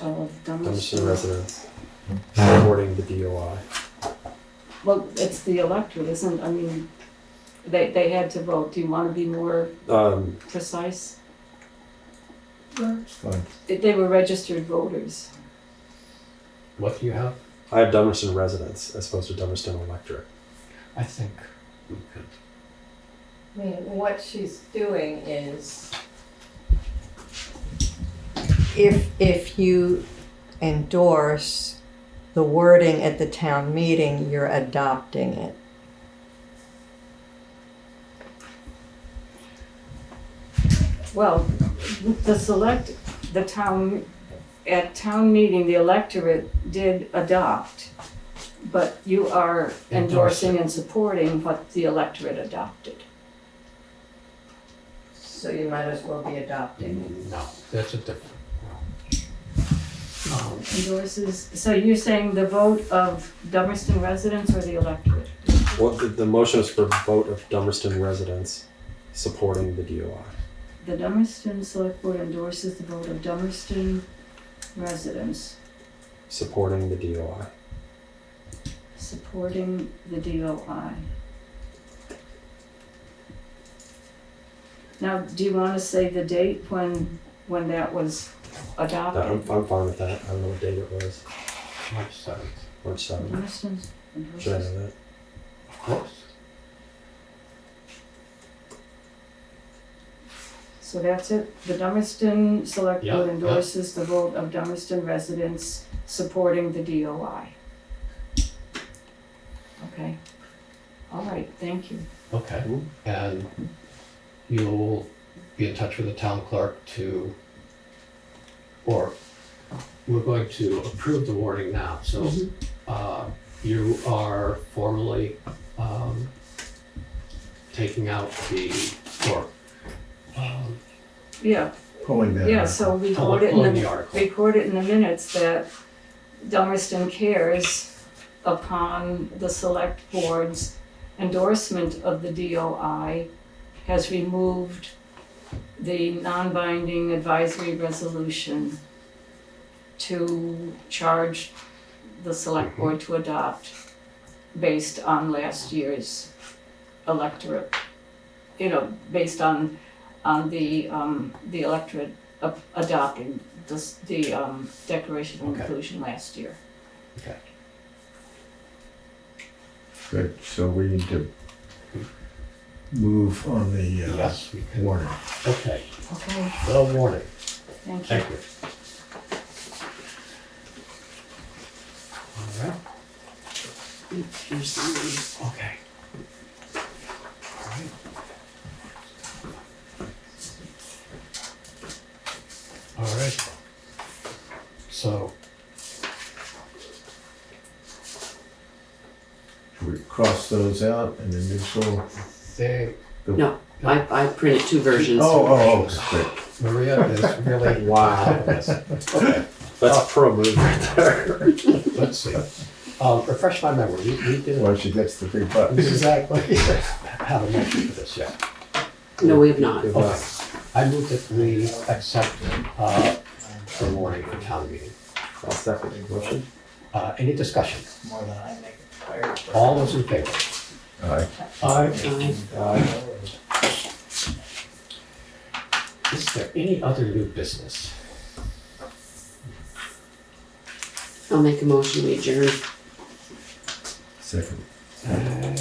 of Dummerston Dummerston. residents supporting the DOI. Well, it's the electorate, isn't, I mean, they had to vote. Do you want to be more precise? It's fine. They were registered voters. What do you have? I have Dummerston residents as opposed to Dummerston electorate. I think we could. I mean, what she's doing is, if you endorse the wording at the town meeting, you're adopting it. Well, at town meeting, the electorate did adopt, but you are endorsing and supporting what the electorate adopted. So you might as well be adopting. No, that's a different. Endorses, so you're saying the vote of Dummerston residents or the electorate? Well, the motion is for vote of Dummerston residents supporting the DOI. The Dummerston Select Board endorses the vote of Dummerston residents Supporting the DOI. supporting the DOI. Now, do you want to say the date when that was adopted? I'm fine with that. I don't know what date it was. March 7th. March 7th. Dummerston Should I endorses. know that? Of course. So that's it. The Dummerston Select Board Yeah, endorses the vote of Dummerston residents supporting the DOI. Okay. All right, thank you. Okay, and you'll be in touch with the town clerk to, or we're going to approve the warning now, so you are formally taking out the, or Yeah, Pulling that. yeah, out. so record pulling it in the the, article. record it in the minutes that Dummerston cares upon the select board's endorsement of the DOI, has removed the non-binding advisory resolution to charge the select board to adopt based on last year's electorate, you know, based on the electorate adopting the Declaration of Okay. Inclusion last year. Okay. Good, so we need to move on the Yes, we can. warning. Okay, Okay, the warning. thank you. Thank you. All right, Here's the one. okay. All right. All right. So, Should we cross those out and initial? they, No, I printed two versions. Oh, great. Maria is really. Wow. Okay, That's pro move right there. let's see. Refresh my memory, we did Well, she gets the big bucks. exactly have a motion for this yet. No, we have not. Okay, I move that we accept the warning for town meeting. I'll second the motion. Any discussion? All those in favor? Aye. Aye. Is there any other new business? I'll make a motion, we adjourn. Second. And